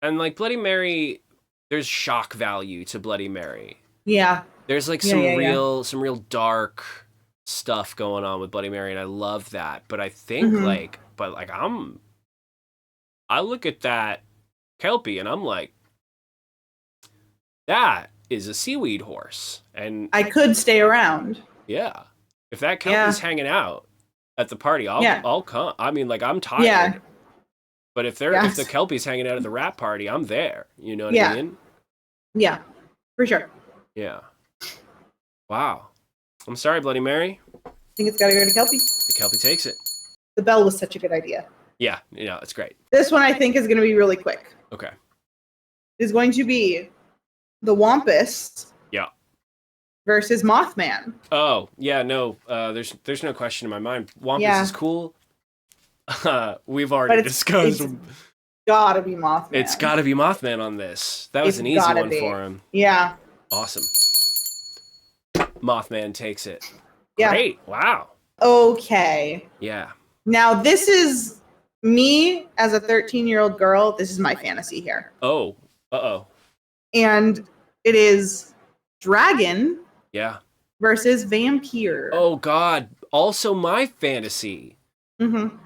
And like Bloody Mary, there's shock value to Bloody Mary. Yeah. There's like some real dark stuff going on with Bloody Mary, and I love that. But I think I look at that Kelpie and I'm like, that is a seaweed horse. And I could stay around. Yeah. If that Kelpie's hanging out at the party, I'll come. I mean, like, I'm tired. Yeah. But if the Kelpie's hanging out at the rap party, I'm there. You know what I mean? Yeah. For sure. Yeah. Wow. I'm sorry, Bloody Mary. I think it's got to go to Kelpie. The Kelpie takes it. The bell was such a good idea. Yeah, it's great. This one I think is going to be really quick. Okay. Is going to be the Wampus. Yeah. Versus Mothman. Oh, yeah, no. There's no question in my mind. Wampus is cool. We've already discussed. It's gotta be Mothman. It's gotta be Mothman on this. That was an easy one for him. Yeah. Awesome. Mothman takes it. Yeah. Great. Wow. Okay. Yeah. Now this is me as a 13-year-old girl. This is my fantasy here. Oh. Uh-oh. And it is Dragon. Yeah. Versus Vampyr. Oh God. Also my fantasy. Mm-hmm.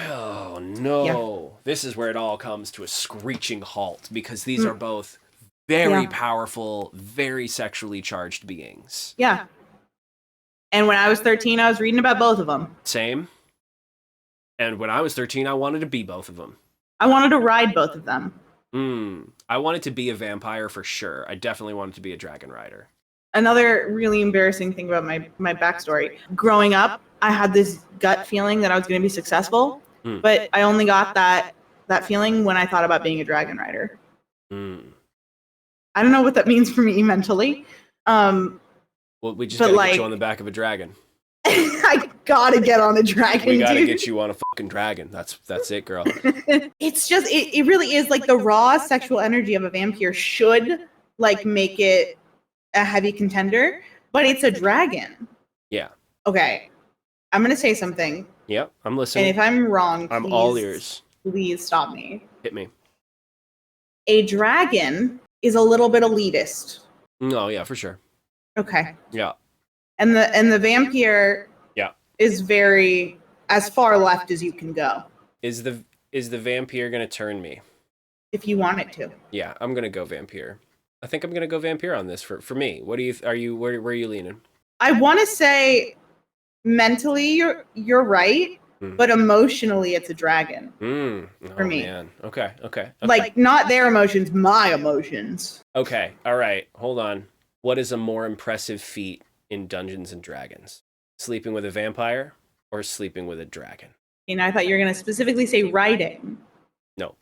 Oh no. Yeah. This is where it all comes to a screeching halt because these are both very powerful, very sexually charged beings. Yeah. And when I was 13, I was reading about both of them. Same. And when I was 13, I wanted to be both of them. I wanted to ride both of them. I wanted to be a vampire for sure. I definitely wanted to be a dragon rider. Another really embarrassing thing about my backstory. Growing up, I had this gut feeling that I was going to be successful, but I only got that feeling when I thought about being a dragon rider. I don't know what that means for me mentally. Well, we just gotta get you on the back of a dragon. I gotta get on a dragon. We gotta get you on a fucking dragon. That's it, girl. It's just it really is like the raw sexual energy of a vampire should like make it a heavy contender, but it's a dragon. Yeah. Okay. I'm gonna say something. Yep, I'm listening. And if I'm wrong, I'm all ears. Please stop me. Hit me. A dragon is a little bit elitist. Oh yeah, for sure. Okay. Yeah. And the vampire is very as far left as you can go. Is the vampire gonna turn me? If you want it to. Yeah, I'm gonna go vampire. I think I'm gonna go vampire on this for me. What do you where are you leaning? I want to say mentally you're right, but emotionally it's a dragon. For me. Man. Okay. Like not their emotions, my emotions. Okay. All right. Hold on. What is a more impressive feat in Dungeons and Dragons? Sleeping with a vampire or sleeping with a dragon? And I thought you were going to specifically say riding. No.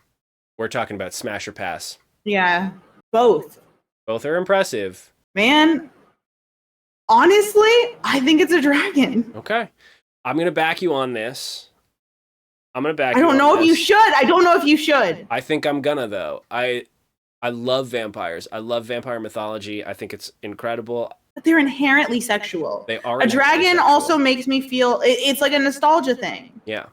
We're talking about smash or pass. Yeah. Both. Both are impressive. Man, honestly, I think it's a dragon. Okay. I'm going to back you on this. I don't know if you should. I don't know if you should. I think I'm gonna, though. I love vampires. I love vampire mythology. I think it's incredible. But they're inherently sexual. They are. A dragon also makes me feel, it's like a nostalgia thing. Yeah.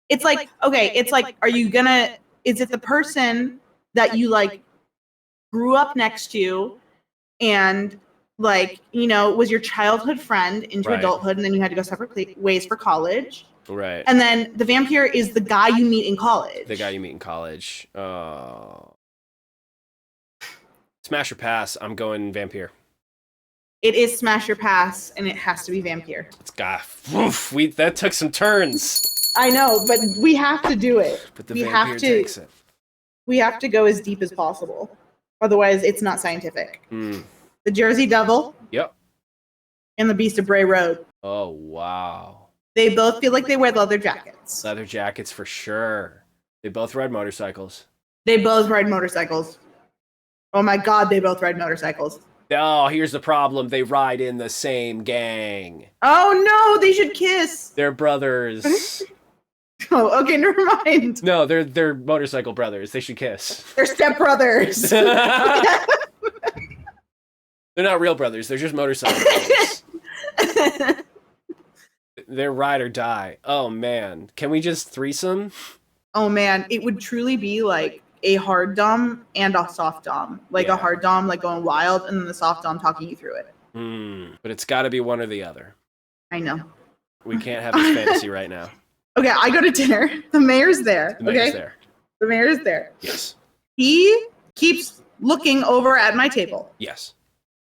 It's like, okay, it's like, is it the person that you like grew up next to and like, was your childhood friend into Right. adulthood, and then you had to go separate ways for college. Right. And then the vampire is the guy you meet in college. The guy you meet in college. Oh. Smash or pass, I'm going vampire. It is smash or pass, and it has to be vampire. It's got, that took some turns. I know, but we have to do it. But the vampire takes it. We have to go as deep as possible. Otherwise, it's not scientific. The Jersey Devil. Yep. And the Beast of Bray Road. Oh, wow. They both feel like they wear leather jackets. Leather jackets for sure. They both ride motorcycles. They both ride motorcycles. Oh my God, they both ride motorcycles. Oh, here's the problem. They ride in the same gang. Oh no, they should kiss. They're brothers. Oh, okay, never mind. No, they're motorcycle brothers. They should kiss. They're stepbrothers. They're not real brothers. They're just motorcycle brothers. They're ride or die. Oh, man. Can we just threesome? Oh, man. It would truly be like a hard dom and a soft dom. Like a hard dom, like going wild, and then the soft dom talking you through it. But it's got to be one or the other. I know. We can't have this fantasy right now. Okay, I go to dinner. The mayor's there. The mayor's there. The mayor's there. Yes. He keeps looking over at my table. Yes.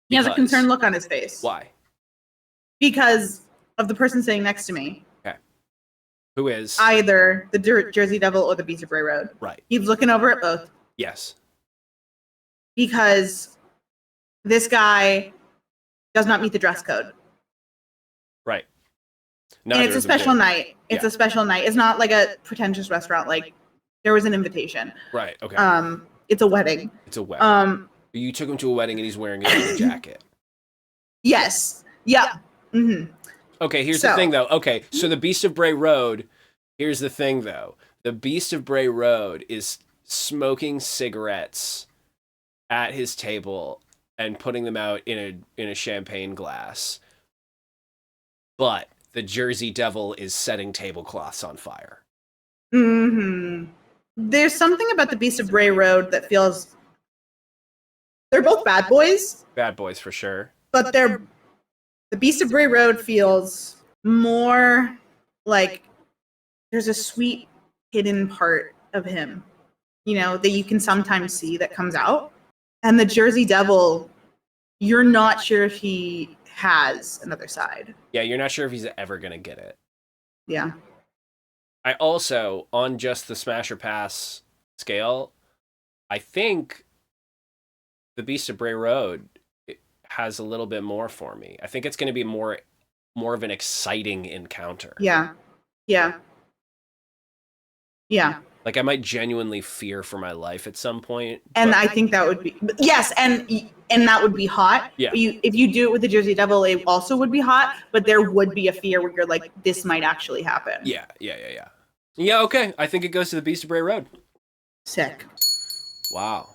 He has a concerned look on his face. Why? Because of the person sitting next to me. Okay. Who is? Either the Jersey Devil or the Beast of Bray Road. Right. He's looking over at both. Yes. Because this guy does not meet the dress code. Right. And it's a special night. It's a special night. It's not like a pretentious restaurant. Like, there was an invitation. Right. Okay. It's a wedding. It's a wedding. You took him to a wedding and he's wearing a leather jacket. Yes. Yeah. Mm-hmm. Okay, here's the thing, though. Okay, so the Beast of Bray Road, here's the thing, though. The Beast of Bray Road is smoking cigarettes at his table and putting them out in a champagne glass. But the Jersey Devil is setting tablecloths on fire. Mm-hmm. There's something about the Beast of Bray Road that feels... They're both bad boys. Bad boys, for sure. But the Beast of Bray Road feels more like there's a sweet hidden part of him, that you can sometimes see that comes out. And the Jersey Devil, you're not sure if he has another side. Yeah, you're not sure if he's ever going to get it. Yeah. I also, on just the smash or pass scale, I think the Beast of Bray Road has a little bit more for me. I think it's going to be more of an exciting encounter. Yeah. Yeah. Yeah. Like, I might genuinely fear for my life at some point. And I think that would be... Yes, and that would be hot. Yeah. If you do it with the Jersey Devil, it also would be hot, but there would be a fear where you're like, this might actually happen. Yeah, okay. I think it goes to the Beast of Bray Road. Sick. Wow.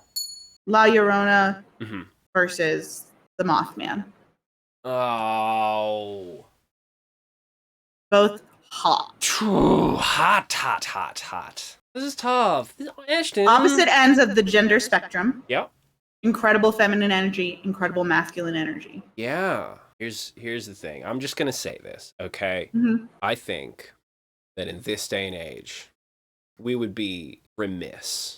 La Llorona versus the Mothman. Oh. Both hot. Hot. This is tough. Ashton. Opposite ends of the gender spectrum. Yep. Incredible feminine energy, incredible masculine energy. Yeah. Here's the thing. I'm just going to say this, okay? I think that in this day and age, we would be remiss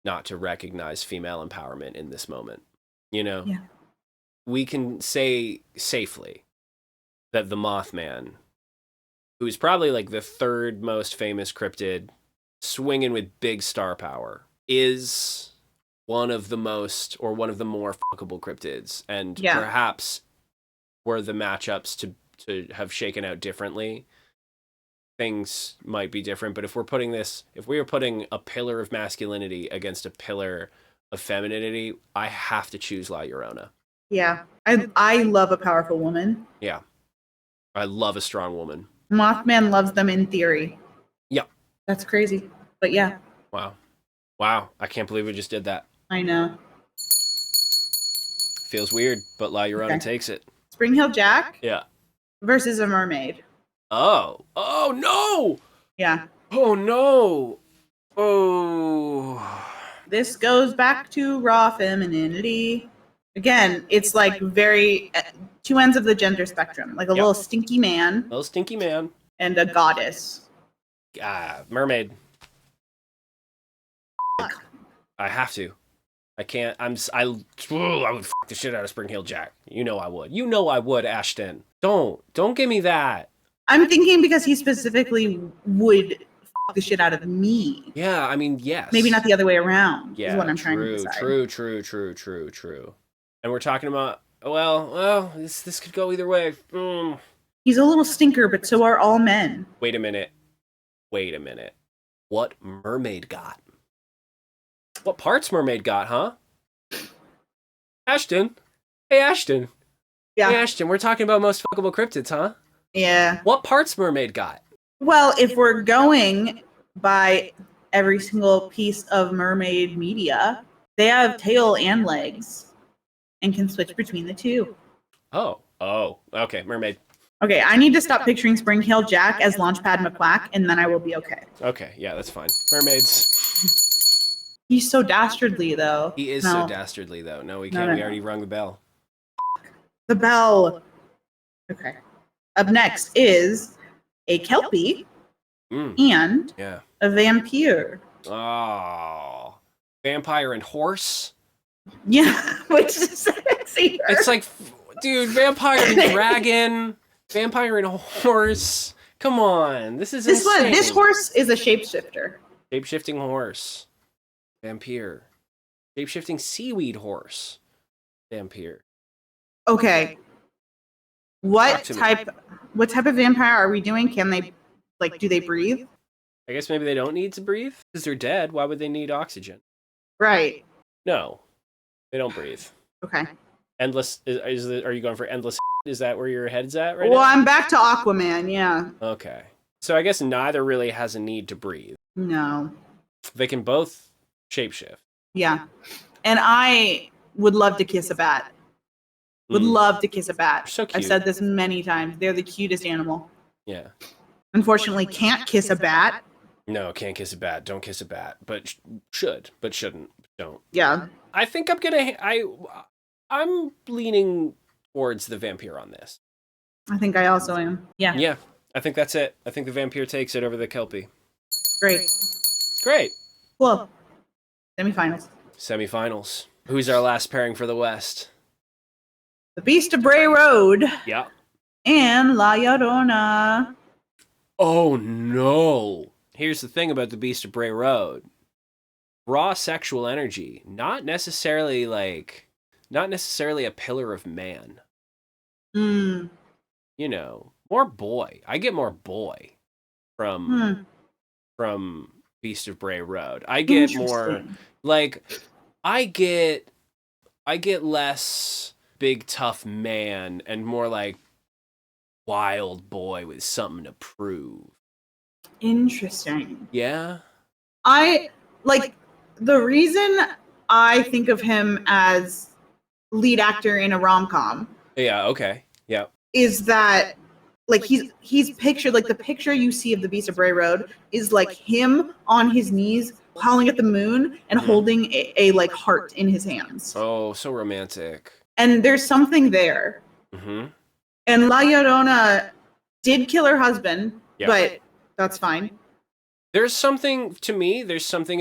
not to recognize female empowerment in this moment. Yeah. We can say safely that the Mothman, who is probably like the third most famous cryptid, swinging with big star power, is one of the more fuckable cryptids, and perhaps were the matchups to have shaken out differently, things might be different. But if we are putting a pillar of masculinity against a pillar of femininity, I have to choose La Llorona. Yeah. I love a powerful woman. Yeah. I love a strong woman. Mothman loves them in theory. Yeah. That's crazy. But yeah. Wow. I can't believe we just did that. I know. Feels weird, but La Llorona takes it. Spring Hill Jack? Yeah. Versus a mermaid. Oh no! Yeah. Oh no! Oh. This goes back to raw femininity. Again, it's like very two ends of the gender spectrum, like a little stinky man, little stinky man, and a goddess. Mermaid. I have to. I can't. I would fuck the shit out of Spring Heel Jack. You know I would. You know I would, Ashton. Don't give me that. I'm thinking because he specifically would fuck the shit out of me. Yeah, I mean, yes. Maybe not the other way around. Yeah, is what I'm trying to decide. True. And we're talking about well, this could go either way. He's a little stinker, but so are all men. Wait a minute. What Mermaid got? What parts Mermaid got, huh? Ashton. Hey, Ashton. Yeah. Hey, Ashton, we're talking about most fuckable cryptids, huh? Yeah. What parts Mermaid got? Well, if we're going by every single piece of mermaid media, they have tail and legs and can switch between the two. Oh, okay, Mermaid. Okay, I need to stop picturing Spring Heel Jack as Launchpad McQuack, and then I will be okay. Okay, yeah, that's fine. Mermaids. He's so dastardly, though. He is so dastardly, though. No, we can't. No. We already rung the bell. The bell. Okay. Up next is a Kelpie and a Vampyr. Oh. Vampire and horse? Yeah, which is sexier. It's like, dude, vampire and dragon, vampire and horse. Come on. This is insane. This horse is a shapeshifter. Shapeshifting horse. Vampyr. Shapeshifting seaweed horse. Vampyr. Okay. What type of vampire are we doing? Can they, do they breathe? I guess maybe they don't need to breathe because they're dead. Why would they need oxygen? Right. No, they don't breathe. Okay. Endless, are you going for endless? Is that where your head's at right now? Well, I'm back to Aquaman, yeah. Okay. So I guess neither really has a need to breathe. No. They can both shapeshift. Yeah. And I would love to kiss a bat. Would love to kiss a bat. So cute. I've said this many times. They're the cutest animal. Yeah. Unfortunately, can't kiss a bat. No, can't kiss a bat. Don't kiss a bat. But should. But shouldn't. Don't. Yeah. I think I'm leaning towards the Vampyr on this. I think I also am. Yeah. Yeah. I think that's it. I think the Vampyr takes it over the Kelpie. Great. Cool. Semifinals. Who's our last pairing for the West? The Beast of Bray Road. Yeah. And La Llorona. Oh no. Here's the thing about the Beast of Bray Road. Raw sexual energy, not necessarily a pillar of man. You know, more boy. I get more boy from Beast of Bray Road. I get more I get less big tough man and more like wild boy with something to prove. Interesting. Yeah. The reason I think of him as lead actor in a rom-com. Yeah, okay. Yeah. Is that he's pictured, the picture you see of the Beast of Bray Road is him on his knees howling at the moon and holding a heart in his hands. Oh, so romantic. And there's something there. Mm-hmm. And La Llorona did kill her husband, but that's fine. There's something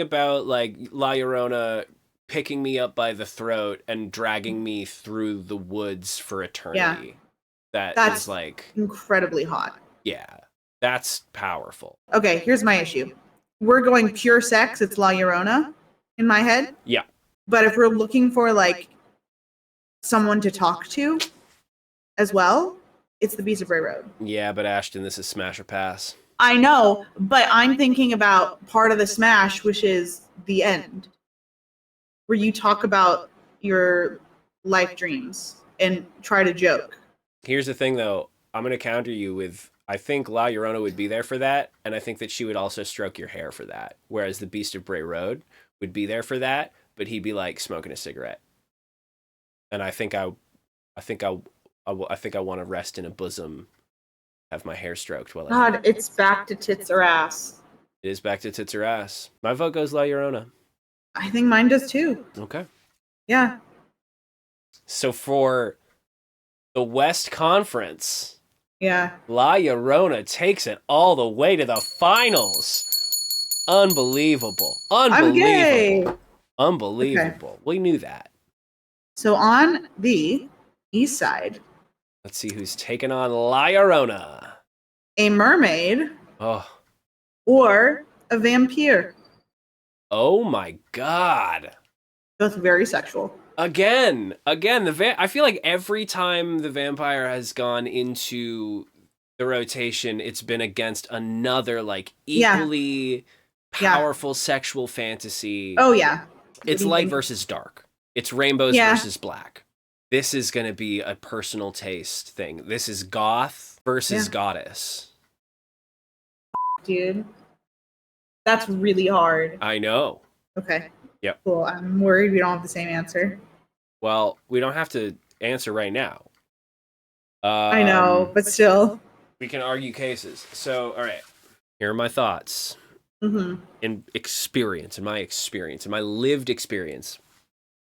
about La Llorona picking me up by the throat and dragging me through the woods for eternity. Yeah. That's incredibly hot. Yeah. That's powerful. Okay, here's my issue. We're going pure sex, it's La Llorona in my head. Yeah. But if we're looking for someone to talk to as well, it's the Beast of Bray Road. Yeah, but Ashton, this is smash or pass. I know, but I'm thinking about part of the smash, which is the end, where you talk about your life dreams and try to joke. Here's the thing, though. I'm going to counter you with, I think La Llorona would be there for that, and I think that she would also stroke your hair for that, whereas the Beast of Bray Road would be there for that, but he'd be smoking a cigarette. And I think I want to rest in a bosom, have my hair stroked while God, it's back to tits or ass. It is back to tits or ass. My vote goes La Llorona. I think mine does too. Okay. Yeah. So for the West Conference, Yeah. La Llorona takes it all the way to the finals. Unbelievable. I'm gay. Unbelievable. Okay. We knew that. So on the east side, let's see who's taking on La Llorona. A mermaid. Oh. Or a vampire. Oh my god. Both very sexual. Again, I feel like every time the vampire has gone into the rotation, it's been against another like equally powerful sexual fantasy. Oh yeah. It's light versus dark. It's rainbows versus black. This is going to be a personal taste thing. This is goth versus goddess. Dude. That's really hard. I know. Okay. Yep. Cool. I'm worried we don't have the same answer. Well, we don't have to answer right now. I know, but still. We can argue cases. So, all right. Here are my thoughts. Mm-hmm. In my lived experience.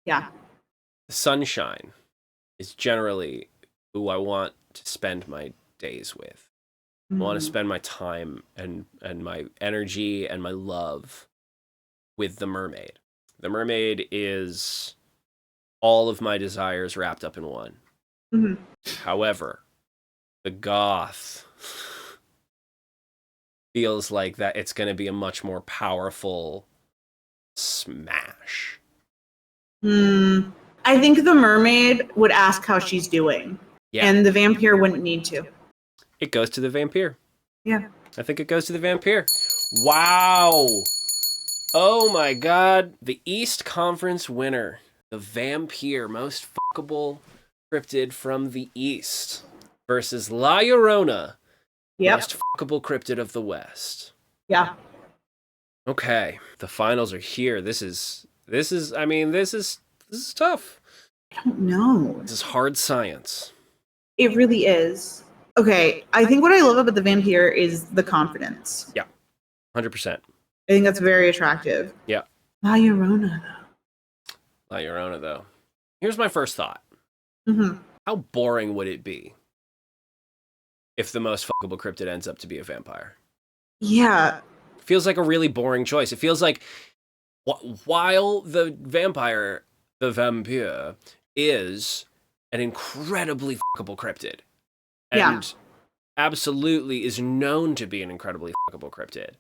Yeah. Sunshine is generally who I want to spend my days with. I want to spend my time and my energy and my love with the mermaid. The mermaid is all of my desires wrapped up in one. Mm-hmm. However, the goth feels like that it's going to be a much more powerful smash. I think the mermaid would ask how she's doing. Yeah. And the vampire wouldn't need to. It goes to the vampire. Yeah. I think it goes to the vampire. Wow. Oh my god. The East Conference winner. The vampire, most fuckable cryptid from the East. Versus La Llorona. Most fuckable cryptid of the West. Yeah. Okay. The finals are here. This is tough. I don't know. This is hard science. It really is. Okay, I think what I love about the vampire is the confidence. Yeah, 100%. I think that's very attractive. Yeah. La Llorona, though. Here's my first thought. Mm-hmm. How boring would it be if the most fuckable cryptid ends up to be a vampire? Yeah. Feels like a really boring choice. It feels like while the vampire is an incredibly fuckable cryptid. And absolutely is known to be an incredibly fuckable cryptid.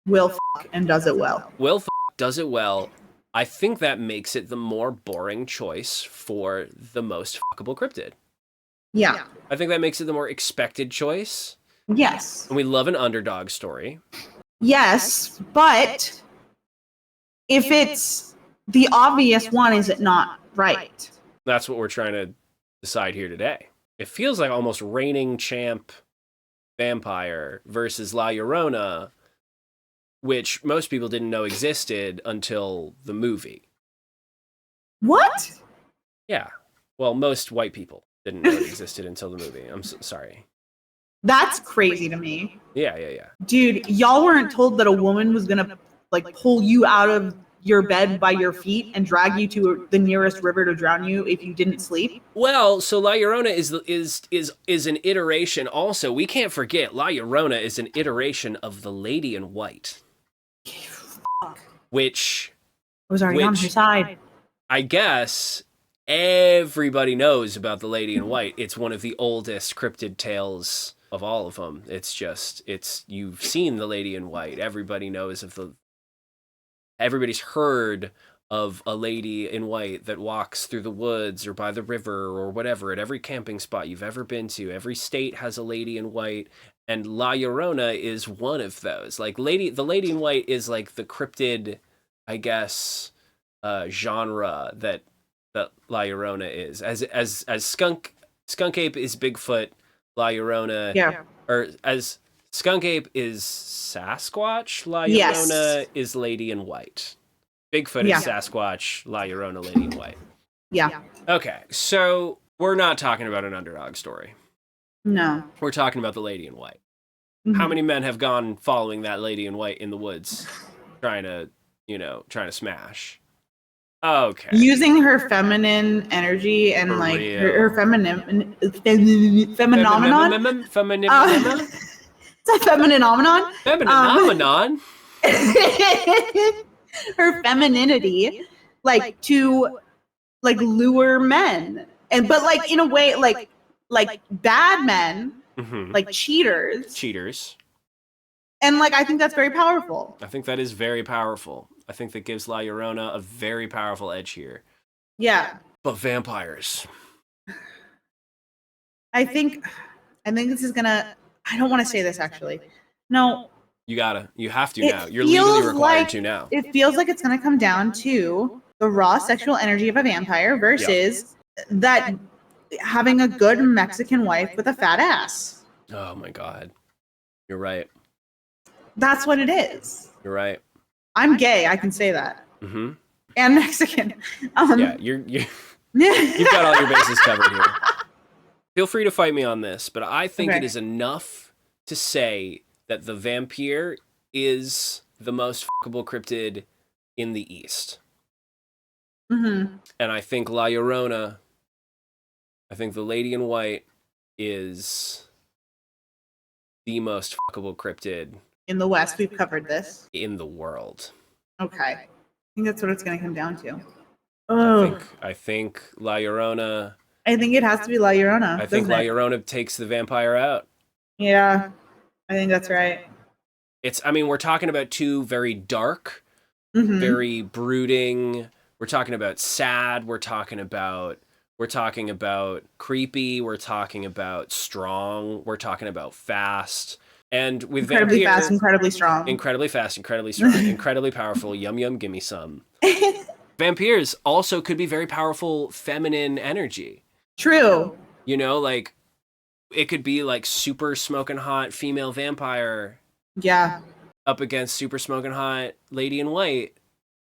Will fuck and does it well. Does it well. I think that makes it the more boring choice for the most fuckable cryptid. Yeah. I think that makes it the more expected choice. Yes. And we love an underdog story. Yes, but if it's the obvious one, is it not right? That's what we're trying to decide here today. It feels like almost reigning champ vampire versus La Llorona, which most people didn't know existed until the movie. What? Yeah. Well, most white people didn't know it existed until the movie. I'm sorry. That's crazy to me. Yeah. Dude, y'all weren't told that a woman was gonna like pull you out of your bed by your feet and drag you to the nearest river to drown you if you didn't sleep? Well, so La Llorona is an iteration also. We can't forget La Llorona is an iteration of the Lady in White. Which I was already on her side. I guess everybody knows about the Lady in White. It's one of the oldest cryptid tales of all of them. You've seen the Lady in White. Everybody knows of everybody's heard of a lady in white that walks through the woods or by the river or whatever at every camping spot you've ever been to. Every state has a lady in white, and La Llorona is one of those. Like the lady in white is like the cryptid, I guess, genre that La Llorona is. As skunk ape is Bigfoot, La Llorona, or as skunk ape is Sasquatch, La Llorona is Lady in White. Bigfoot is Sasquatch, La Llorona, Lady in White. Yeah. Okay, so we're not talking about an underdog story. No. We're talking about the Lady in White. Mm-hmm. How many men have gone following that Lady in White in the woods, trying to smash? Okay. Using her feminine energy and For like real. her phenomenon. Feminine. It's a femininomenon. Femininomenon. Her femininity, like to like lure men, and but like in a way like bad men, like cheaters. Cheaters. And like I think that's very powerful. I think that is very powerful. I think that gives La Llorona a very powerful edge here. Yeah. But vampires. I think this is gonna. I don't want to say this actually. No. You have to now. You're legally required to now. It feels like it's gonna come down to the raw sexual energy of a vampire versus that having a good Mexican wife with a fat ass. Oh my god. You're right. That's what it is. You're right. I'm gay. I can say that. Mm-hmm. And Mexican. Yeah, you've got all your bases covered here. Feel free to fight me on this, but I think it is enough to say that the Vampyr is the most fuckable cryptid in the East. Mm-hmm. And I think La Llorona, I think the Lady in White is the most fuckable cryptid in the West. We've covered this. In the world. Okay. I think that's what it's going to come down to. Oh. I think La Llorona. I think it has to be La Llorona. I think La Llorona takes the vampire out. Yeah, I think that's right. We're talking about two very dark, very brooding. We're talking about sad. We're talking about creepy. We're talking about strong. We're talking about fast. And with incredibly Vampyr, fast, incredibly strong. Incredibly fast, incredibly strong, incredibly powerful. Yum yum, gimme some. Vampyrs also could be very powerful feminine energy. True. You know, like it could be like super smoking hot female vampire. Yeah. Up against super smoking hot Lady in White.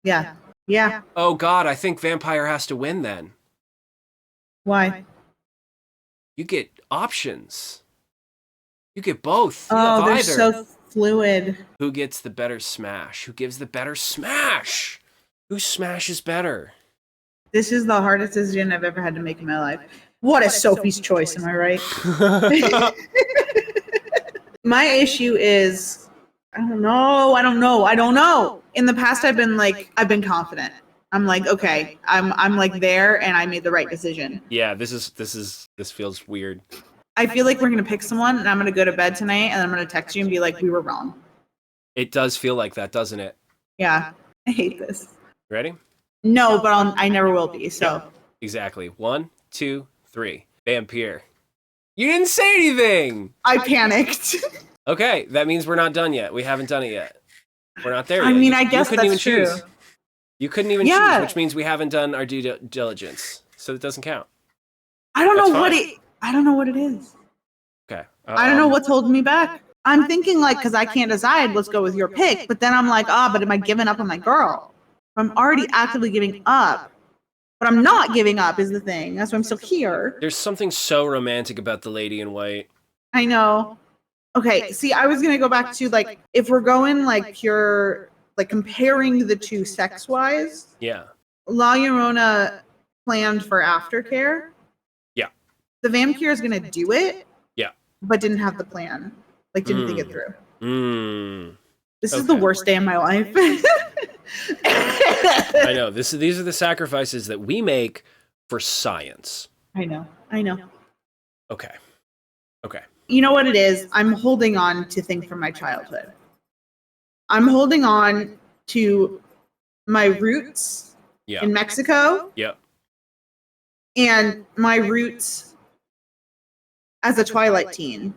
Yeah. Yeah. Oh god, I think vampire has to win then. Why? You get options. You get both. Oh, they're so fluid. Who gets the better smash? Who gives the better smash? Who smashes better? This is the hardest decision I've ever had to make in my life. What a Sophie's choice, am I right? My issue is, I don't know. In the past, I've been confident. I'm like, okay, I'm like there, and I made the right decision. Yeah, this feels weird. I feel like we're gonna pick someone, and I'm gonna go to bed tonight, and I'm gonna text you and be like, we were wrong. It does feel like that, doesn't it? Yeah, I hate this. Ready? No, but I never will be. So yeah, exactly. 1, 2, 3. Vampyr. You didn't say anything. I panicked. Okay, that means we're not done yet. We haven't done it yet. We're not there yet. I mean, I guess that's true. Choose. You couldn't even choose, which means we haven't done our due diligence, so it doesn't count. I don't know what it is. Okay. I don't know what's holding me back. I'm thinking like, because I can't decide, let's go with your pick. But then I'm like, but am I giving up on my girl? I'm already actively giving up. But I'm not giving up is the thing. That's why I'm still here. There's something so romantic about the Lady in White. I know. Okay, see, I was going to go back to, like, if we're going, like, pure, like, comparing the two sex-wise. Yeah. La Llorona planned for aftercare. Yeah. The Vampyr is going to do it. Yeah. But didn't have the plan. Like, didn't think it through. This is the worst day of my life. I know. These are the sacrifices that we make for science. I know. Okay. You know what it is? I'm holding on to things from my childhood. I'm holding on to my roots in Mexico. Yep. And my roots as a Twilight teen.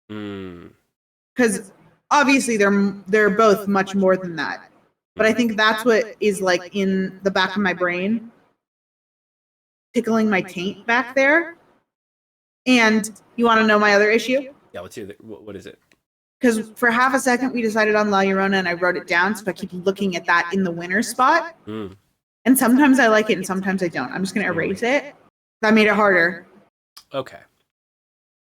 Because obviously they're both much more than that. But I think that's what is like in the back of my brain, tickling my taint back there. And you want to know my other issue? Yeah, let's hear that. What is it? Because for half a second we decided on La Llorona and I wrote it down, so I keep looking at that in the winner spot. And sometimes I like it and sometimes I don't. I'm just going to erase it. That made it harder. Okay.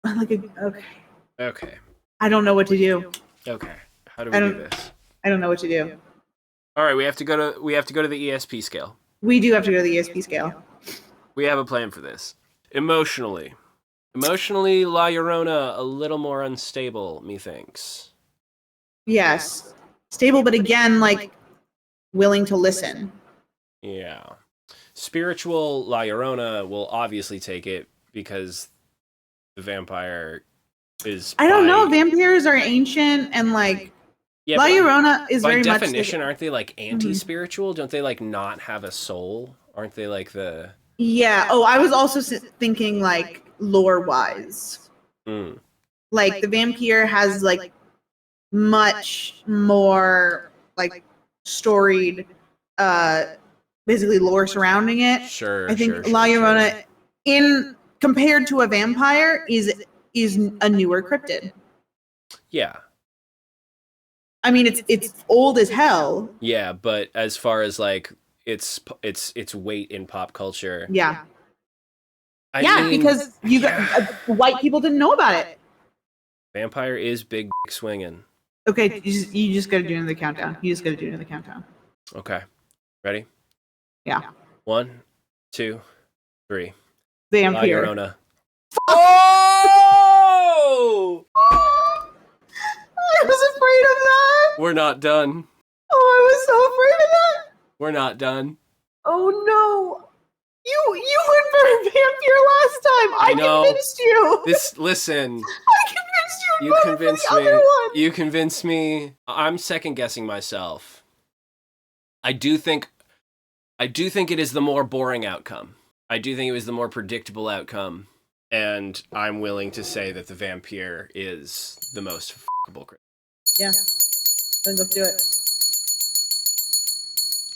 Okay. I don't know what to do. Okay. How do we do this? I don't know what to do. All right, we have to go to the ESP scale. We do have to go to the ESP scale. We have a plan for this. Emotionally, La Llorona a little more unstable, methinks. Yes. Stable, but again, like, willing to listen. Yeah. Spiritual La Llorona will obviously take it because the vampire is... I don't know. Vampires are ancient and, like... Yeah, La Llorona is very much... By definition, aren't they, like, anti-spiritual? Don't they, like, not have a soul? Aren't they, like, the... Yeah. Oh, I was also thinking, like, lore-wise. Like, the vampire has, like, much more, like, storied, basically lore surrounding it. Sure, I think La Llorona, compared to a vampire, is a newer cryptid. Yeah. I mean, it's old as hell. Yeah, but as far as, like, its weight in pop culture... Yeah. I mean, because white people didn't know about it. Vampire is big swinging. Okay, you just gotta do another countdown. Okay. Ready? Yeah. 1, 2, 3. Vampyr. La Llorona. Oh! I was afraid of that. We're not done. Oh, I was so afraid of that. We're not done. Oh no. You went for Vampyr last time. I convinced you. Listen. I convinced you. You convinced me. You convinced me. I'm second guessing myself. I do think it is the more boring outcome. I do think it was the more predictable outcome, and I'm willing to say that the Vampyr is the most fuckable cryptid. Yeah. Let's do it.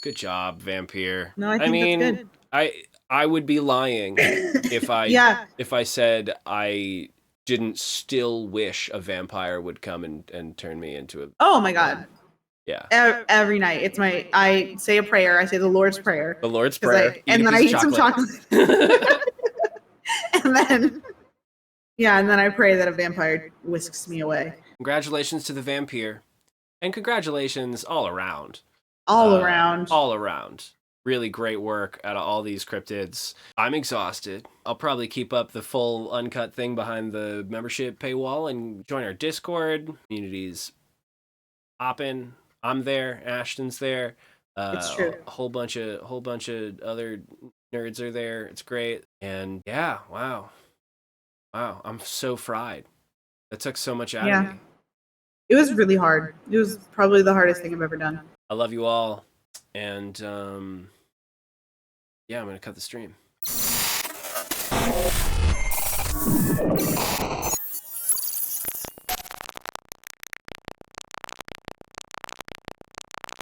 Good job, Vampyr. No, I think that's good. I would be lying if I said I didn't still wish a vampire would come and turn me into a... Oh my god. Yeah. Every night. I say a prayer. I say the Lord's Prayer. The Lord's Prayer. And then I eat some chocolate. and then I pray that a vampire whisks me away. Congratulations to the Vampyr. And congratulations all around. All around. Really great work out of all these cryptids. I'm exhausted. I'll probably keep up the full uncut thing behind the membership paywall and join our Discord. Community's hopping. I'm there. Ashton's there. It's true. A whole bunch of other nerds are there. It's great. And yeah, wow. I'm so fried. That took so much out of me. It was really hard. It was probably the hardest thing I've ever done. I love you all. And, yeah, I'm going to cut the stream.